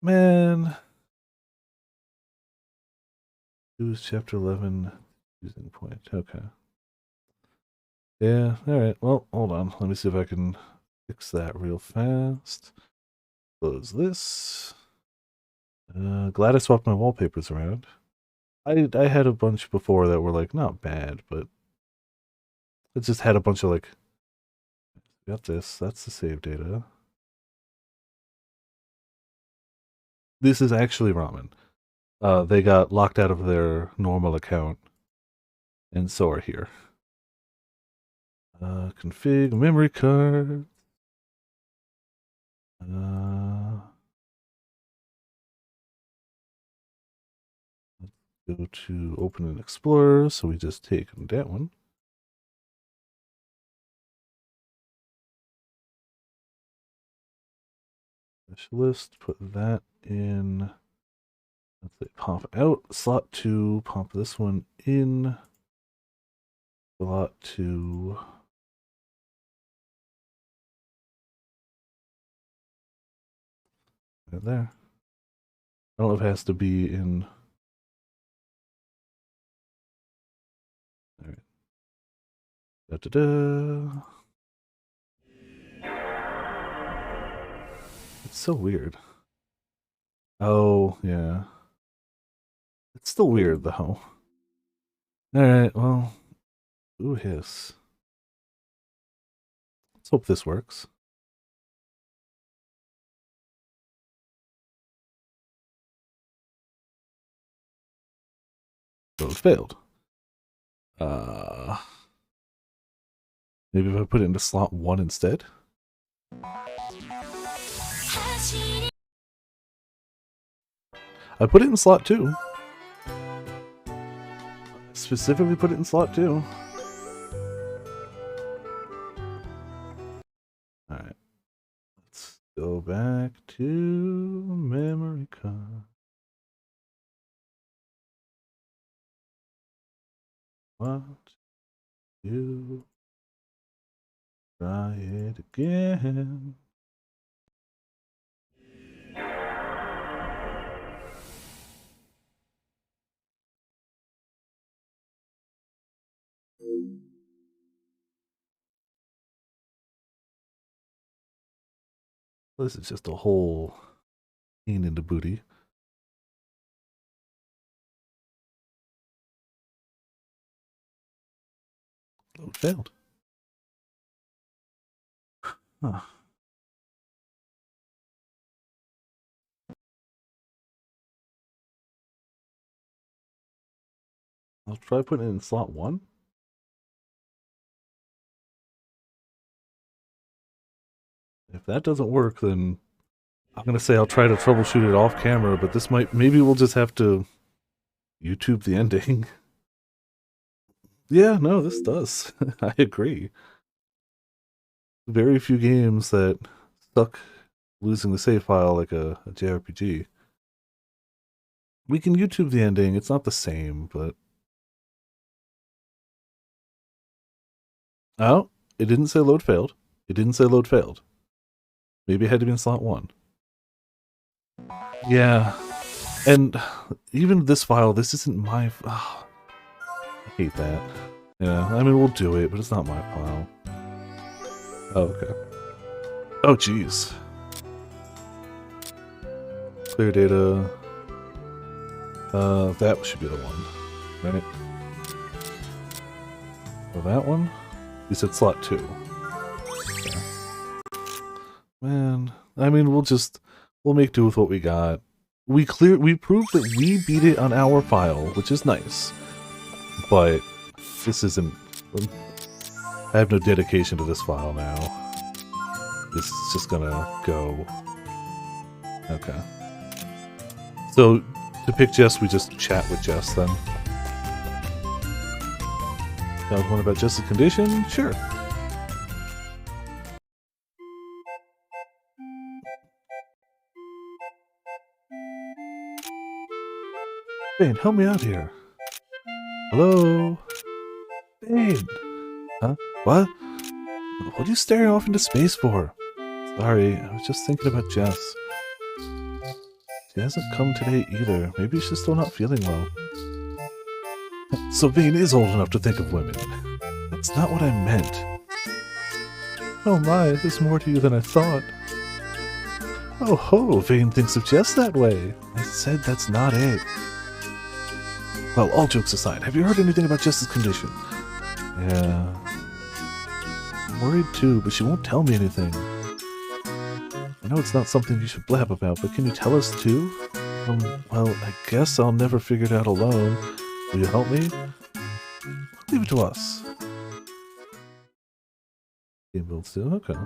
Man. Use chapter 11 using point. Okay. Yeah, alright. Well, hold on. Let me see if I can fix that real fast. Close this. Glad I swapped my wallpapers around. I had a bunch before that were like not bad, but it just had a bunch of like got this. That's the save data. This is actually ramen. They got locked out of their normal account, and so are here. Config memory card. Let's go to open an explorer. So we just take that one. Specialist, put that in. Let's say pop out. Slot 2, pop this one in. Slot 2. Right there. I don't know if it has to be in... Alright. Da-da-da. It's so weird. Oh, yeah. It's still weird, though. Alright, well... Ooh, hiss. Let's hope this works. So it failed. Maybe if I put it into slot 1 instead? I put it in slot 2. Specifically put it in slot 2. Alright. Let's go back to memory card. What? You try it again. This is just a whole scene into booty. Load failed. Huh. I'll try putting it in slot 1. If that doesn't work, then I'm going to say I'll try to troubleshoot it off camera, but this might, maybe we'll just have to YouTube the ending. Yeah, no, this does. I agree. Very few games that suck losing the save file like a JRPG. We can YouTube the ending. It's not the same, but... Oh, it didn't say load failed. It didn't say load failed. Maybe it had to be in slot 1. Yeah. And even this file, this isn't my... Oh, I hate that. Yeah, I mean, we'll do it, but it's not my file. Oh, okay. Oh, jeez. Clear data. That should be the one, right? Oh, that one? You said slot 2. Okay. Man, I mean, we'll make do with what we got. We proved that we beat it on our file, which is nice. But this isn't... I have no dedication to this file now. This is just gonna go. Okay. So, to pick Jess, we just chat with Jess then. Now, one about Jess's condition? Sure. Bane, help me out here. Hello? Bane! Huh? What? What are you staring off into space for? Sorry, I was just thinking about Jess. She hasn't come today either. Maybe she's still not feeling well. So Vane is old enough to think of women. That's not what I meant. Oh my, there's more to you than I thought. Oh ho, Vane thinks of Jess that way. I said that's not it. Well, all jokes aside, have you heard anything about Jess's condition? Yeah. I'm worried too, but she won't tell me anything. I know it's not something you should blab about, but can you tell us too? Well, I guess I'll never figure it out alone. Will you help me? Leave it to us. Game build still? Okay.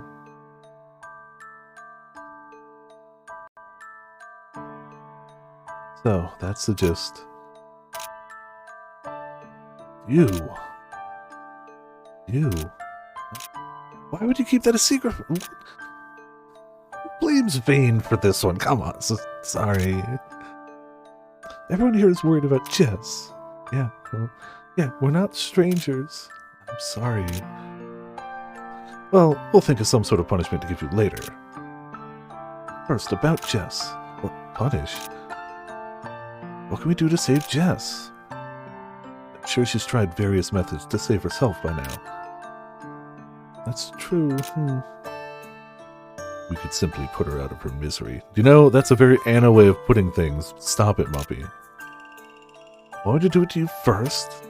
So, that's the gist. You. Why would you keep that a secret? Who blames Vane for this one? Come on, sorry. Everyone here is worried about Jess. Yeah, well, yeah, we're not strangers. I'm sorry. Well, we'll think of some sort of punishment to give you later. First, about Jess. What, punish? What can we do to save Jess? I'm sure she's tried various methods to save herself by now. That's true. We could simply put her out of her misery. You know, that's a very Anna way of putting things. Stop it, Muppy. I wanted to do it to you first.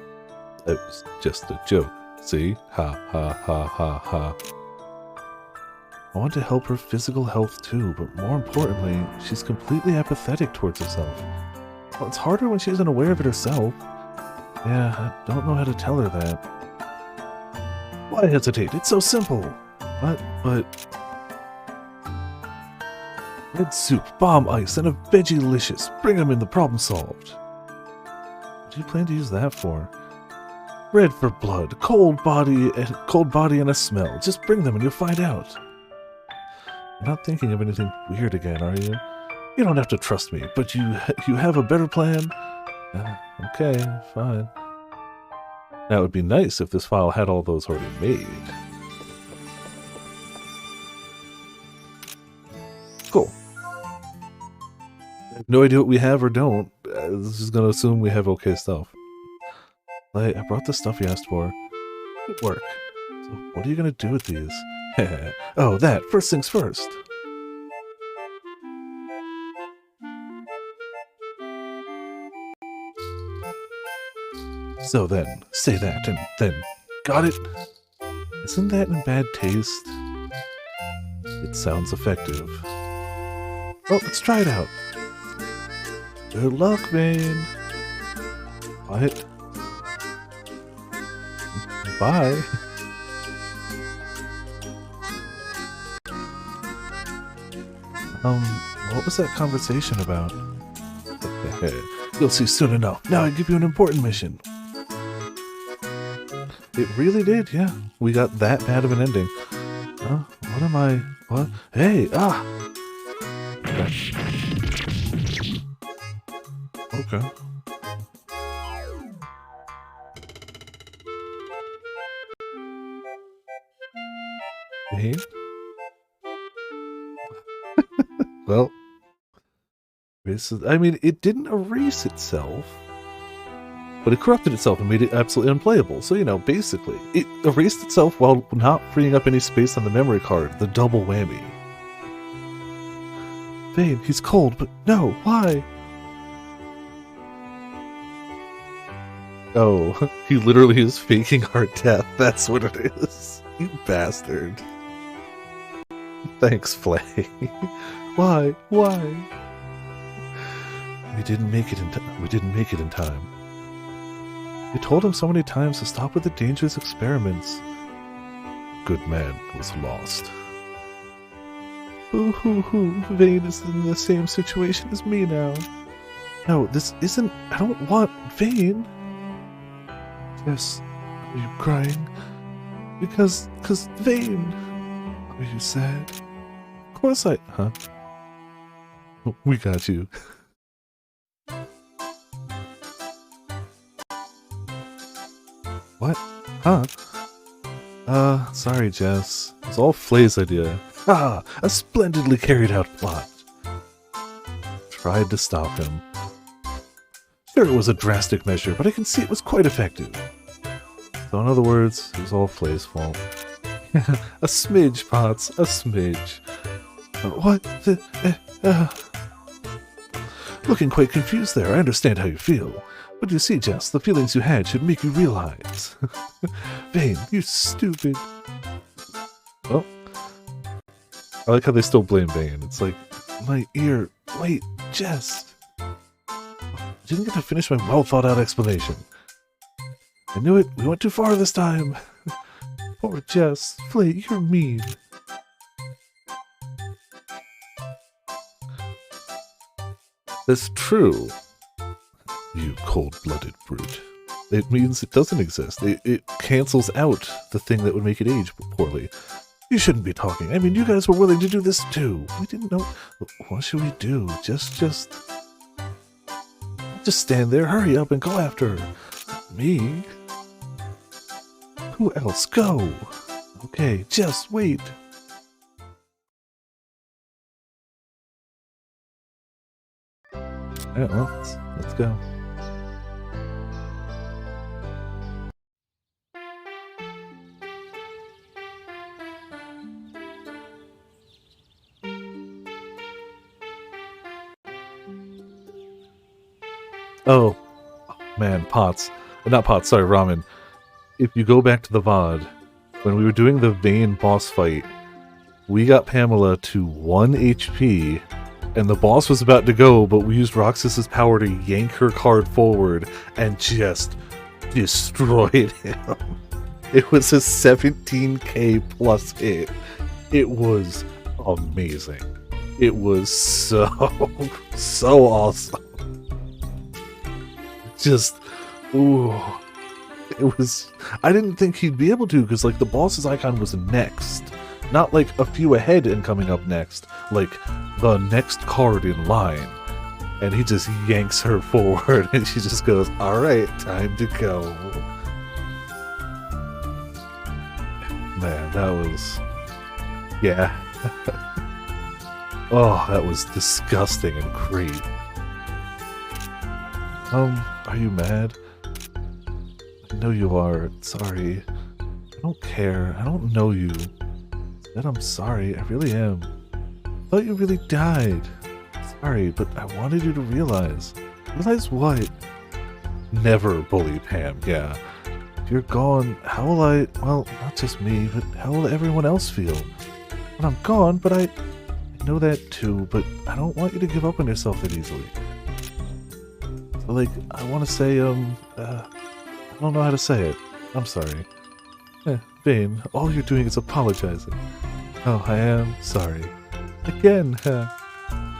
It was just a joke. See? Ha, ha, ha, ha, ha. I want to help her physical health too, but more importantly, she's completely apathetic towards herself. Well, it's harder when she isn't aware of it herself. Yeah, I don't know how to tell her that. Why hesitate? It's so simple. But... Red soup, bomb ice, and a veggie-licious. Bring them in, the problem solved. What do you plan to use that for? Red for blood, cold body and a smell. Just bring them and you'll find out. You're not thinking of anything weird again, are you? You don't have to trust me, but you have a better plan? Okay, fine. Now, it would be nice if this file had all those already made. Cool. I have no idea what we have or don't. This is going to assume we have okay stuff. I brought the stuff you asked for. Good work. So what are you going to do with these? Oh, that. First things first. So then, say that, and then, got it? Isn't that in bad taste? It sounds effective. Well, let's try it out. Good luck, Vane. What? Bye. What was that conversation about? You'll see soon enough. Now I give you an important mission. It really did, yeah. We got that bad of an ending. Huh? What am I... What? Hey! Ah! Okay. Hey? Well... I mean, it didn't erase itself. But it corrupted itself and made it absolutely unplayable. So, you know, basically, it erased itself while not freeing up any space on the memory card. The double whammy. Vane, he's cold, but no, why? Oh, he literally is faking our death. That's what it is. You bastard. Thanks, Flay. Why? Why? We didn't make it in time. You told him so many times to stop with the dangerous experiments. Good man was lost. Boo-hoo-hoo, Vane is in the same situation as me now. No, this isn't... I don't want Vane. Yes, are you crying? Because Vane. Are you sad? Of course I... Huh? We got you. What? Huh? Sorry, Jess. It's all Flay's idea. Ah, a splendidly carried out plot. Tried to stop him. Sure, it was a drastic measure, but I can see it was quite effective. So in other words, it was all Flay's fault. A smidge, Potts, a smidge. What? Looking quite confused there, I understand how you feel. But you see, Jess, the feelings you had should make you realize. Vane, you stupid. Oh. I like how they still blame Vane. It's like, my ear. Wait, Jess. I didn't get to finish my well-thought-out explanation. I knew it. We went too far this time. Poor Jess. Flay, you're mean. That's true. You cold-blooded brute. It means it doesn't exist. It cancels out the thing that would make it age poorly. You shouldn't be talking. I mean, you guys were willing to do this too. We didn't know... What should we do? Just stand there, hurry up, and go after her. Me? Who else? Go! Okay, just wait. Yeah, well, let's go. Oh, man, pots. Not pots, sorry, ramen. If you go back to the VOD, when we were doing the Vayne boss fight, we got Pamela to 1 HP, and the boss was about to go, but we used Roxas's power to yank her card forward and just destroyed him. It was a 17k plus hit. It was amazing. It was so awesome. Just, ooh. It was, I didn't think he'd be able to, because like the boss's icon was next. Not like a few ahead and coming up next, like the next card in line. And he just yanks her forward and she just goes, alright, time to go. Man, that was, yeah. Oh, that was disgusting and great. Are you mad? I know you are. Sorry. I don't care. I don't know you. Instead, I'm sorry. I really am. I thought you really died. Sorry, but I wanted you to realize. Realize what? Never bully Pam, yeah. If you're gone, how will I... Well, not just me, but how will everyone else feel? When I'm gone, but I know that too, but I don't want you to give up on yourself that easily. So, like, I want to say, I don't know how to say it. I'm sorry. Vayne, all you're doing is apologizing. Oh, I am sorry. Again,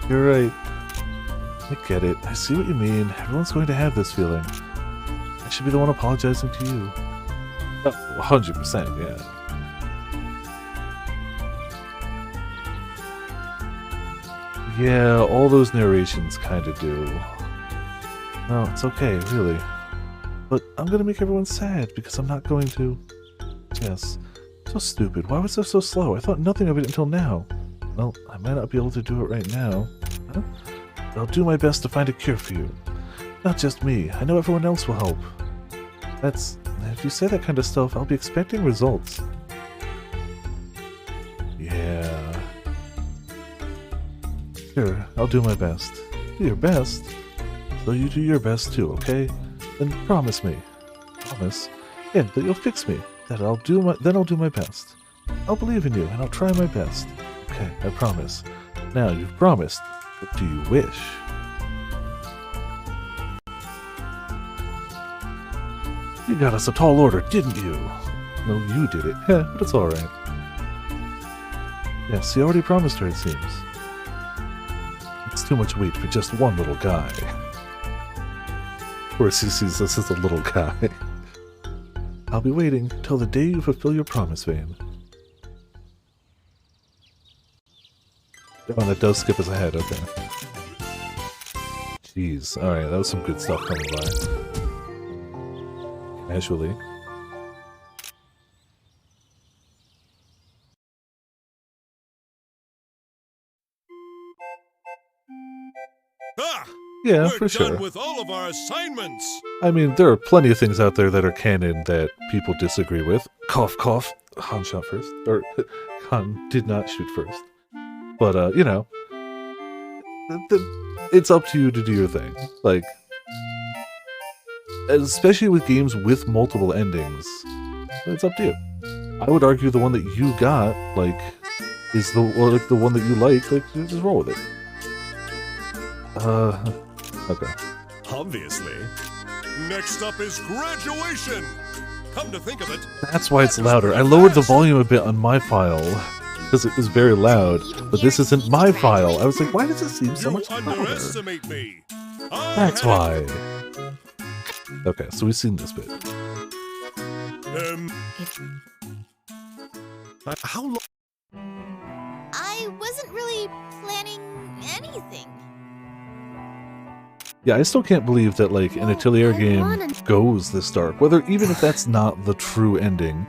you're right. I get it. I see what you mean. Everyone's going to have this feeling. I should be the one apologizing to you. Oh, 100%, yeah. Yeah, all those narrations kind of do. No, it's okay, really. But I'm gonna make everyone sad because I'm not going to... Yes. So stupid. Why was I so slow? I thought nothing of it until now. Well, I might not be able to do it right now. Huh? But I'll do my best to find a cure for you. Not just me. I know everyone else will help. That's... If you say that kind of stuff, I'll be expecting results. Yeah. Sure, I'll do my best. Do your best? So you do your best too, okay? Then promise me. Promise? Yeah, that you'll fix me. Then I'll do my best. I'll believe in you, and I'll try my best. Okay, I promise. Now, you've promised. What do you wish? You got us a tall order, didn't you? No, you did it. Yeah, but it's alright. Yes, you already promised her, it seems. It's too much weight for just one little guy. Of course he sees us as a little guy. I'll be waiting till the day you fulfill your promise, Vayne. Oh, that does skip us ahead, okay. Jeez, alright, that was some good stuff coming by. Casually. Ah! Yeah, We're for sure. done with all of our assignments! I mean, there are plenty of things out there that are canon that people disagree with. Cough, cough. Han shot first. Or, Han did not shoot first. But, you know. It's up to you to do your thing. Like, especially with games with multiple endings. It's up to you. I would argue the one that you got, like, is the one that you like you just roll with it. Okay. Obviously. Next up is graduation! Come to think of it... That's why it's louder. I lowered the volume a bit on my file, because it was very loud, but this isn't my file. I was like, why does it seem so much louder? Underestimate me! That's why. Okay, so we've seen this bit. How long... I wasn't really planning anything. Yeah, I still can't believe that, like, an Atelier game goes this dark. Even if that's not the true ending.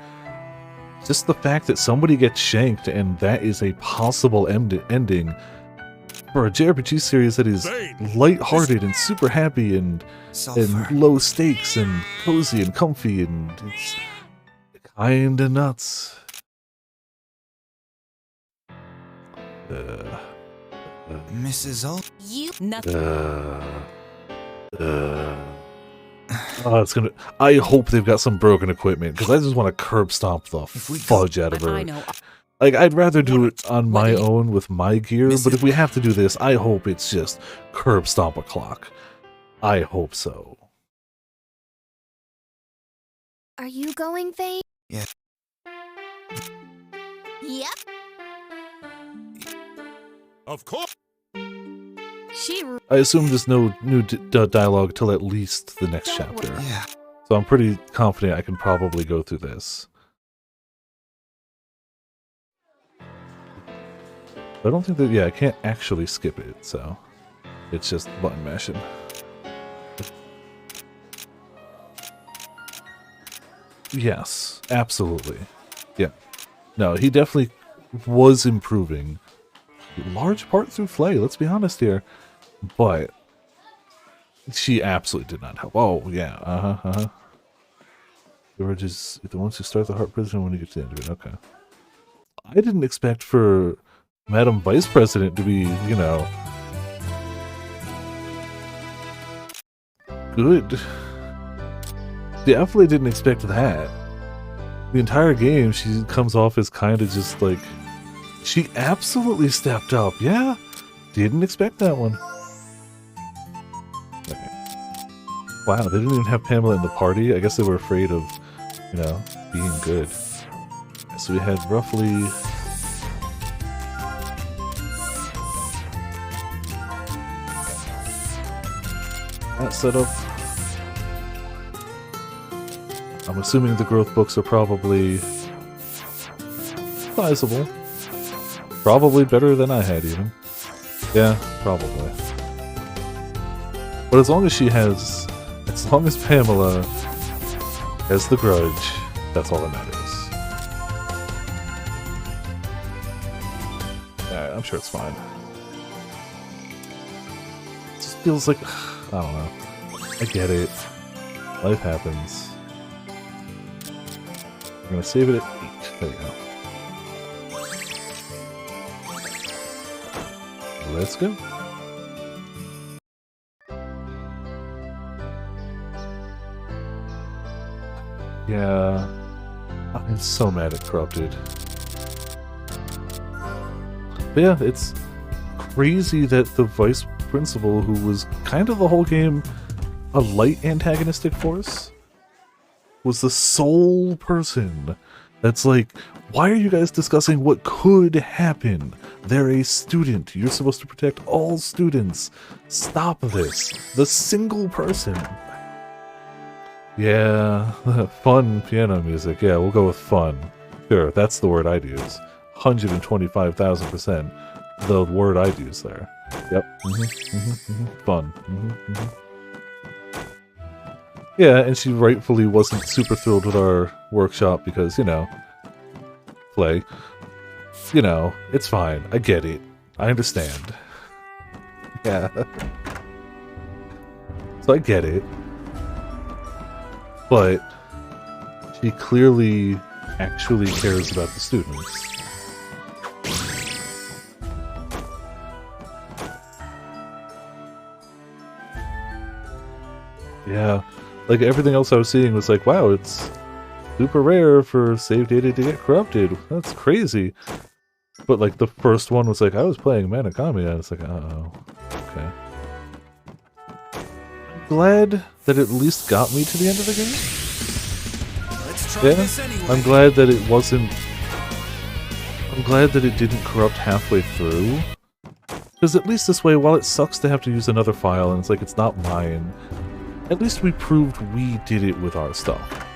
Just the fact that somebody gets shanked and that is a possible ending for a JRPG series that is light-hearted and super happy and Sulfur. low stakes and cozy and comfy and it's kinda nuts. Mrs. Ul. You. Nothing. Oh, it's gonna. I hope they've got some broken equipment because I just want to curb stomp the fudge out of But her. I know. Like, I'd rather do it on my What do you- own with my gear, but if we have to do this, I hope it's just curb stomp o'clock. I hope so. Are you going, Vane? Yeah. Yep. Of course. She. I assume there's no new dialogue till at least the next Don't chapter. Yeah. So I'm pretty confident I can probably go through this. I don't think that, yeah, I can't actually skip it, so it's just button mashing. Yes, absolutely. Yeah. No, he definitely was improving. Large part through Flay, let's be honest here. But she absolutely did not help. Oh, yeah, You're just the ones who start the heart prison when you get to the end of it. Okay. I didn't expect for Madam Vice President to be, you know, good. Definitely didn't expect that. The entire game, she comes off as kind of just like, she absolutely stepped up. Yeah, didn't expect that one. Okay. Wow, they didn't even have Pamela in the party. I guess they were afraid of, you know, being good. So we had roughly... that setup. I'm assuming the growth books are probably sizable. Probably better than I had even. Yeah, probably. But as long as she has, as long as Pamela has the grudge, that's all that matters. Alright, I'm sure it's fine. It just feels like, I don't know. I get it. Life happens. I'm gonna save it at 8. There you go. Let's go. Yeah. I'm so mad at Corrupted. But yeah, it's crazy that the vice principal, who was kind of the whole game a light antagonistic force, was the sole person that's like, why are you guys discussing what could happen? They're a student. You're supposed to protect all students. Stop this. The single person. Yeah, fun piano music. Yeah, we'll go with fun. Sure, that's the word I'd use. 125,000% the word I'd use there. Yep. Fun. Yeah, and she rightfully wasn't super thrilled with our workshop because, you know, play. You know, it's fine. I get it. I understand. Yeah. So I get it. But she clearly actually cares about the students. Yeah. Like, everything else I was seeing was like, wow, it's super rare for save data to get corrupted. That's crazy. But, like, the first one was like, I was playing Khemia, and it's like, uh-oh. Okay. I'm glad that it at least got me to the end of the game. Let's try Yeah, this anyway. I'm glad that it wasn't... I'm glad that it didn't corrupt halfway through. Because at least this way, while it sucks to have to use another file, and it's like, it's not mine, at least we proved we did it with our stuff.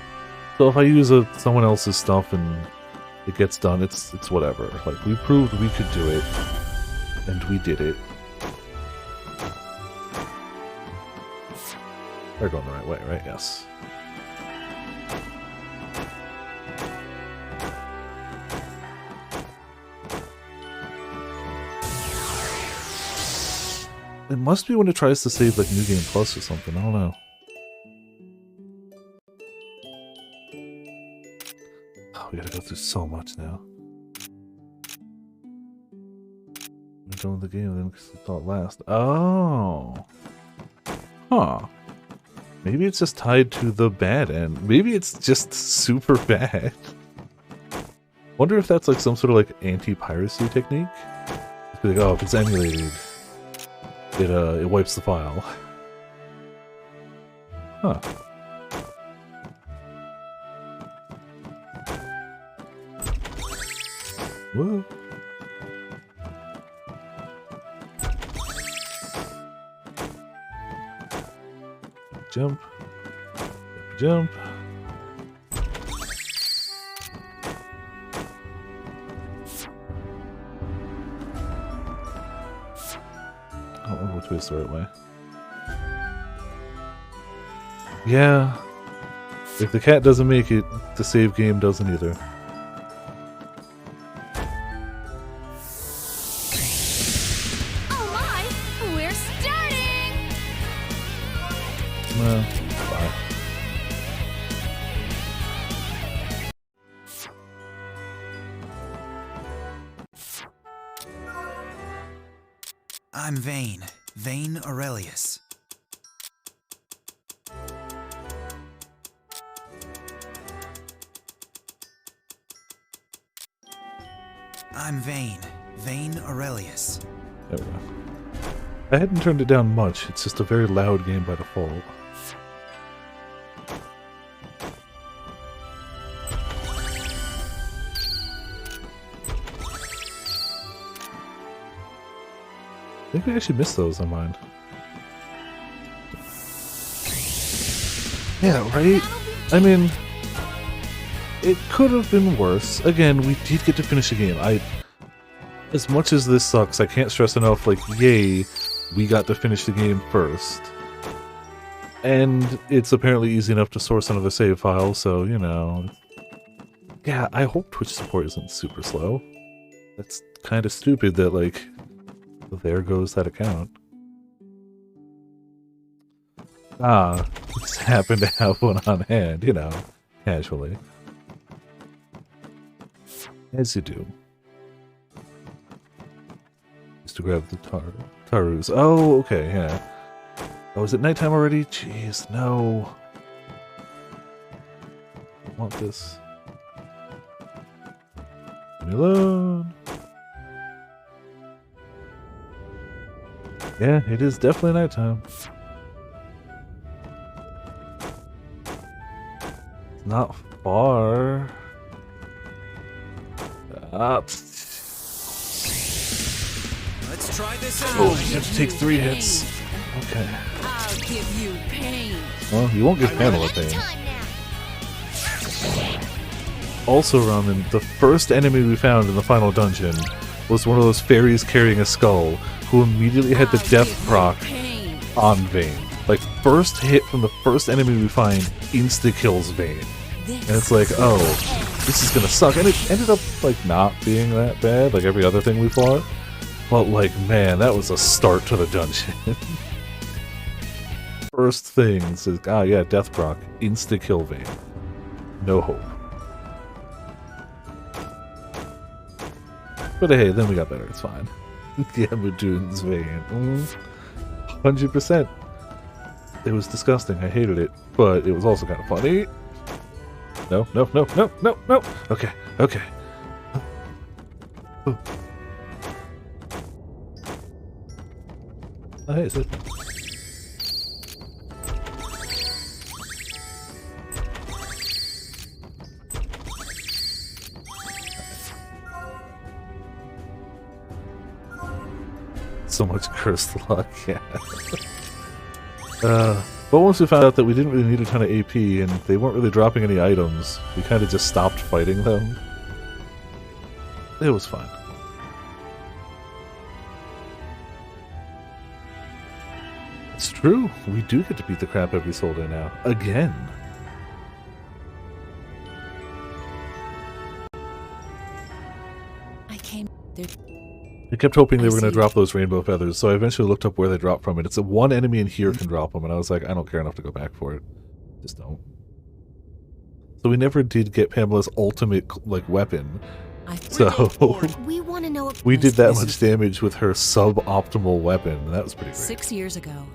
So if I use someone else's stuff and it gets done, it's whatever. Like, we proved we could do it, and we did it. We're going the right way, right? Yes. It must be when it tries to save like New Game Plus or something. I don't know. Oh, we gotta go through so much now. We're done with the game then because we thought last. Oh. Huh. Maybe it's just tied to the bad end. Maybe it's just super bad. Wonder if that's like some sort of like anti-piracy technique. It's like, oh, if it's emulated, it wipes the file. Huh. Whoa. Jump. Jump. I don't remember which way is the right way. Yeah. If the cat doesn't make it, the save game doesn't either. Oh my! We're starting! Bye. I'm Vayne. Vayne Aurelius. I'm Vayne. Vayne Aurelius. There we go. I hadn't turned it down much. It's just a very loud game by default. I think I actually missed those on mine. Yeah, right? I mean, it could have been worse. Again, we did get to finish the game. As much as this sucks, I can't stress enough, like, yay, we got to finish the game first. And it's apparently easy enough to source another save file, so, you know. Yeah, I hope Twitch support isn't super slow. That's kind of stupid that, like, there goes that account. Ah, just happened to have one on hand, you know, casually. As you do. Just to grab the Tarus. Oh, okay, yeah. Oh, is it nighttime already? Jeez, no. I want this. Leave me alone. Yeah, it is definitely nighttime. It's not far. Let's try this out. Oh, you have to take 3 hits. Okay. I'll give you pain. Well, you won't give Pamela pain. Time now. Also, Ramen, the first enemy we found in the final dungeon was one of those fairies carrying a skull who immediately had the death proc on Vayne. Like, first hit from the first enemy we find insta-kills Vayne. And it's like, oh, this is gonna suck. And it ended up, like, not being that bad, like every other thing we fought. But, like, man, that was a start to the dungeon. First thing says, ah, yeah, death proc, insta-kill Vayne. No hope. But hey, then we got better, it's fine. Yeah, Madoon's Vayne. 100%. It was disgusting, I hated it. But it was also kind of funny. No, no, no, no, no, no! Okay, okay. Oh, hey, it's it. So much cursed luck, yeah. But once we found out that we didn't really need a ton of AP and they weren't really dropping any items, we kind of just stopped fighting them. It was fine. It's true, we do get to beat the crap every soldier now. Again. I came there. I kept hoping they I were going to see. drop those rainbow feathers, so I eventually looked up where they dropped from, and it's one enemy in here can drop them, and I was like, I don't care enough to go back for it. Just don't. So we never did get Pamela's ultimate like weapon. So We want to know. we did that much damage with her suboptimal weapon, and that was pretty great. 6 years ago,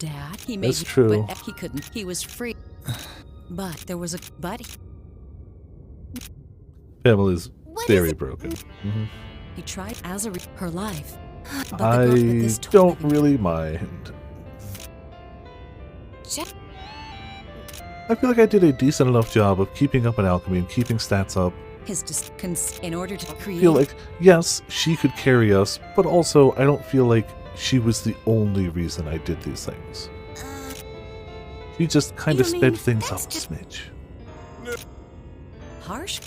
Dad, he made That's me, true. but he couldn't. He was free. But there was a Pamela's What very is it? broken. he tried as her life. But the I girl with this don't toy- really mind. Jack, I feel like I did a decent enough job of keeping up in alchemy and keeping stats up. his in order to I create. feel like, yes, she could carry us, but also I don't feel like she was the only reason I did these things. She just kind of you sped mean things up that's a just- smidge. harsh.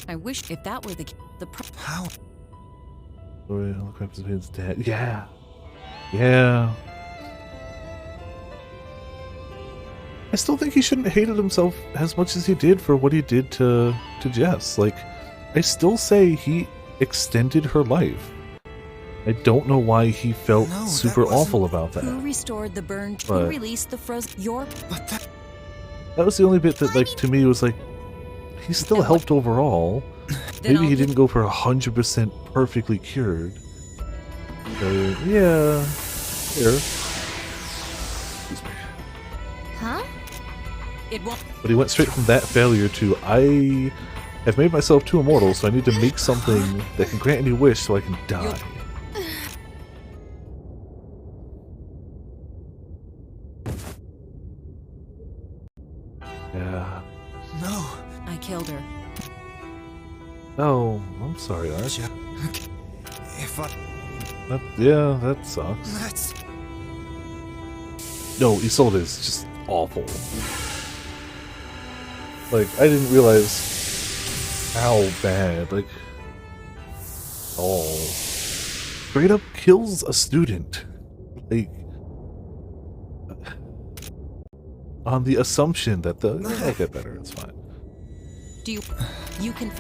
I wish if that were the How? Sorry, I'll grab his dad. Yeah. Yeah. I still think he shouldn't have hated himself as much as he did for what he did to Jess. Like, I still say he extended her life. I don't know why he felt No, that super wasn't- awful about that. who restored the burn, But- who released the frozen. Your But that. That was the only bit that, like, to me was like, he still helped overall. Then Maybe I'll he give- didn't go for 100% perfectly cured. But, yeah. Here. Excuse me. Huh? It won't. But he went straight from that failure to, I have made myself too immortal, so I need to make something that can grant any wish so I can die. Yeah. No. I killed her. Oh, I'm sorry, Art. If I. Yeah, that sucks. That's. No, Isolde is just awful. Like, I didn't realize how bad, like, oh. Straight up kills a student. Like, on the assumption that I'll get better, it's fine. Do you? You can.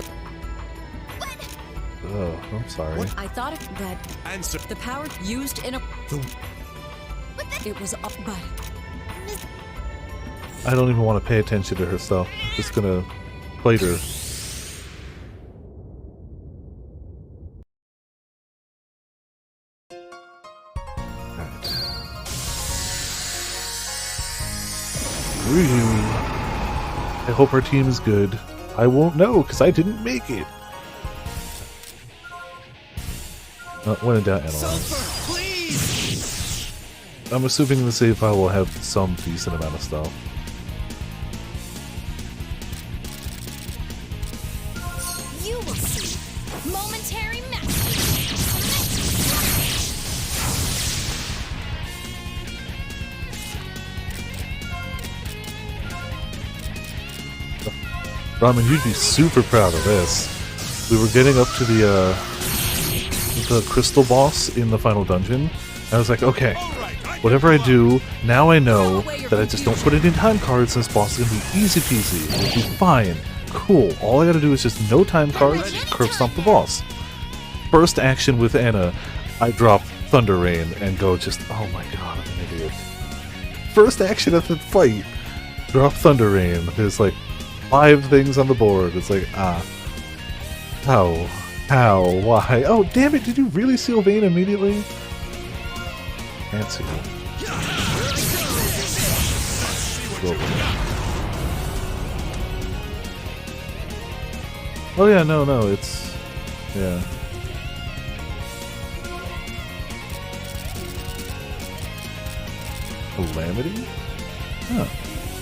Oh, I'm sorry. I thought of that. Answer. The power used in a. It was up, but I don't even want to pay attention to her stuff. I'm just gonna plate her. Alright. I hope our team is good. I won't know, because I didn't make it. When in doubt, analyze. Please! I'm assuming the save file will have some decent amount of stuff. You will see. Momentary mastery. Ramen, you'd be super proud of this. We were getting up to the crystal boss in the final dungeon. I was like, okay, whatever I do, now I know that I just don't put it in time cards, and this boss is gonna be easy peasy. It'll be fine. Cool. All I gotta do is just no time cards, curb stomp the boss. First action with Anna, I drop Thunder Rain and go just, oh my god, I'm an idiot. First action of the fight, drop Thunder Rain. There's like 5 things on the board. It's like, how, why? Oh, damn it, did you really seal Vayne immediately? Can't see it. Oh yeah, no, it's, yeah. Calamity? Huh.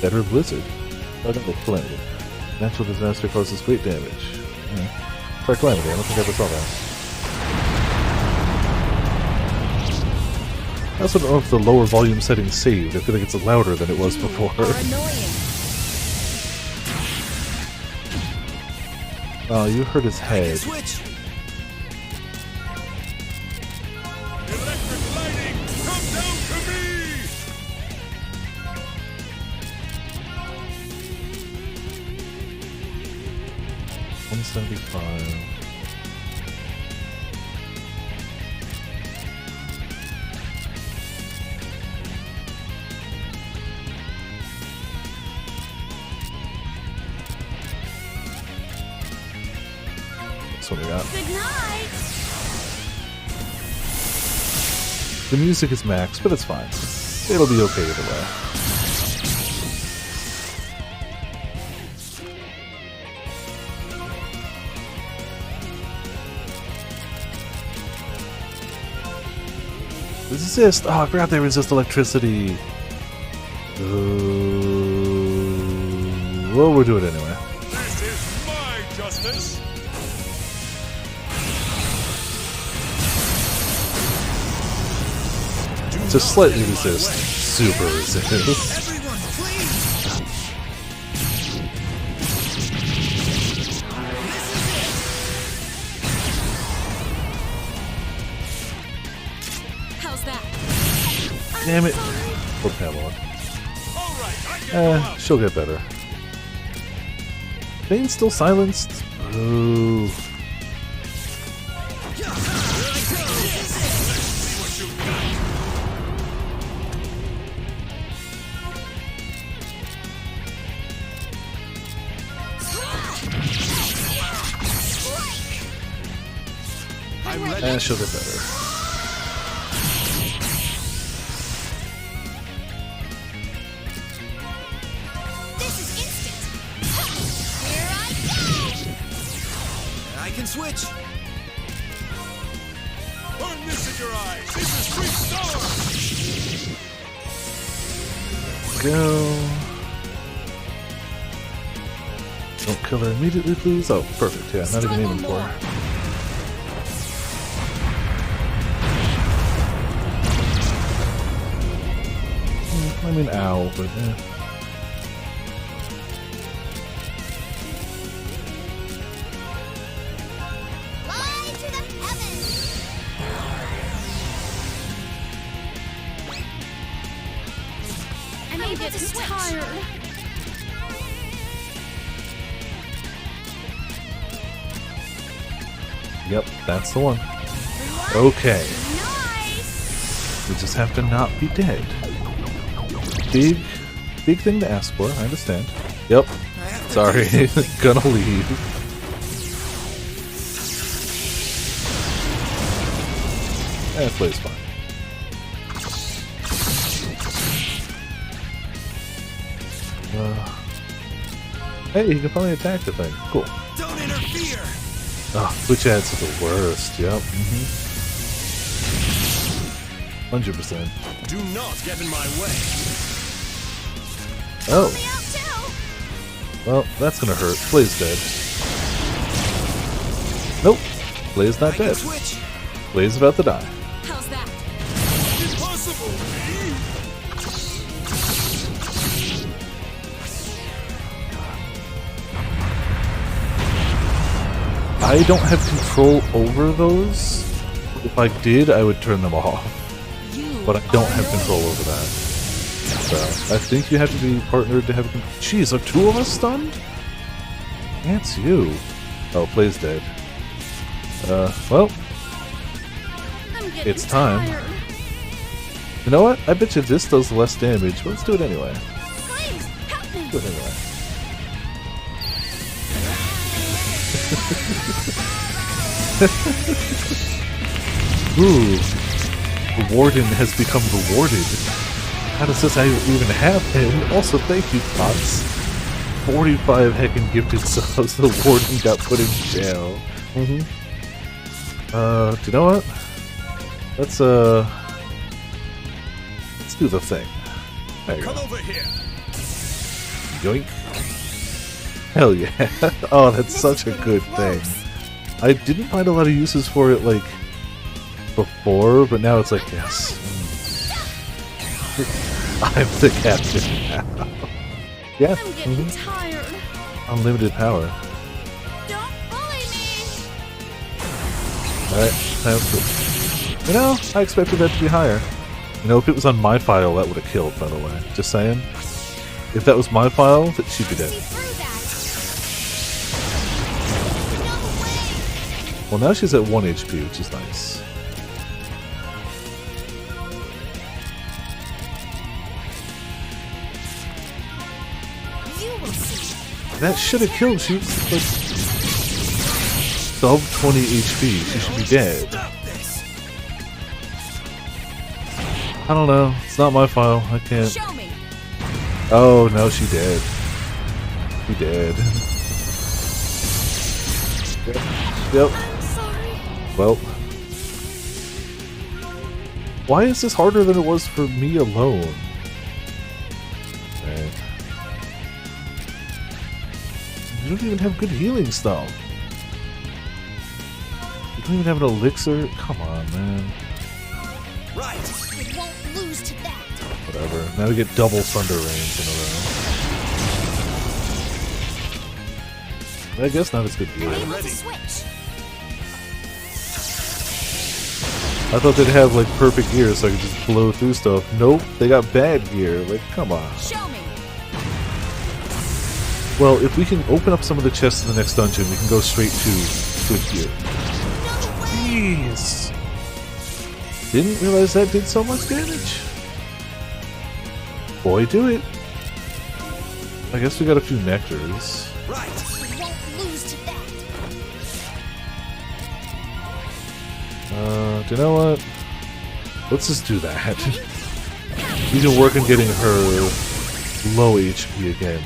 Better Blizzard. Oh no, Calamity. Natural disaster causes great damage. Yeah. Try Calamity, I don't think I ever saw that. I also don't know if the lower volume setting saved. I feel like it's louder than it was before. Oh, you hurt his head. Switch! Electric lightning, come down to me! 175. this one we got. Good night. The music is maxed, but it's fine. It'll be okay either way. Resist! Oh, I forgot they resist electricity. Well, we'll do it anyway. This is my justice. To slightly resist, super resist. Everyone, please! How's that? Damn it! Poor Pamela. All right, I can go out. She'll get better. Bane's still silenced. Ooh. See what you got. I'm ready. She'll get better. This is instant. Here I go. I can switch. Burn this in your eyes. This is Street Star. Go. Don't kill her immediately, please. Oh, perfect. Yeah, not even aiming for her. I mean, ow, but Fly to the heavens. I'm able to switch. Tired. Yep, that's the one. Okay. Nice. We just have to not be dead. Big thing to ask for, I understand. Yep. Sorry, gonna leave. That plays fine. Hey, he can finally attack the thing. Cool. Don't interfere! Oh, which adds to the worst. Yep. 100%. Do not get in my way. Oh. Me out too. Well, that's gonna hurt. Blaze dead. Nope. Blaze not I can dead. switch. Blaze about to die. How's that? Impossible. I don't have control over those. If I did, I would turn them off. But I don't have control over that. So, I think you have to be partnered to have control. Jeez, are two of us stunned? That's you. Oh, Play's dead. Well, I'm getting it's time. tired. You know what? I bet you this does less damage, but let's do it anyway. Please, help me. Do it anyway. Ooh, the warden has become rewarded. How does this even happen? Also, thank you, Tots. 45 heckin' gifted subs. The warden got put in jail. Do you know what? Let's do the thing. There you Come go. over here. Yoink. Hell yeah. Oh, that's such a good thing. I didn't find a lot of uses for it, like, before, but now it's like, yes. I'm the captain now. Yeah. I'm getting tired. Unlimited power. Don't bully me. Alright, sounds good. You know, I expected that to be higher. You know, if it was on my file, that would have killed, by the way. Just saying. If that was my file, that she'd be dead. See through that. No way. Well, now she's at 1 HP, which is nice. You will see. That should have killed. She was like... sub 20 HP. She should be dead. I don't know. It's not my file. I can't. Show me. Oh, no, she dead. She dead. Yep. I'm sorry. Well. Why is this harder than it was for me alone? Okay. You don't even have good healing stuff. You don't even have an elixir? Come on, man. Right. We won't lose to that. Whatever. Now we get double thunder range in a row. I guess not as good gear. Able to switch. I thought they'd have like perfect gear so I could just blow through stuff. Nope, they got bad gear. Like, come on. Show me. Well, if we can open up some of the chests in the next dungeon, we can go straight to good gear. Jeez. Didn't realize that did so much damage. Boy, do it. I guess we got a few nectars. Right. We won't lose to that. Do you know what? Let's just do that. We can work on getting her low HP again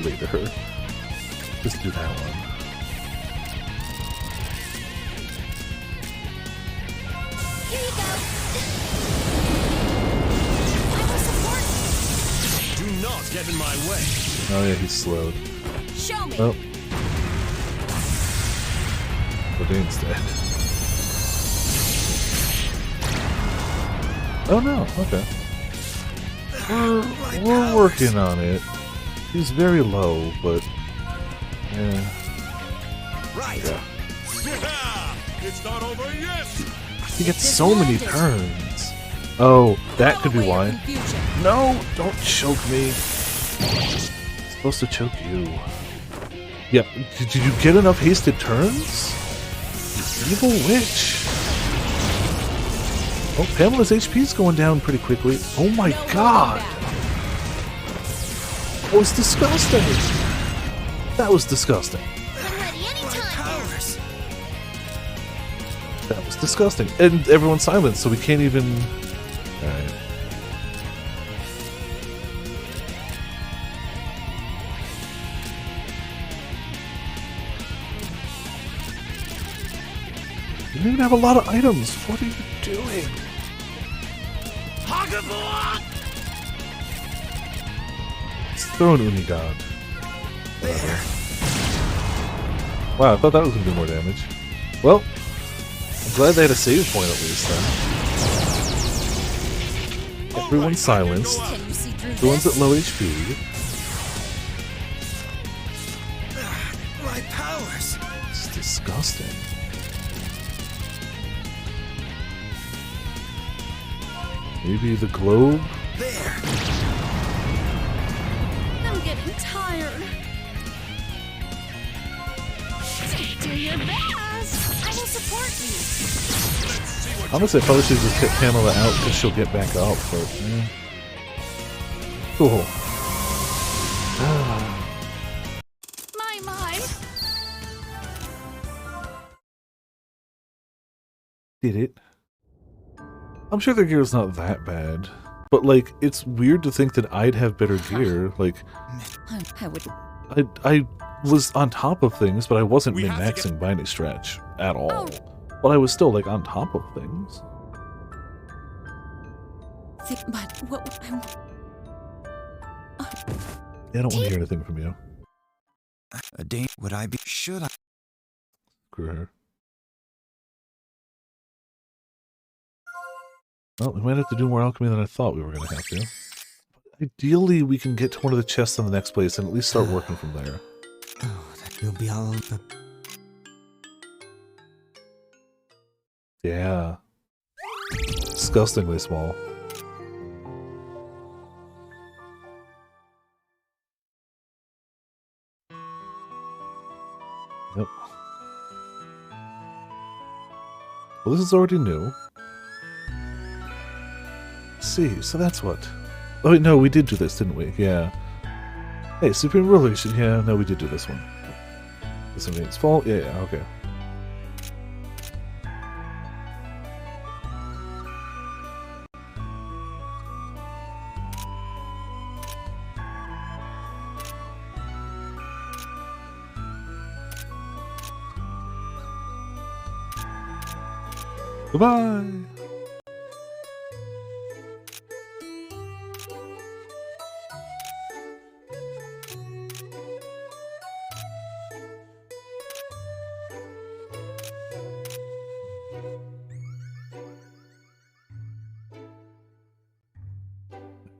later. Just do that one. Here you go. I will support you. Do not get in my way. Oh yeah, he's slowed. Show me. Oh. Ordain's dead. Oh no, okay. We're working on it. He's very low, but yeah. Right. Yeah. It's not over yet. He gets so many turns. Oh, that could be Away why. confusion. No, don't choke me. I'm supposed to choke you. Yep. Did you get enough hasted turns? You evil witch. Oh, Pamela's HP's going down pretty quickly. Oh my god! That was disgusting! That was disgusting. I'm ready anytime. That was disgusting. And everyone's silent, so we can't even... Alright. You don't even have a lot of items. What are you doing? Let's throw an Unigod. Whatever. Wow, I thought that was going to do more damage. Well, I'm glad they had a save point at least then. Everyone's silenced. Can you see through Everyone's this? at low HP. My powers. It's disgusting. Maybe the globe? There. I'm getting tired. Do your best. I will support you. Honestly, I probably should just get Pamela out because she'll get back up, but cool. My. Did it? I'm sure their gear's not that bad, but like, it's weird to think that I'd have better gear. Like, I would. I was on top of things, but I wasn't We have to min-maxing by any stretch at all. Oh. But I was still like on top of things. But what I want. Yeah, I don't want to hear anything from you. A dame. Would I be? Should I? Screw her. Well, we might have to do more alchemy than I thought we were going to have to. Ideally, we can get to one of the chests in the next place and at least start working from there. Oh, that will be all over. Yeah. Disgustingly small. Yep. Well, this is already new. Let's see, so that's what... Oh, wait, no, we did do this, didn't we? Yeah. Hey, Supreme Ruler, you should... Yeah, no, we did do this one. This one means fault? Yeah, okay. Goodbye!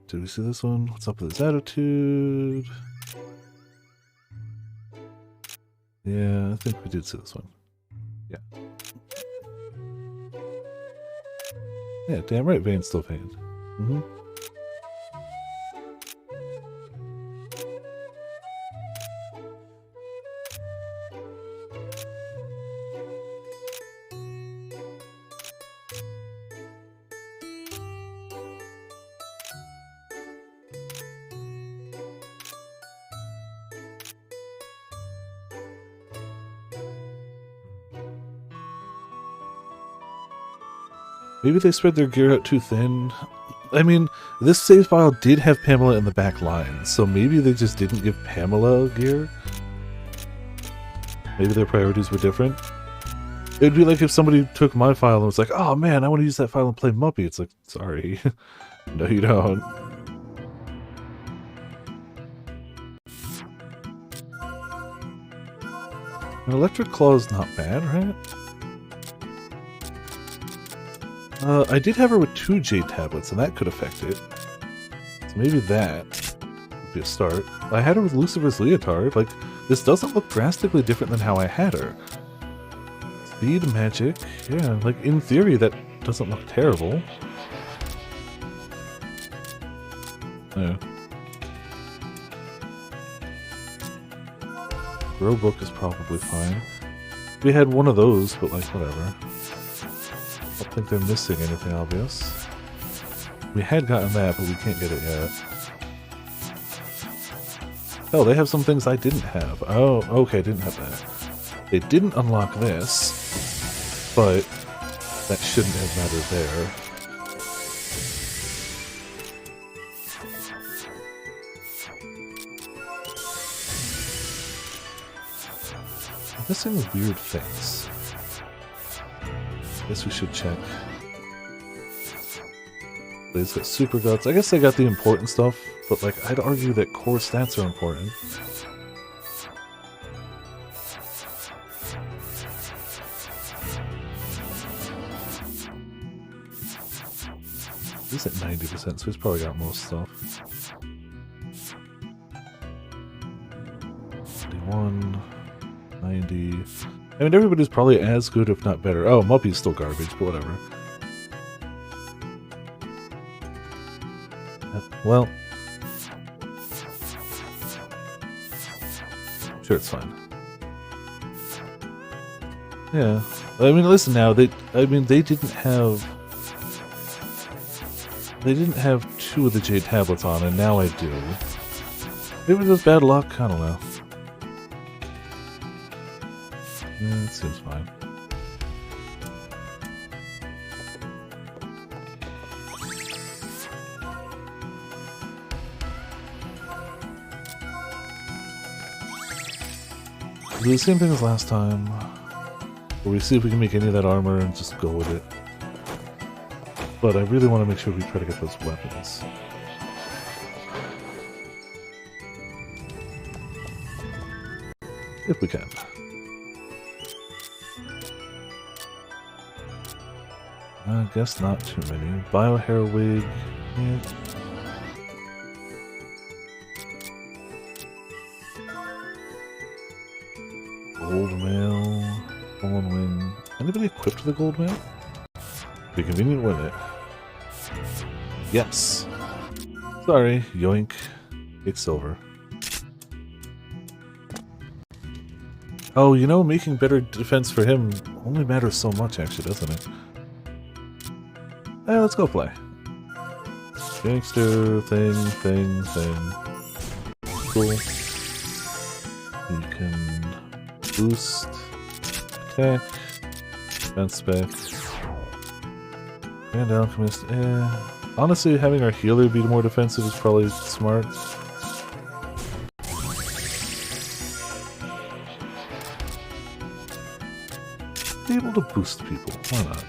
Did we see this one? What's up with his attitude? Yeah, I think we did see this one. Yeah. Yeah, damn right, Vane's still Vane. Mm-hmm. Maybe they spread their gear out too thin. I mean, this save file did have Pamela in the back line, so maybe they just didn't give Pamela gear. Maybe their priorities were different. It would be like if somebody took my file and was like, oh man, I want to use that file and play Muppy. It's like, sorry. No, you don't. An electric claw is not bad, right? I did have her with 2 jade tablets, and that could affect it. So maybe that would be a start. I had her with Lucifer's leotard. Like, this doesn't look drastically different than how I had her. Speed, magic, yeah, like, in theory, that doesn't look terrible. Yeah. Grow book is probably fine. We had one of those, but like, whatever. I don't think they're missing anything obvious. We had gotten that, but we can't get it yet. Oh, they have some things I didn't have. Oh, okay, I didn't have that. They didn't unlock this, but that shouldn't have mattered there. I'm missing weird things. Guess we should check. They've got super guts. I guess they got the important stuff, but like I'd argue that core stats are important. He's at 90%, so he's probably got most stuff. 91, 90. I mean, everybody's probably as good, if not better. Oh, Muppy's still garbage, but whatever. Well, sure, it's fine. Yeah, I mean, listen now. They didn't have 2 of the jade tablets on, and now I do. Maybe that's bad luck. I don't know. Yeah, it seems fine. Do the same thing as last time, where we see if we can make any of that armor and just go with it. But I really want to make sure we try to get those weapons. If we can. I guess not too many. Biohair wig. Yeah. Gold mail. Fallen wing. Anybody equipped the gold mail? Be convenient with it. Yes. Sorry, yoink. It's silver. Oh, you know, making better defense for him only matters so much, actually, doesn't it? Let's go play. Gangster, thing. Cool. You can boost, attack, defense spec, and alchemist. Honestly, having our healer be more defensive is probably smart. Be able to boost people, why not?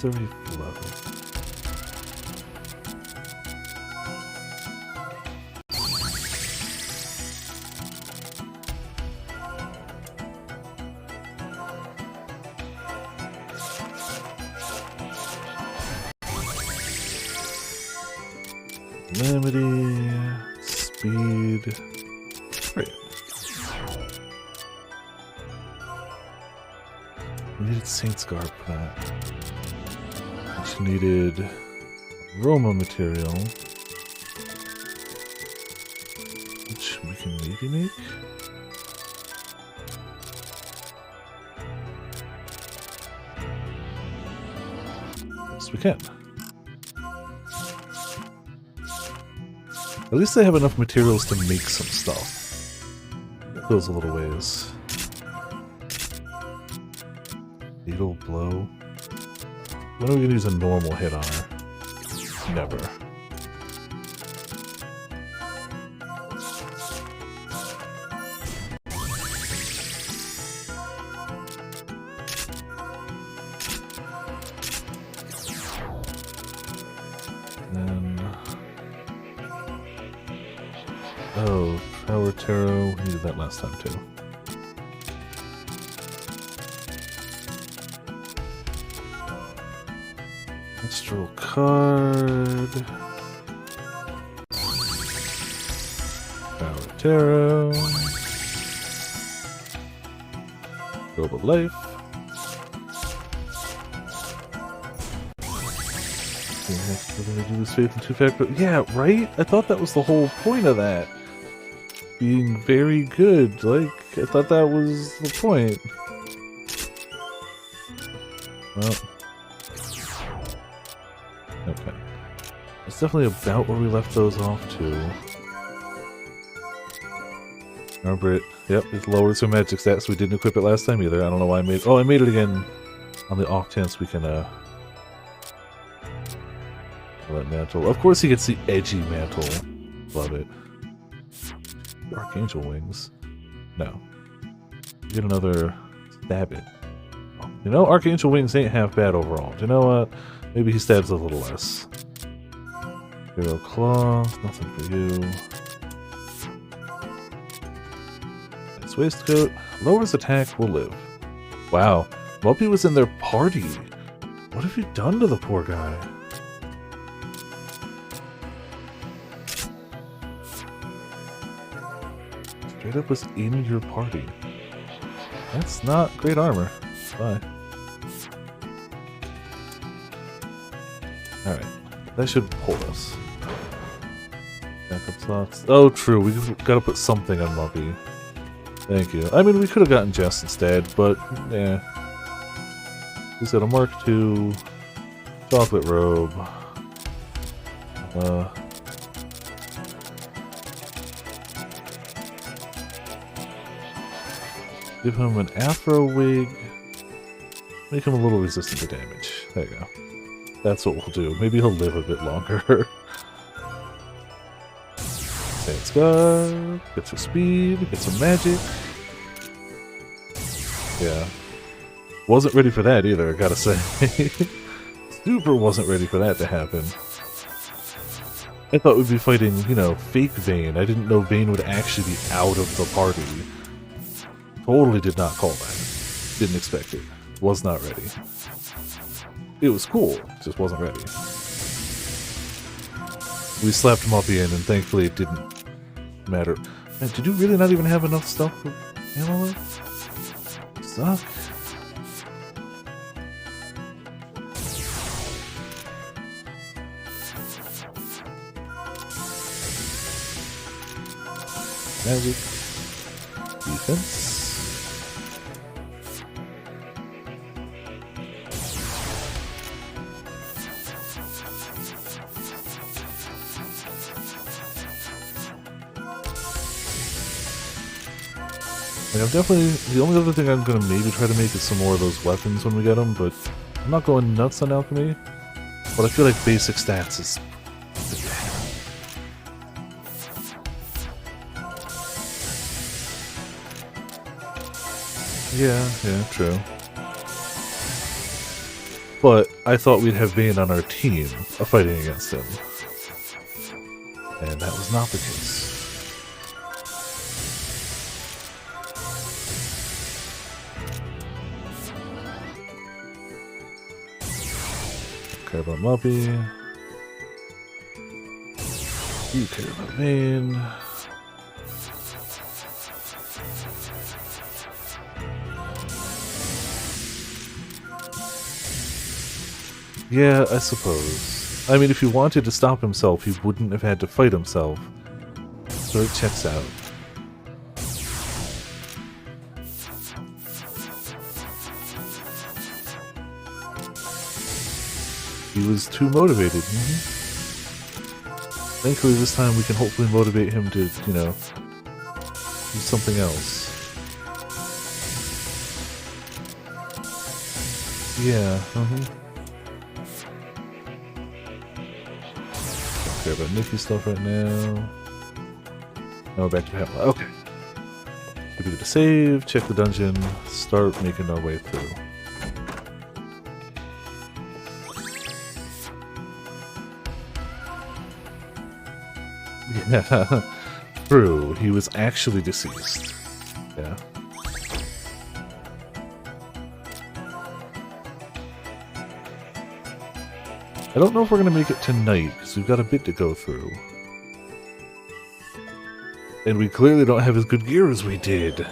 Misery flow. Calamity, speed. Great. We needed Saint's Garb for that. Which needed Roma material. Which we can maybe make. Yes, we can. At least they have enough materials to make some stuff. It goes a little ways. Fatal blow. When are we gonna use a normal hit on her? Never. Oh, Power Tarot. We needed that last time too. Astral card. Power Tarot. Robe of Life. We're gonna do this faith in two-factor. Yeah, right? I thought that was the whole point of that. Being very good. Like, I thought that was the point. Well. Okay. It's definitely about where we left those off to. Remember it. Yep, it lowered some magic stats. We didn't equip it last time either. I don't know why I made... Oh, I made it again on the off chance we can, that mantle. Of course he gets the edgy mantle. Love it. Archangel wings. No. Get another stab it. You know, Archangel wings ain't half bad overall. Do you know what? Maybe he stabs a little less. Hero claw. Nothing for you. Nice waistcoat. Lowers attack. Will live. Wow. Mopey was in their party. What have you done to the poor guy? Straight up was in your party. That's not great armor. Bye. Alright. That should hold us. Backup slots. Oh, true. We gotta put something on Muppy. Thank you. I mean, we could have gotten Jess instead, but, yeah. He's got a Mark II. Chocolate robe. Give him an afro wig. Make him a little resistant to damage. There you go. That's what we'll do. Maybe he'll live a bit longer. Saint's Garb. Get some speed. Get some magic. Yeah. Wasn't ready for that either, I gotta say. Super wasn't ready for that to happen. I thought we'd be fighting, you know, fake Vayne. I didn't know Vayne would actually be out of the party. Totally did not call that. Didn't expect it. Was not ready. It was cool, just wasn't ready. We slapped Muppy in, and thankfully it didn't matter. Man, did you really not even have enough stuff for ammo left? Suck. Magic. Defense. Like, I'm definitely... The only other thing I'm gonna maybe try to make is some more of those weapons when we get them, but I'm not going nuts on alchemy. But I feel like basic stats is... Yeah, true. But I thought we'd have Vayne on our team fighting against him. And that was not the case. Care about Muppy. You care about Vayne. Yeah, I suppose. I mean, if he wanted to stop himself, he wouldn't have had to fight himself. So it checks out. He was too motivated. Thankfully, this time we can hopefully motivate him to, you know, do something else. Yeah, Don't care about Nikki's stuff right now. Now we're back to Pamela. Okay. We do the save, check the dungeon, start making our way through. Yeah, true. He was actually deceased. Yeah. I don't know if we're going to make it tonight, because we've got a bit to go through. And we clearly don't have as good gear as we did.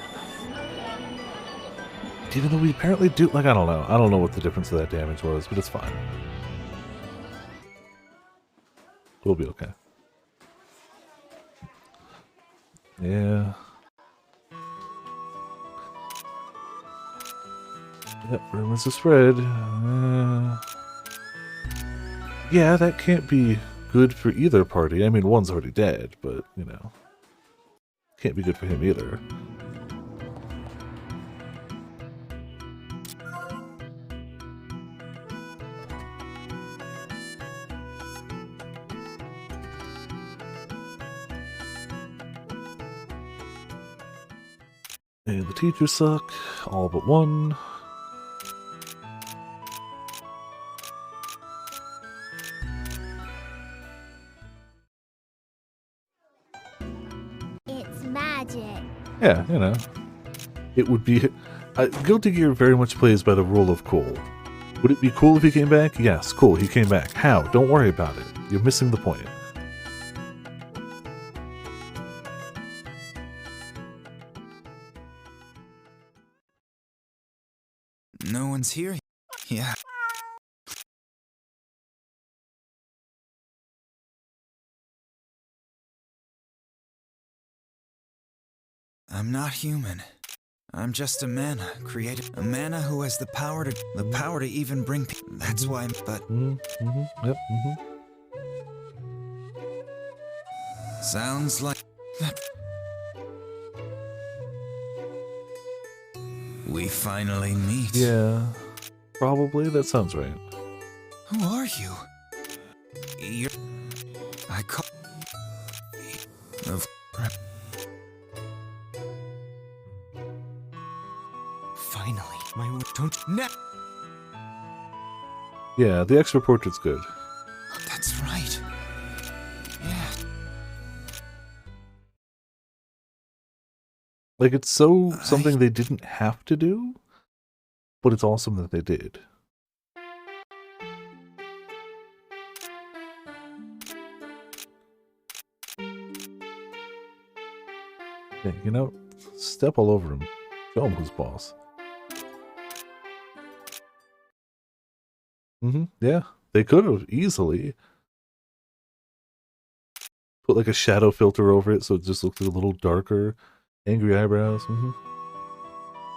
Even though we apparently do... Like, I don't know. I don't know what the difference of that damage was, but it's fine. We'll be okay. Yeah. Yep, rumors are spread. Yeah, that can't be good for either party. I mean, one's already dead, but, you know. Can't be good for him either. And the teachers suck, all but one. It's magic. Yeah, you know. It would be... Guilty Gear very much plays by the rule of cool. Would it be cool if he came back? Yes, cool, he came back. How? Don't worry about it. You're missing the point. No one's here? Yeah. I'm not human. I'm just a mana created. A mana who has the power to even bring that's why I'm Yep, Sounds like we finally meet. Yeah, probably. That sounds right. Who are you? You're... I call... Of... Finally, my don't now. Yeah, the extra portrait's good. That's right. Yeah. Like, it's something they didn't have to do, but it's awesome that they did. Yeah, you know, step all over him. Show him who's boss. Yeah, they could have easily put like a shadow filter over it so it just looks a little darker. Angry eyebrows.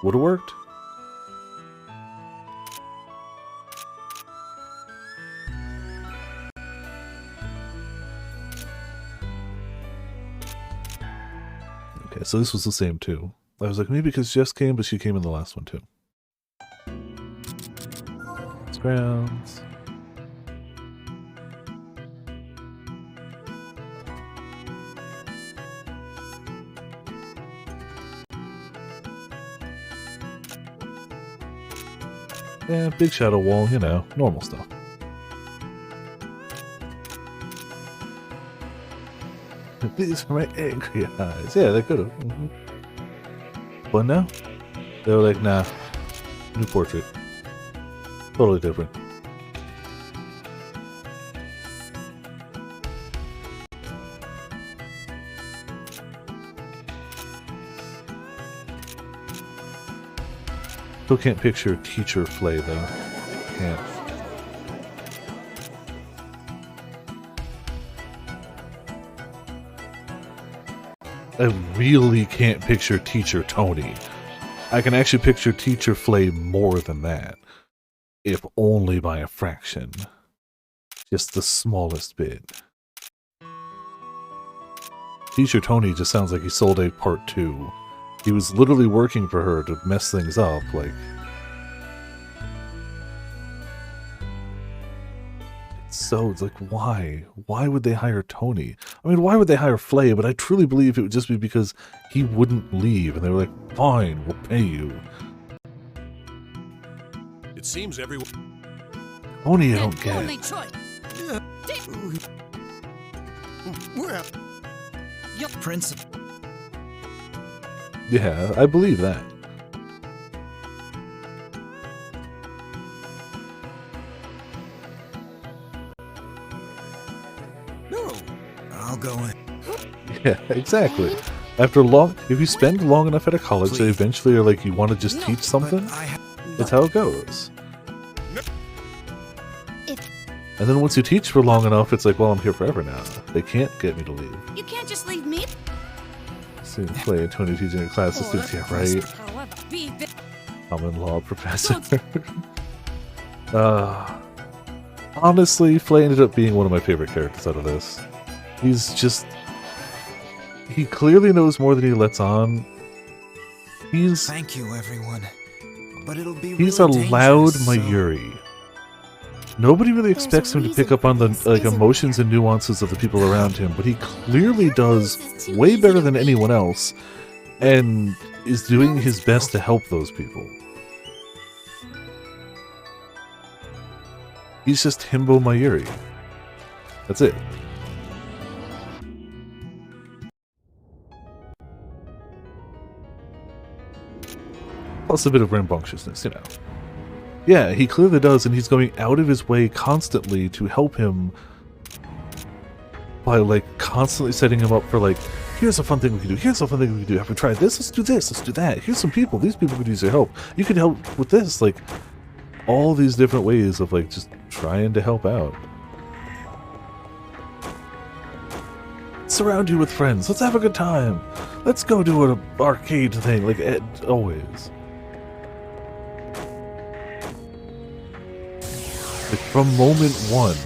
Would have worked. Okay, so this was the same too. I was like, maybe because Jess came, but she came in the last one too. It's grounds. big shadow wall, you know, normal stuff. These are my angry eyes. Yeah, they could have. But no, they were like, nah, new portrait. Totally different. Still can't picture Teacher Flay though. Can't. I really can't picture Teacher Tony. I can actually picture Teacher Flay more than that. If only by a fraction. Just the smallest bit. Teacher Tony just sounds like he sold a part 2. He was literally working for her to mess things up, like... It's like, why? Why would they hire Tony? I mean, why would they hire Flay? But I truly believe it would just be because he wouldn't leave, and they were like, fine, we'll pay you. It seems everyone... Tony, I don't get Only it. choice. Well, Your principal. Yeah, I believe that. no. I'll go in. Yeah, exactly. After if you spend long enough at a college, they eventually are like, you want to just No, teach something? But I That's how it goes. If- And then once you teach for long enough, it's like, well, I'm here forever now. They can't get me to leave. You can't just leave me. Student Flay and Tony teaching a class of students, yeah, right? However, be Common law professor. Honestly, Flay ended up being one of my favorite characters out of this. He's just... He clearly knows more than he lets on. He's... thank you, everyone. But it'll be He's a really loud dangerous, so- Mayuri. Nobody really There's expects a him to reason pick up on for the this, like isn't emotions there? and nuances of the people around him, but he clearly does This is too way easy better to than read. anyone else, and is doing his best to help those people. He's just Himbo Mayuri. That's it. Plus a bit of rambunctiousness, you know. Yeah, he clearly does, and he's going out of his way constantly to help him by, like, constantly setting him up for, like, here's a fun thing we can do, here's a fun thing we can do, have we tried this? Let's do this, let's do that. Here's some people, these people could use your help. You could help with this, like, all these different ways of, like, just trying to help out. Surround you with friends, let's have a good time. Let's go do an arcade thing, like, always. Like, from moment one.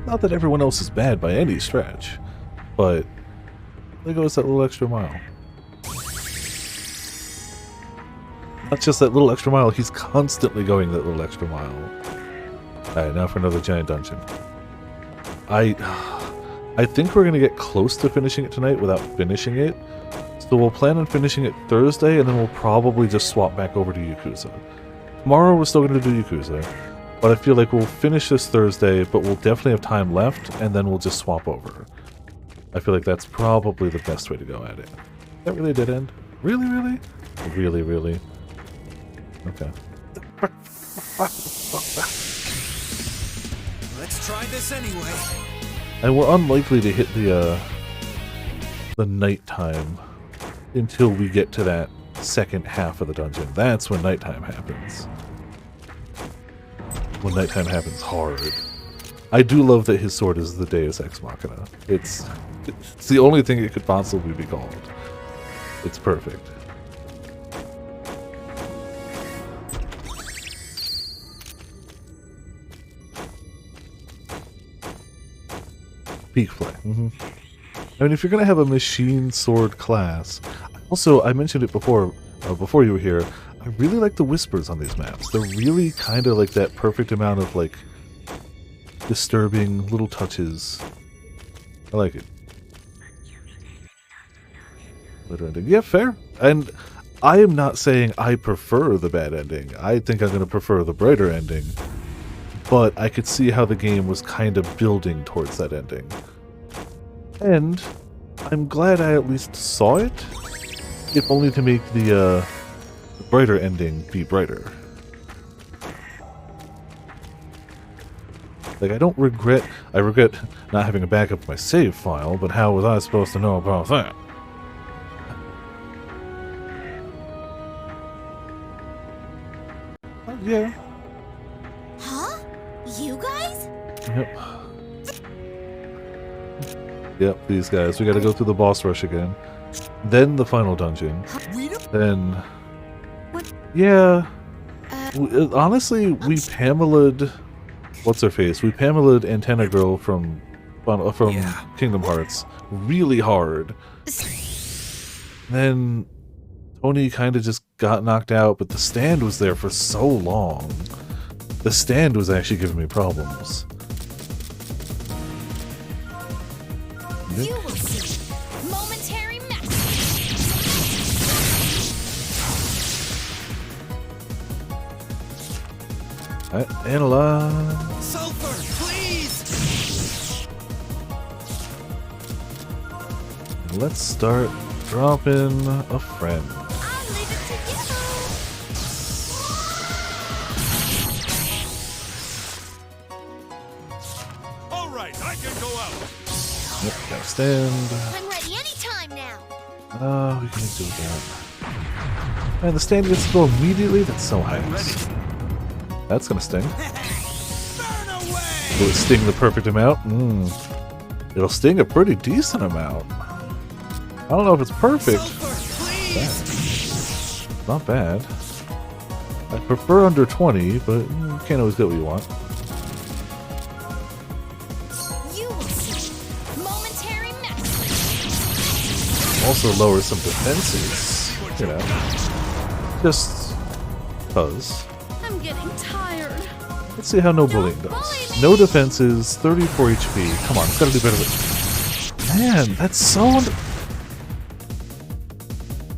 Not that everyone else is bad by any stretch, but there goes that little extra mile. Not just that little extra mile, he's constantly going that little extra mile. Alright, now for another giant dungeon. I think we're going to get close to finishing it tonight without finishing it. So we'll plan on finishing it Thursday, and then we'll probably just swap back over to Yakuza. Tomorrow we're still going to do Yakuza, but I feel like we'll finish this Thursday, but we'll definitely have time left, and then we'll just swap over. I feel like that's probably the best way to go at it. That really did end? Really, really? Really, really? Okay. Let's try this anyway. And we're unlikely to hit the nighttime until we get to that second half of the dungeon. That's when nighttime happens. When nighttime happens hard. I do love that his sword is the Deus Ex Machina. It's the only thing it could possibly be called. It's perfect. Peak Flay. I mean, if you're going to have a machine sword class... Also, I mentioned it before you were here, I really like the whispers on these maps. They're really kind of like that perfect amount of, like, disturbing little touches. I like it. Later ending. Yeah, fair. And I am not saying I prefer the bad ending. I think I'm going to prefer the brighter ending. But I could see how the game was kind of building towards that ending. And I'm glad I at least saw it, if only to make the brighter ending be brighter. Like, I regret not having a backup of my save file, but how was I supposed to know about that? Yeah. Huh? You guys? Yep. Yep, these guys. We gotta go through the boss rush again. Then the final dungeon. Then... Yeah. Honestly, we Pamela'd... What's-her-face? We Pamela'd Antenna Girl from Kingdom Hearts really hard. Then Tony kind of just got knocked out, but the stand was there for so long. The stand was actually giving me problems. You will see. Momentary max. Alright, analyze. Sulfur, please! And let's start dropping a friend. I'll leave it to you. All right, I can go out. Yep, gotta stand. I'm ready anytime now. We can do that. And the stand gets to go immediately? That's so nice. That's gonna sting. Burn away! Will it sting the perfect amount? It'll sting a pretty decent amount. I don't know if it's perfect. Sulfur, please! Not bad. I prefer under 20, but you can't always get what you want. You will see. Momentary max. Also lowers some defenses, you know. Just cause. I'm getting tired. Let's see how no bullying does. No defenses, 34 HP. Come on, it's gotta do better than... Man, that's so...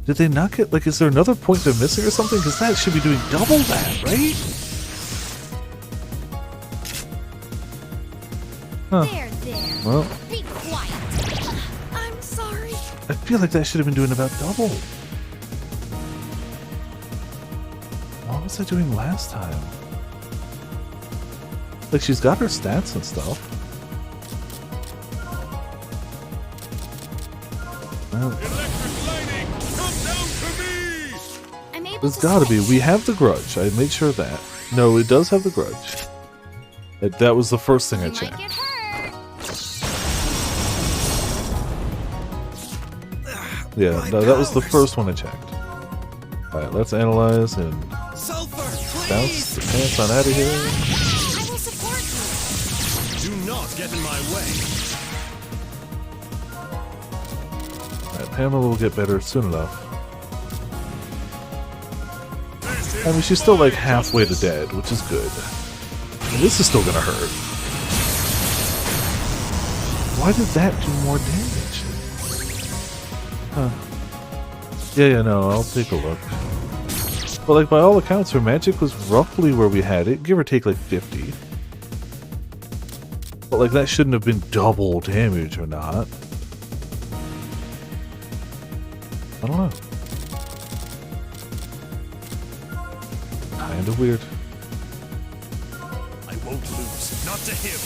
Did they not get... Like, is there another point they're missing or something? Because that should be doing double that, right? Huh. There. Well, Be quiet. I'm sorry. I feel like that should have been doing about double. What was I doing last time? Like, she's got her stats and stuff. Well, Electric lightning, come down to me! I'm able there's to gotta be. switch. We have the grudge. I made sure of that. No, it does have the grudge. That was the first thing I You might checked. get hurt. Yeah, My no, that was the powers. first one I checked. Alright, let's analyze and Sulfur, bounce the please! pants on out of here. I will support you. Do not get in my way. Alright, Pamela will get better soon enough. I mean, she's still like halfway to dead, which is good. And this is still gonna hurt. Why did that do more damage? Huh. Yeah, no, I'll take a look. But like, by all accounts, her magic was roughly where we had it, give or take like 50. But like, that shouldn't have been double damage or not. I don't know. Kinda weird. I won't lose, not to him.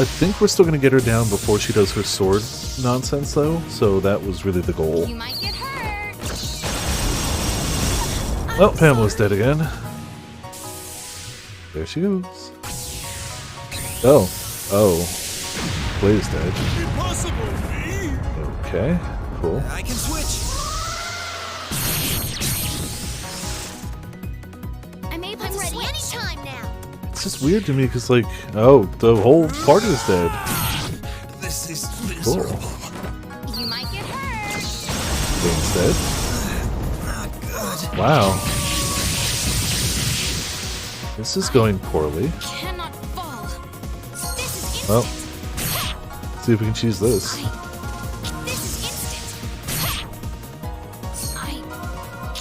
I think we're still gonna get her down before she does her sword nonsense though, so that was really the goal. You might get hurt. Well, Pamela's dead again. There she goes. Oh. Blaze dead. Impossible, me! Okay, cool. I can switch. I'm able to ready anytime now. It's just weird to me because, like, oh, the whole party is dead. This is Cool. miserable. You might get hurt. Blaze dead. Not good. Wow. This is going poorly. Cannot fall. This is Well, instant. See if we can cheese this. This is instant.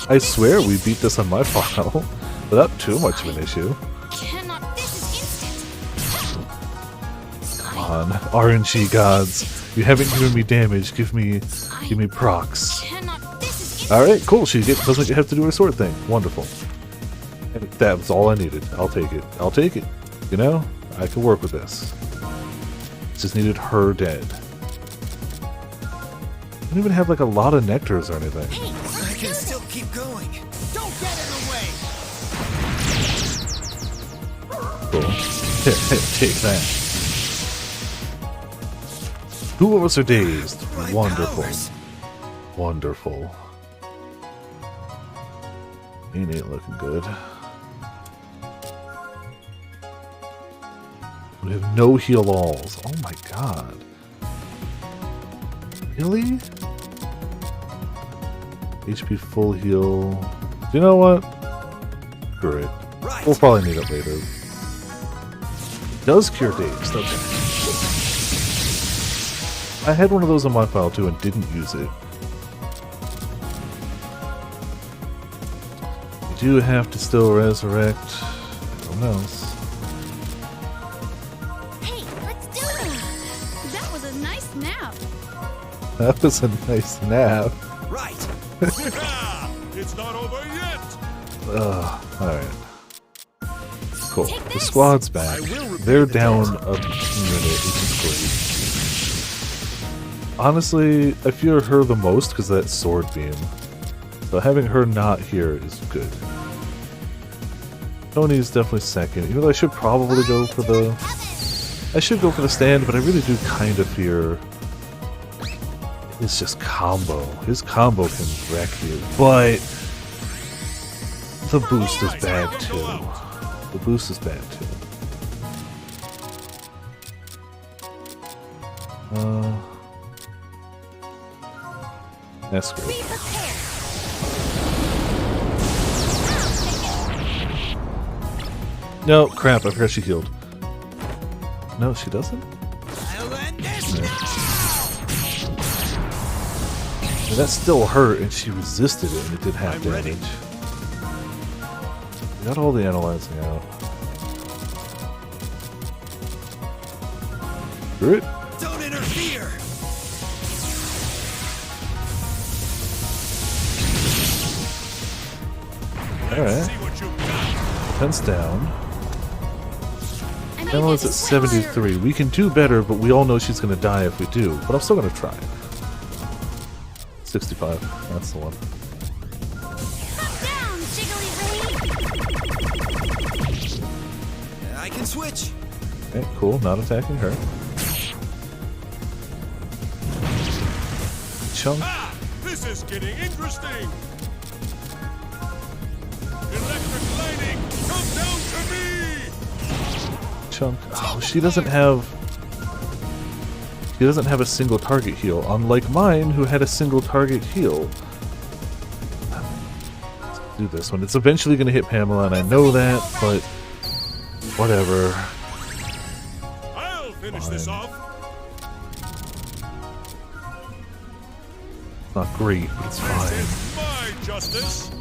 I swear we beat this on my file without too much of an issue. Cannot. This is instant. Come on, RNG gods. You haven't given me damage. Give me procs. Cannot. This is instant. Alright, cool. She doesn't have to do her sword thing. Wonderful. And that was all I needed. I'll take it. I'll take it. You know? I can work with this. Just needed her dead. I don't even have like a lot of nectars or anything. Hey, I can still keep going. Don't get in the way! Cool. Take that. Two of us are dazed. My Wonderful. powers. Wonderful. Ain't looking good. We have no heal alls. Oh my god. Really? HP full heal. You know what? Great. Right. We'll probably need it later. Does cure dazed. Okay. I had one of those on my file too and didn't use it. You do have to still resurrect everyone else. Hey, let's do it! That was a nice nap. That was a nice nap. Right. It's not over yet. Alright. Cool. Take The this. squad's back. I will repeat They're the down test. a unit, which is great. Honestly, I fear her the most because of that sword beam. So having her not here is good. Tony's definitely second, even though I should probably go for the... I should go for the stand, but I really do kind of fear... It's just combo. His combo can wreck you, but... The boost is bad too. The boost is bad too. That's Be great. prepared. No, crap, I forgot she healed. No, she doesn't? I'll end this Yeah. now. And that still hurt, and she resisted it, and it did half I'm ready. damage. We got all the analyzing out. Screw it. Don't interfere. Alright. See what you got. Defense down. I made Pamela's at this 73. We can do better, but we all know she's going to die if we do. But I'm still going to try. 65. That's the one. Calm down, Jiggly I can switch. Okay, cool. Not attacking her. Chunk. Ah, this is getting interesting. Electric lightning, come down to me. Chunk. Oh, she doesn't have... She doesn't have a single target heal, unlike mine, who had a single target heal. Let's do this one. It's eventually going to hit Pamela, and I know that, but... Whatever. I'll finish this Fine. off. It's not great, but it's This fine. is my justice.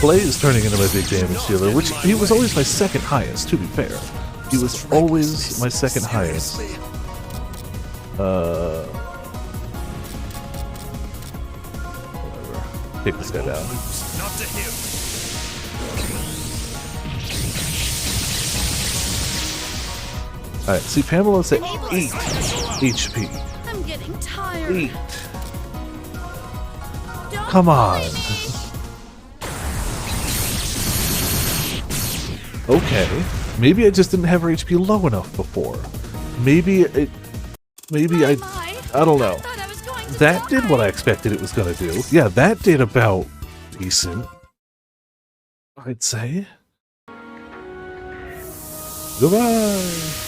Blade is turning into my big damage dealer, which he was always my second highest, to be fair. He was always my second highest. Seriously. Whatever. Take this guy down. Not to him. Alright, see, Pamela's at 8 HP. I'm getting tired. 8. Don't Come on. bully me. Okay. Maybe I just didn't have her HP low enough before. Maybe I don't know. Thought I was going to That did die. what I expected it was gonna do. Yeah, that did about decent, I'd say. Goodbye.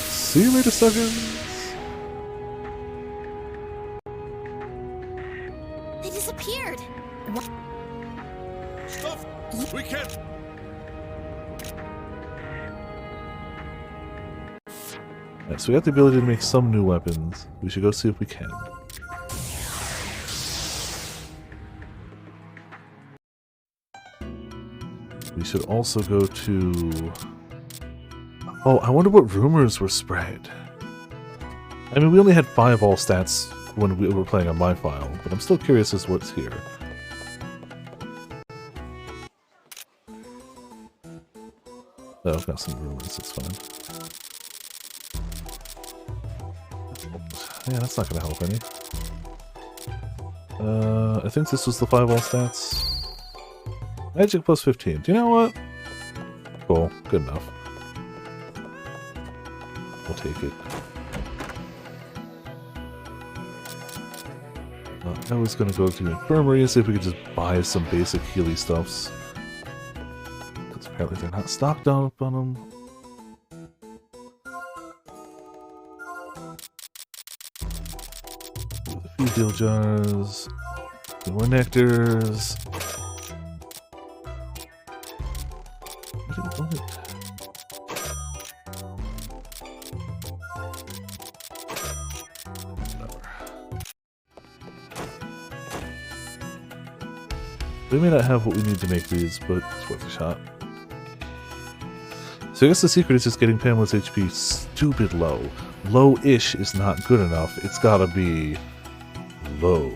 See you later, suckers. They disappeared. Stuff. We can't. Alright, so we got the ability to make some new weapons. We should go see if we can. We should also go to... Oh, I wonder what rumors were spread. I mean, we only had 5 all stats when we were playing on my file, but I'm still curious as to what's here. Oh, I've got some rumors, it's fine. Yeah, that's not gonna help any. I think this was the 5 all stats. Magic plus 15. Do you know what? Cool. Good enough. We'll take it. I was gonna go to the infirmary and see if we could just buy some basic Healy stuffs. Because apparently they're not stocked up on them. A few deal jars. More nectars. We may not have what we need to make these, but it's worth a shot. So I guess the secret is just getting Pamela's HP stupid low. Low-ish is not good enough. It's gotta be low.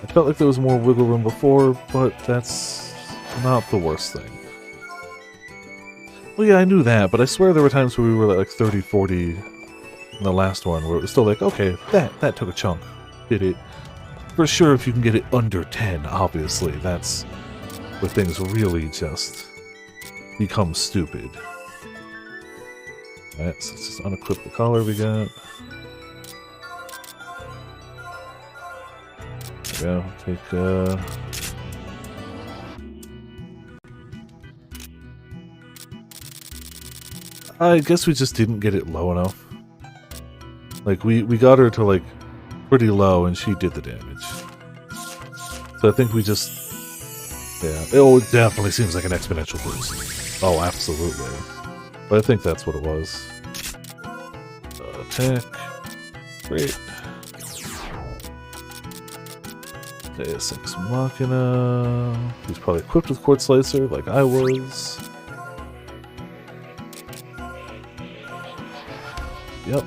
I felt like there was more wiggle room before, but that's not the worst thing. Well, yeah, I knew that, but I swear there were times where we were at like 30, 40 in the last one, where it was still like, okay, that took a chunk. Did it? For sure, if you can get it under 10, obviously, that's where things really just become stupid. Alright, so let's just unequip the collar we got. There we go, take, I guess we just didn't get it low enough. Like, we got her to, like, pretty low, and she did the damage. So I think we just... Yeah, it definitely seems like an exponential boost. Oh, absolutely. But I think that's what it was. Attack. Great. Deus Ex Machina. He's probably equipped with Quartz Slicer, like I was. Yep.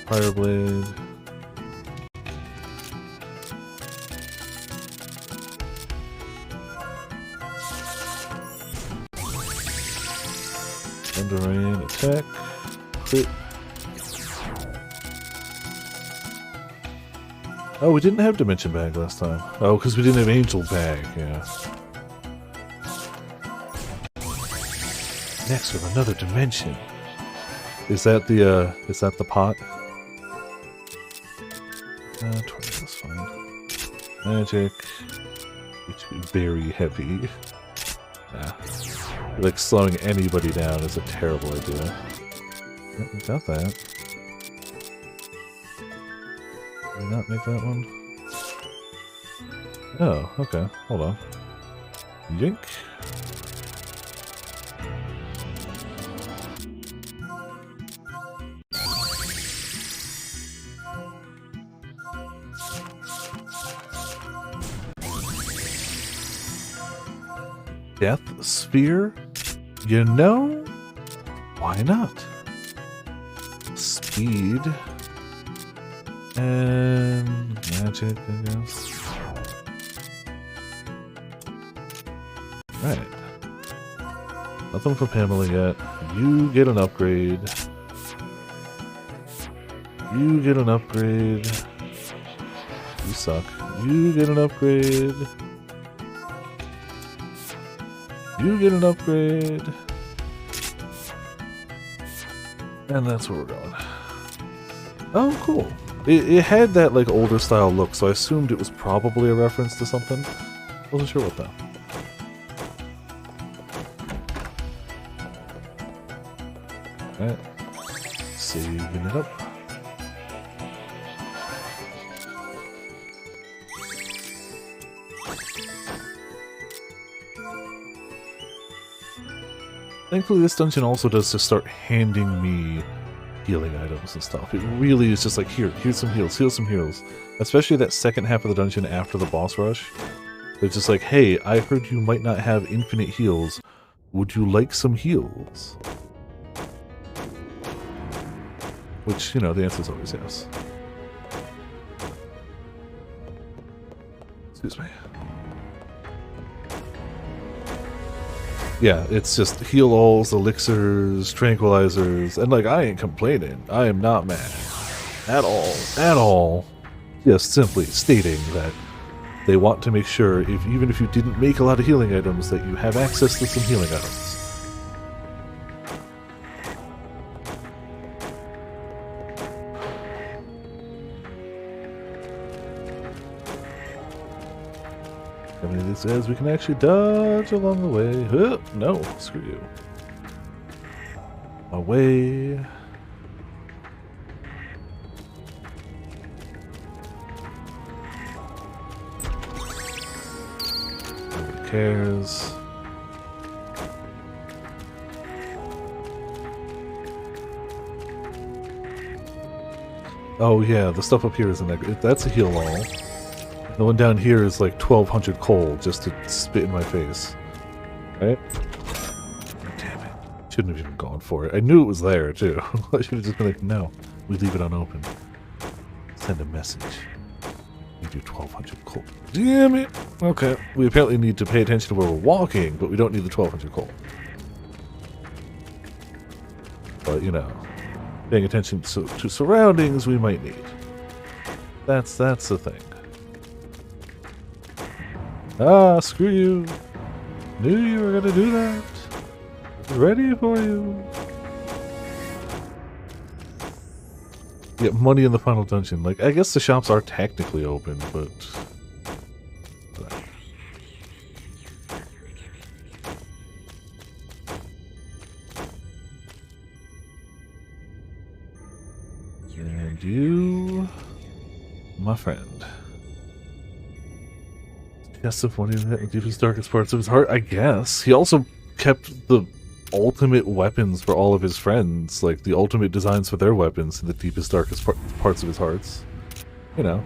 Fire Blade. Thunder Rain, attack. Crit. Oh, we didn't have Dimension Bag last time. Oh, because we didn't have Angel Bag, yeah. Next with another dimension. Is that the pot? 20, that's fine. Magic. HP very heavy. Nah. Like, slowing anybody down is a terrible idea. Yep, we got that. Did we not make that one? Oh, okay. Hold on. Yink. Death Sphere? You know? Why not? Speed. And magic, I guess. Right. Nothing for Pamela yet. You get an upgrade. You get an upgrade. You suck. You get an upgrade. You get an upgrade. And that's where we're going. Oh, cool. It had that, like, older style look, so I assumed it was probably a reference to something. Wasn't sure what though. Alright. Saving it up. Thankfully, this dungeon also does just start handing me healing items and stuff. It really is just like, here's some heals, heal some heals. Especially that second half of the dungeon after the boss rush. It's just like, hey, I heard you might not have infinite heals. Would you like some heals? Which, you know, the answer is always yes. Excuse me. Yeah, it's just heal-alls, elixirs, tranquilizers, and like, I ain't complaining. I am not mad. At all. At all. Just simply stating that they want to make sure, even if you didn't make a lot of healing items, that you have access to some healing items. How many of these guys we can actually dodge along the way? No, screw you. Away. Nobody cares. Oh yeah, the stuff up here is that's a heal all. The one down here is like 1200 coal just to spit in my face. Right? Damn it. Shouldn't have even gone for it. I knew it was there too. I should have just been like, no, we leave it unopened. Send a message. We do 1200 coal. Damn it! Okay, we apparently need to pay attention to where we're walking, but we don't need the 1200 coal. But, you know, paying attention to surroundings we might need. That's the thing. Ah, screw you. Knew you were gonna do that. Ready for you. Get money in the final dungeon. Like, I guess the shops are technically open, but... And you... my friend. Yes, of one of the deepest, darkest parts of his heart, I guess. He also kept the ultimate weapons for all of his friends, like the ultimate designs for their weapons in the deepest, darkest parts of his hearts. You know.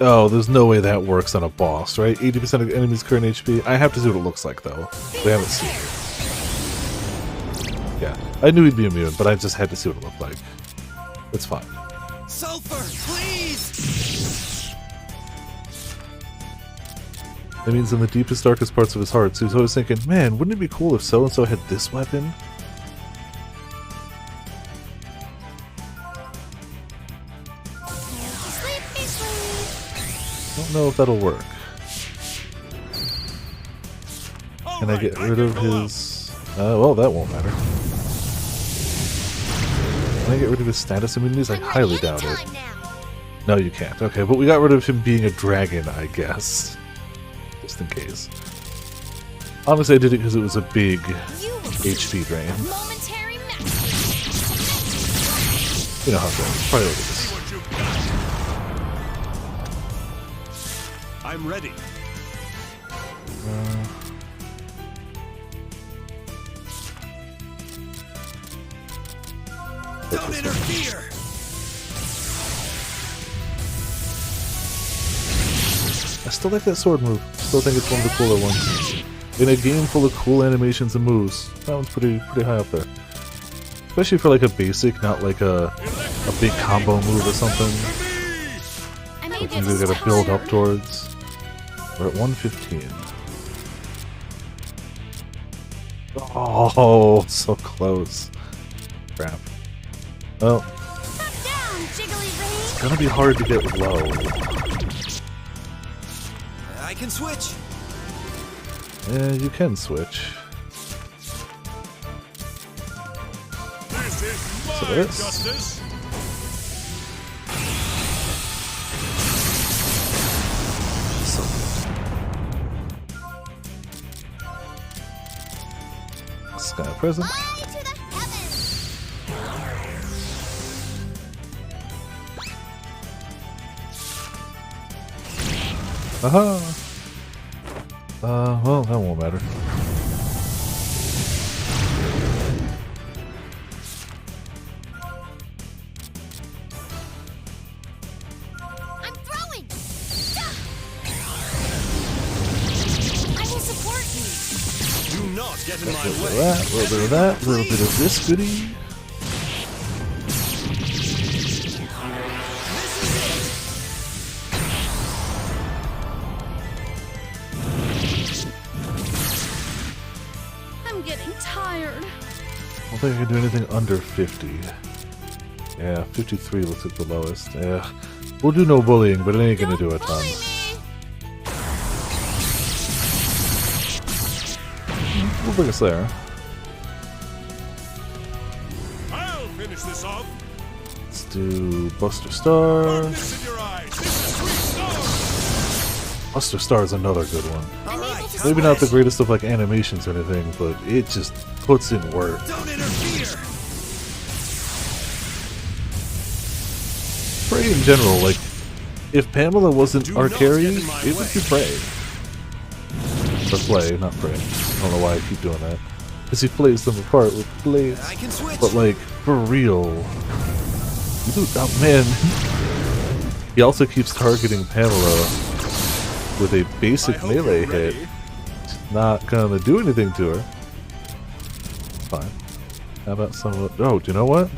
Oh, there's no way that works on a boss, right? 80% of the enemy's current HP. I have to see what it looks like, though. We haven't seen it. Yeah, I knew he'd be immune, but I just had to see what it looked like. It's fine. Sulfur, please! That means in the deepest, darkest parts of his heart, so he's always thinking, man, wouldn't it be cool if so-and-so had this weapon? I don't know if that'll work. Can I get rid of his... well, that won't matter. Can I get rid of his status immunities? I highly doubt it. No, you can't. Okay, but we got rid of him being a dragon, I guess. Just in case. Honestly, I did it because it was a big HP drain. You know how it goes. Priorities. I'm ready. Don't interfere! I still like that sword move. Still think it's one of the cooler ones. In a game full of cool animations and moves, that one's pretty high up there. Especially for like a basic, not like a big combo move or something. Like you really gotta build up towards. We're at 115. Oh, so close. Crap. Well, it's gonna be hard to get low. I can switch. Yeah, you can switch. This is my So this. justice. Sky present. Fly to the heavens! Aha! Well, that won't matter. I'm throwing! I will support you. Do not get in A my little bit of way. that, a little bit of that, a little bit of this goodie. I'm getting tired. I don't think I can do anything under 50. Yeah, 53 looks like the lowest. Yeah. We'll do no bullying, but it ain't gonna do a ton. Bully me! We'll bring us there. I'll finish this off. Let's do Buster Star. Darkness in your eyes. This is Sweet Star. Buster Star is another good one. I'm right. able to Maybe not the switch. greatest of like animations or anything, but it just puts in work. Don't interfere! Prey in general, like, if Pamela wasn't Do our not carry, get in my it would way. be Prey. Or Play, not Prey. I don't know why I keep doing that. Because he plays them apart with blades. I can switch! But like, for real. Oh man. He also keeps targeting Pamela with a I basic hope melee you're hit. ready. Not gonna do anything to her. Fine. How about some of... Oh, do you know what?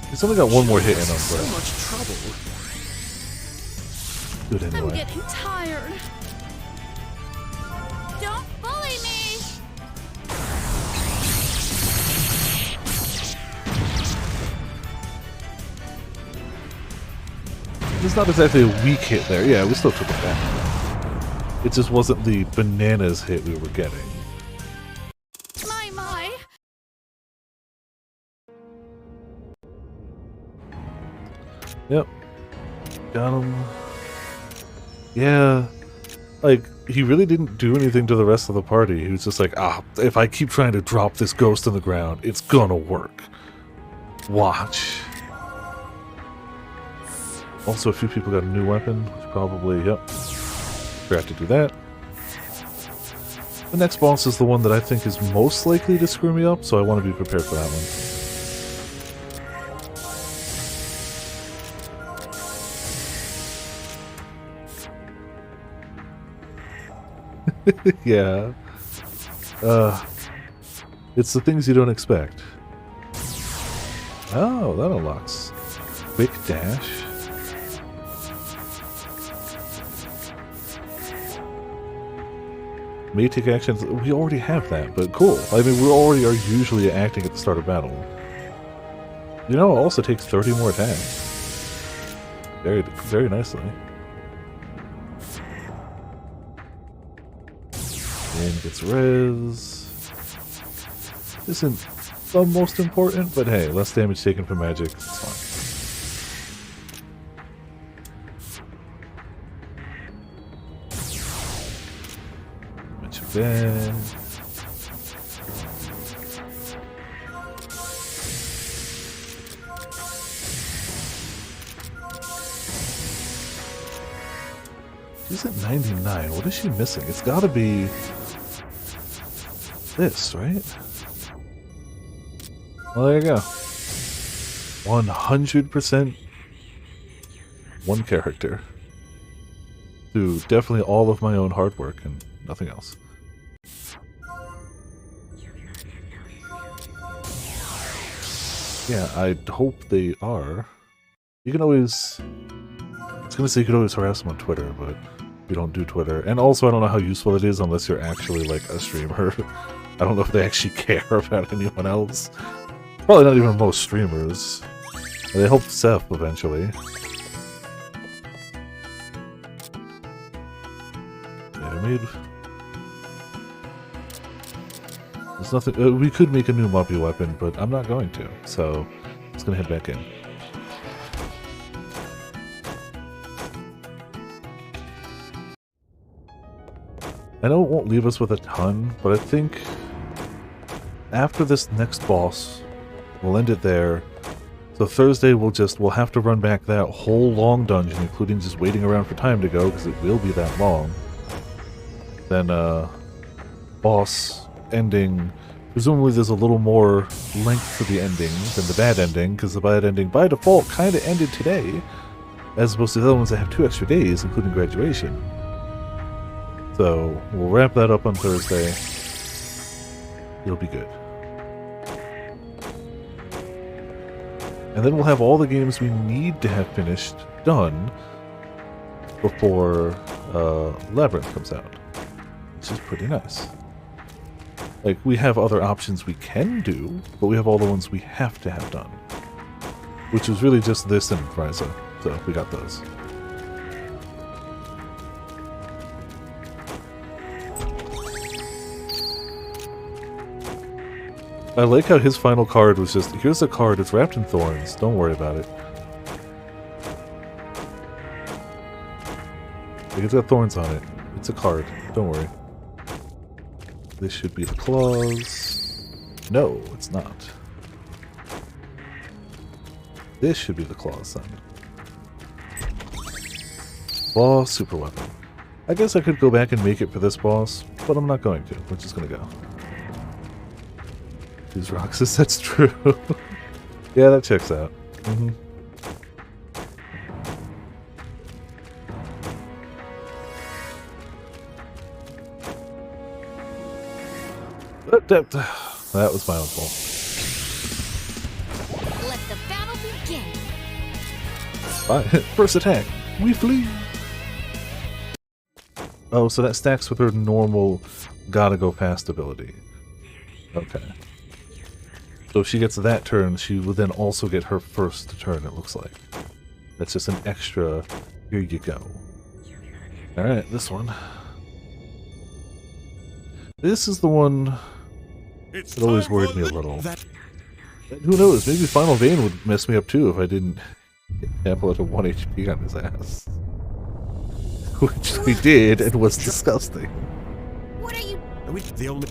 He's only got one more hit in him, So but much trouble. do it I'm anyway. getting tired. Don't bully me! It's not exactly a weak hit there. Yeah, we still took it back. It just wasn't the bananas hit we were getting. My. Yep. Got him. Yeah. Like, he really didn't do anything to the rest of the party. He was just like, if I keep trying to drop this ghost on the ground, it's gonna work. Watch. Also, a few people got a new weapon, which probably, yep. Forgot to do that. The next boss is the one that I think is most likely to screw me up, so I want to be prepared for that one. Yeah. It's the things you don't expect. Oh, that unlocks. Quick dash. May take actions. We already have that, but cool. I mean, we already are usually acting at the start of battle. You know, it also takes 30 more attacks. Very, very nicely. And gets res. Isn't the most important, but hey, less damage taken from magic. It's fine. Then she's at 99. What is she missing? It's gotta be this, right? Well, there you go. 100% one character. Through definitely all of my own hard work and nothing else. Yeah, I hope they are. You can always... I was gonna say you could always harass them on Twitter, but we don't do Twitter. And also, I don't know how useful it is unless you're actually, like, a streamer. I don't know if they actually care about anyone else. Probably not even most streamers. They help Seth eventually. Yeah, I made... There's nothing. We could make a new Muppy weapon, but I'm not going to. So, I'm just gonna head back in. I know it won't leave us with a ton, but I think after this next boss, we'll end it there. So Thursday we'll have to run back that whole long dungeon, including just waiting around for time to go, because it will be that long. Then boss ending. Presumably there's a little more length to the ending than the bad ending, because the bad ending by default kind of ended today, as opposed to the other ones that have 2 extra days, including graduation. So we'll wrap that up on Thursday. It'll be good. And then we'll have all the games we need to have finished done before Labyrinth comes out, which is pretty nice. Like, we have other options we can do, but we have all the ones we have to have done. Which is really just this and Ryza, so we got those. I like how his final card was just, here's a card, it's wrapped in thorns, don't worry about it. Like, it's got thorns on it. It's a card, don't worry. This should be the claws. No, it's not. This should be the claws then. Claw super weapon. I guess I could go back and make it for this boss, but I'm not going to. We're just gonna go. Use Roxas, that's true. Yeah, that checks out. That was my own fault. Let the battle begin. First attack, we flee. Oh, so that stacks with her normal gotta go fast ability. Okay. So if she gets that turn, she will then also get her first turn, it looks like. That's just an extra, here you go. Alright, this one. This is the one that always worried me a little. Who knows, maybe Final Vein would mess me up too if I didn't ample it to 1 HP on his ass. Which we did, and was disgusting. What are you? The only...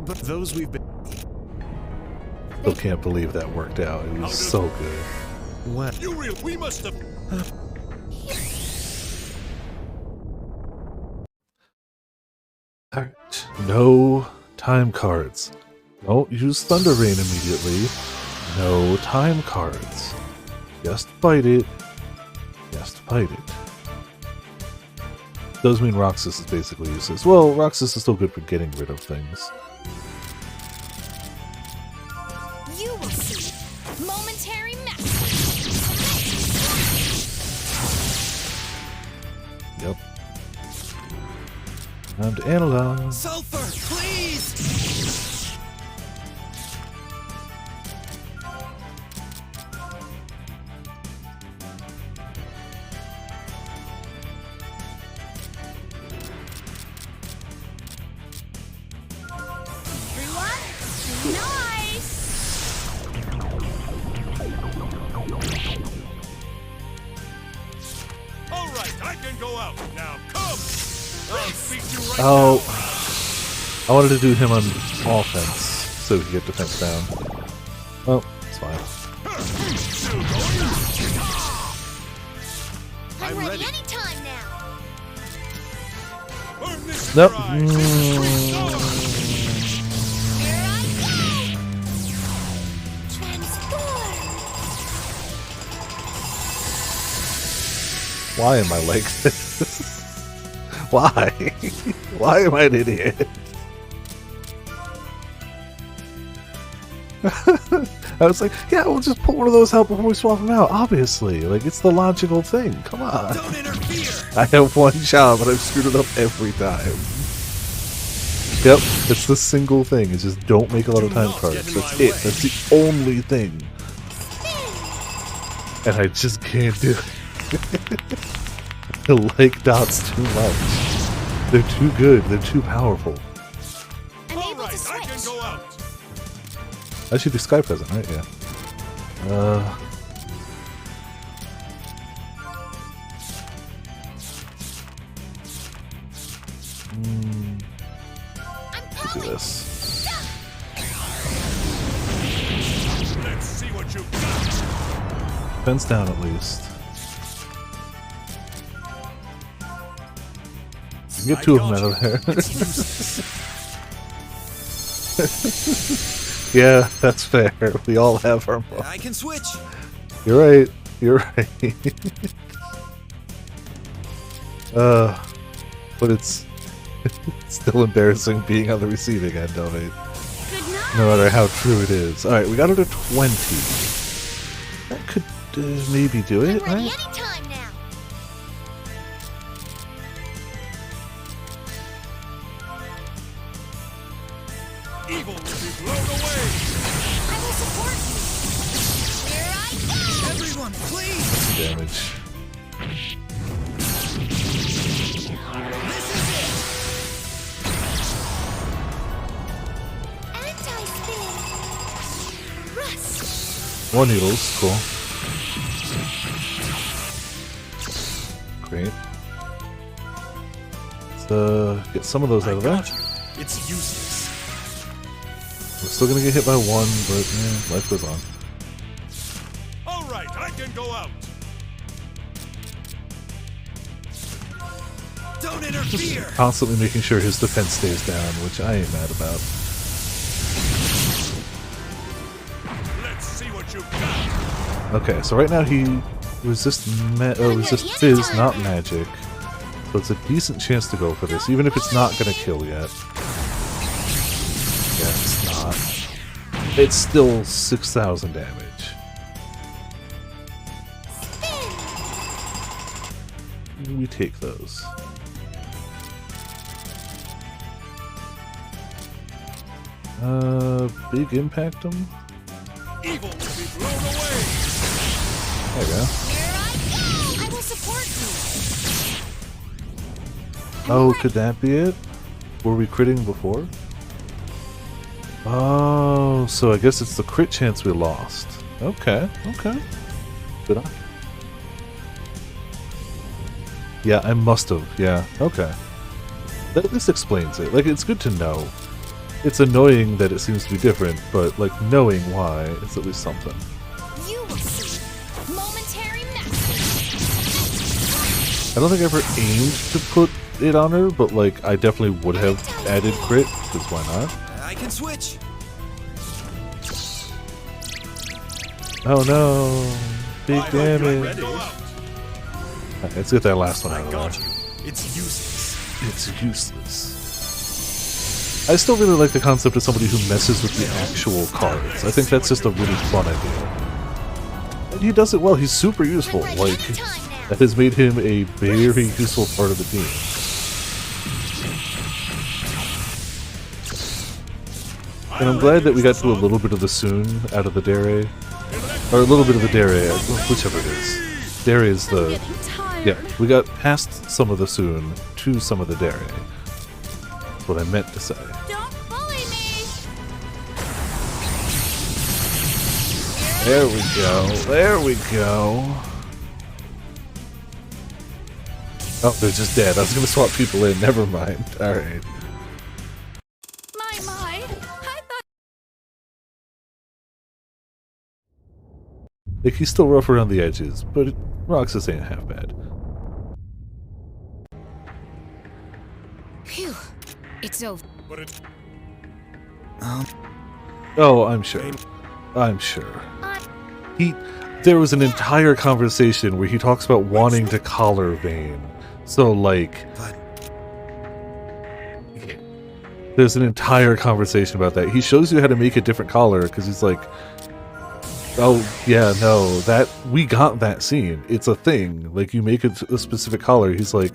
But those we've been... Still can't believe that worked out. It was so good. What? We must have. Alright. No time cards. Don't use Thunder Rain immediately. No time cards. Just fight it. Just fight it. Does mean Roxas is basically useless. Well, Roxas is still good for getting rid of things. You will see. Momentary mess. Yep. Time to analyze. Sulfur, please! Everyone, nice. All right, I can go out now. Come! I'll speak to you right Oh. I wanted to do him on offense, so he could get defense down. Well, it's fine. I'm ready anytime now. now. Burn this Nope. dry. Here I go. Transform. Why am I like this? Why? Why am I an idiot? I was like, yeah, we'll just pull one of those out before we swap them out. Obviously. Like, it's the logical thing. Come on. Don't interfere. I have one job, but I've screwed it up every time. Yep, it's the single thing. It's just don't make a lot of time cards. That's it. That's the only thing. And I just can't do it. I like dots too much. They're too good. They're too powerful. I'm All able to right, I can switch. go out. That should be Sky Present, right? Yeah. Let's do this. Let's see what you've got. Fence down at least. You can get two of them out of there. Yeah, that's fair. We all have our moments. I can switch. You're right. You're right. But it's still embarrassing being on the receiving end of it. No matter how true it is. Alright, we got it to 20. That could maybe do it, I'm ready right? anytime now. Evil will be blown away. I will support you. Here I go. Everyone, please. Damage. This is it. Anti-spin. Rust. More needles, cool. Great. Let's get some of those out of there. It's useless. We're still gonna get hit by one, but life goes on. All right, I can go out. Don't interfere. Constantly making sure his defense stays down, which I ain't mad about. Let's see what you've got. Okay, so right now he resists fizz, not magic. So it's a decent chance to go for this, even if it's not gonna kill yet. Yeah, it's not. It's still 6,000 damage. We take those. Big impact him. Evil will be blown away. There we go. Here I go. I will support you. Oh, could that be it? Were we critting before? Oh, so I guess it's the crit chance we lost. Okay, okay. Did I? Yeah, I must have. Yeah, okay. That at least explains it. Like, it's good to know. It's annoying that it seems to be different, but, like, knowing why is at least something. You will see. Momentary mastery. I don't think I ever aimed to put it on her, but, like, I definitely would have added crit, because why not? I can switch. Oh no! Big I hope you're damage! ready. Go out. Alright, let's get that last one out I of got there. you. It's useless. It's useless. I still really like the concept of somebody who messes with the actual cards. I think that's just a really fun idea. And he does it well. He's super useful. I'm ready Like, anytime now. that has made him a very useful part of the team. And I'm glad that we got to a little bit of the Soon out of the Dere. Or a little bit of the Dere, whichever it is. Dere is the... Getting tired. Yeah, we got past some of the Soon to some of the Dere. That's what I meant to say. Don't bully me. There we go. There we go. Oh, they're just dead. I was gonna swap people in. Never mind. Alright. My, I thought Like, he's still rough around the edges, but Roxas ain't half bad. Phew. It's over. But it, Oh, I'm sure. I'm sure. There was an entire conversation where he talks about wanting to collar Vayne. So, like, But there's an entire conversation about that. He shows you how to make a different collar because he's like, oh, yeah, no, that, we got that scene. It's a thing. Like, you make a specific collar. He's like,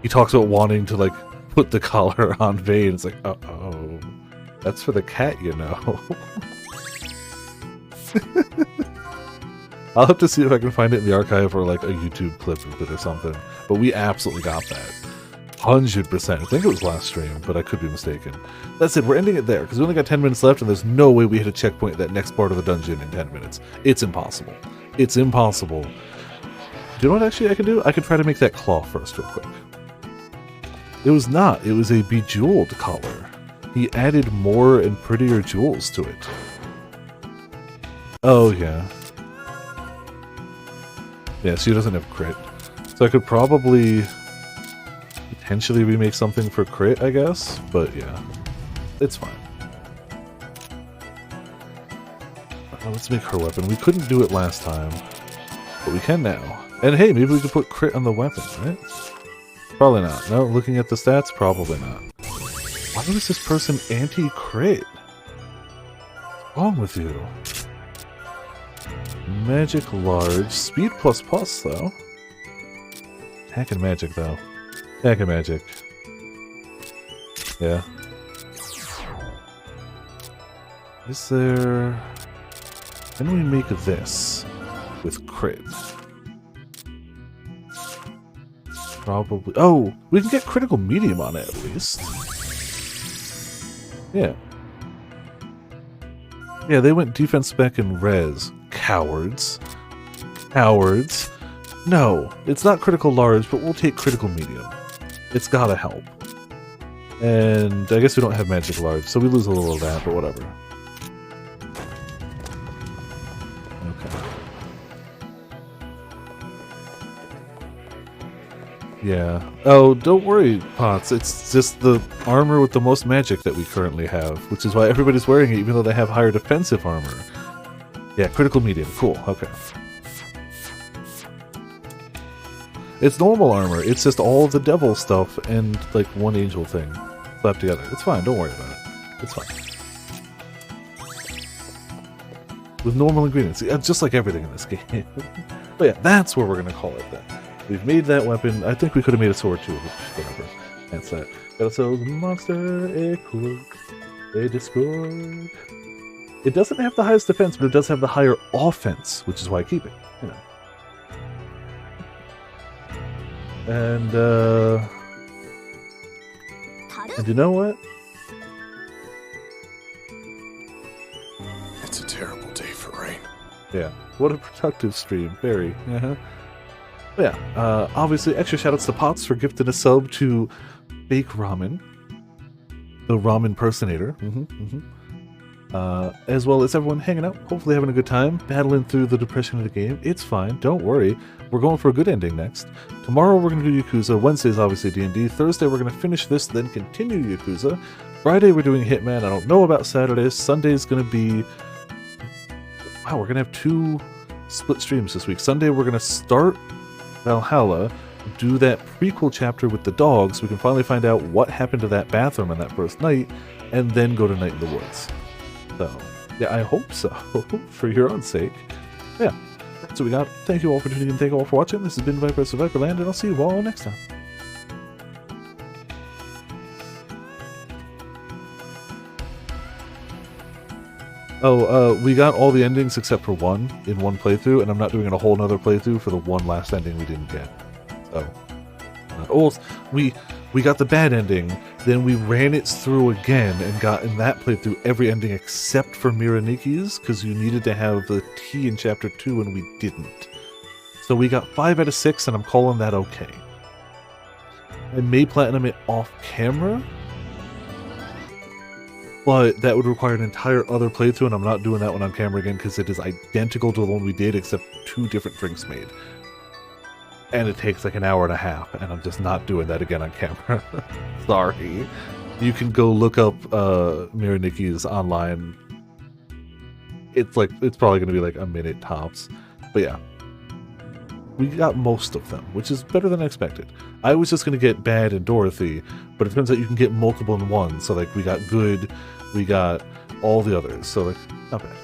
he talks about wanting to, like, put the collar on Vayne. It's like, uh-oh, that's for the cat, you know. I'll have to see if I can find it in the archive or like a YouTube clip of it or something. But we absolutely got that. 100%. I think it was last stream, but I could be mistaken. That's it. We're ending it there because we only got 10 minutes left and there's no way we hit a checkpoint at that next part of the dungeon in 10 minutes. It's impossible. It's impossible. Do you know what actually I can do? I could try to make that claw first real quick. It was not. It was a bejeweled collar. He added more and prettier jewels to it. Oh, yeah. Yeah, she doesn't have crit. So I could probably potentially remake something for crit, I guess. But yeah, it's fine. Let's make her weapon. We couldn't do it last time, but we can now. And hey, maybe we could put crit on the weapon, right? Probably not. No, looking at the stats, probably not. Why was this person anti-crit? What's wrong with you? Magic large. Speed plus plus, though. Hack and magic, though. Hack and magic. Yeah. Is there... Can we make this with crit? Probably. Oh, we can get critical medium on it at least. Yeah. Yeah, they went defense spec and res. Cowards. Cowards. No, it's not critical large, but we'll take critical medium. It's gotta help. And I guess we don't have magic large, so we lose a little of that, but whatever. Yeah. Oh, don't worry, Potts. It's just the armor with the most magic that we currently have, which is why everybody's wearing it, even though they have higher defensive armor. Yeah, critical medium. Cool. Okay. It's normal armor. It's just all the devil stuff and, like, one angel thing slapped together. It's fine. Don't worry about it. It's fine. With normal ingredients. Just like everything in this game. But yeah, that's what we're going to call it then. We've made that weapon. I think we could have made a sword too, but whatever. That's that. Got ourselves a monster, a cook, a discord. It doesn't have the highest defense, but it does have the higher offense, which is why I keep it. You know. And you know what? It's a terrible day for rain. Yeah. What a productive stream. Very. Uh-huh. But yeah, obviously, extra shoutouts to Potts for gifting a sub to Fake Ramen, the ramen impersonator, as well as everyone hanging out, hopefully having a good time, battling through the depression of the game. It's fine, don't worry. We're going for a good ending next. Tomorrow we're going to do Yakuza. Wednesday's obviously D&D. Thursday we're going to finish this, then continue Yakuza. Friday we're doing Hitman. I don't know about Saturdays. Sunday's going to be... Wow, we're going to have 2 split streams this week. Sunday we're going to start Valhalla, do that prequel chapter with the dogs. We can finally find out what happened to that bathroom on that first night, and then go to Night in the Woods. So, yeah, I hope so, for your own sake. Yeah, that's what we got. Thank you all for tuning in. Thank you all for watching. This has been Viper of Viperland, and I'll see you all next time. Oh, we got all the endings except for one in one playthrough, and I'm not doing a whole nother playthrough for the one last ending we didn't get. So, we got the bad ending, then we ran it through again and got in that playthrough every ending except for Miraniki's, because you needed to have the T in Chapter 2 and we didn't. So we got 5 out of 6, and I'm calling that okay. I may platinum it off camera, but that would require an entire other playthrough, and I'm not doing that one on camera again because it is identical to the one we did, except 2 different drinks made. And it takes like an hour and a half, and I'm just not doing that again on camera. Sorry. You can go look up Miraniki's online. It's probably going to be like a minute tops. But yeah. We got most of them, which is better than I expected. I was just going to get Bad and Dorothy, but it turns out you can get multiple in one. So, like, we got Good, we got all the others. So, like, not bad.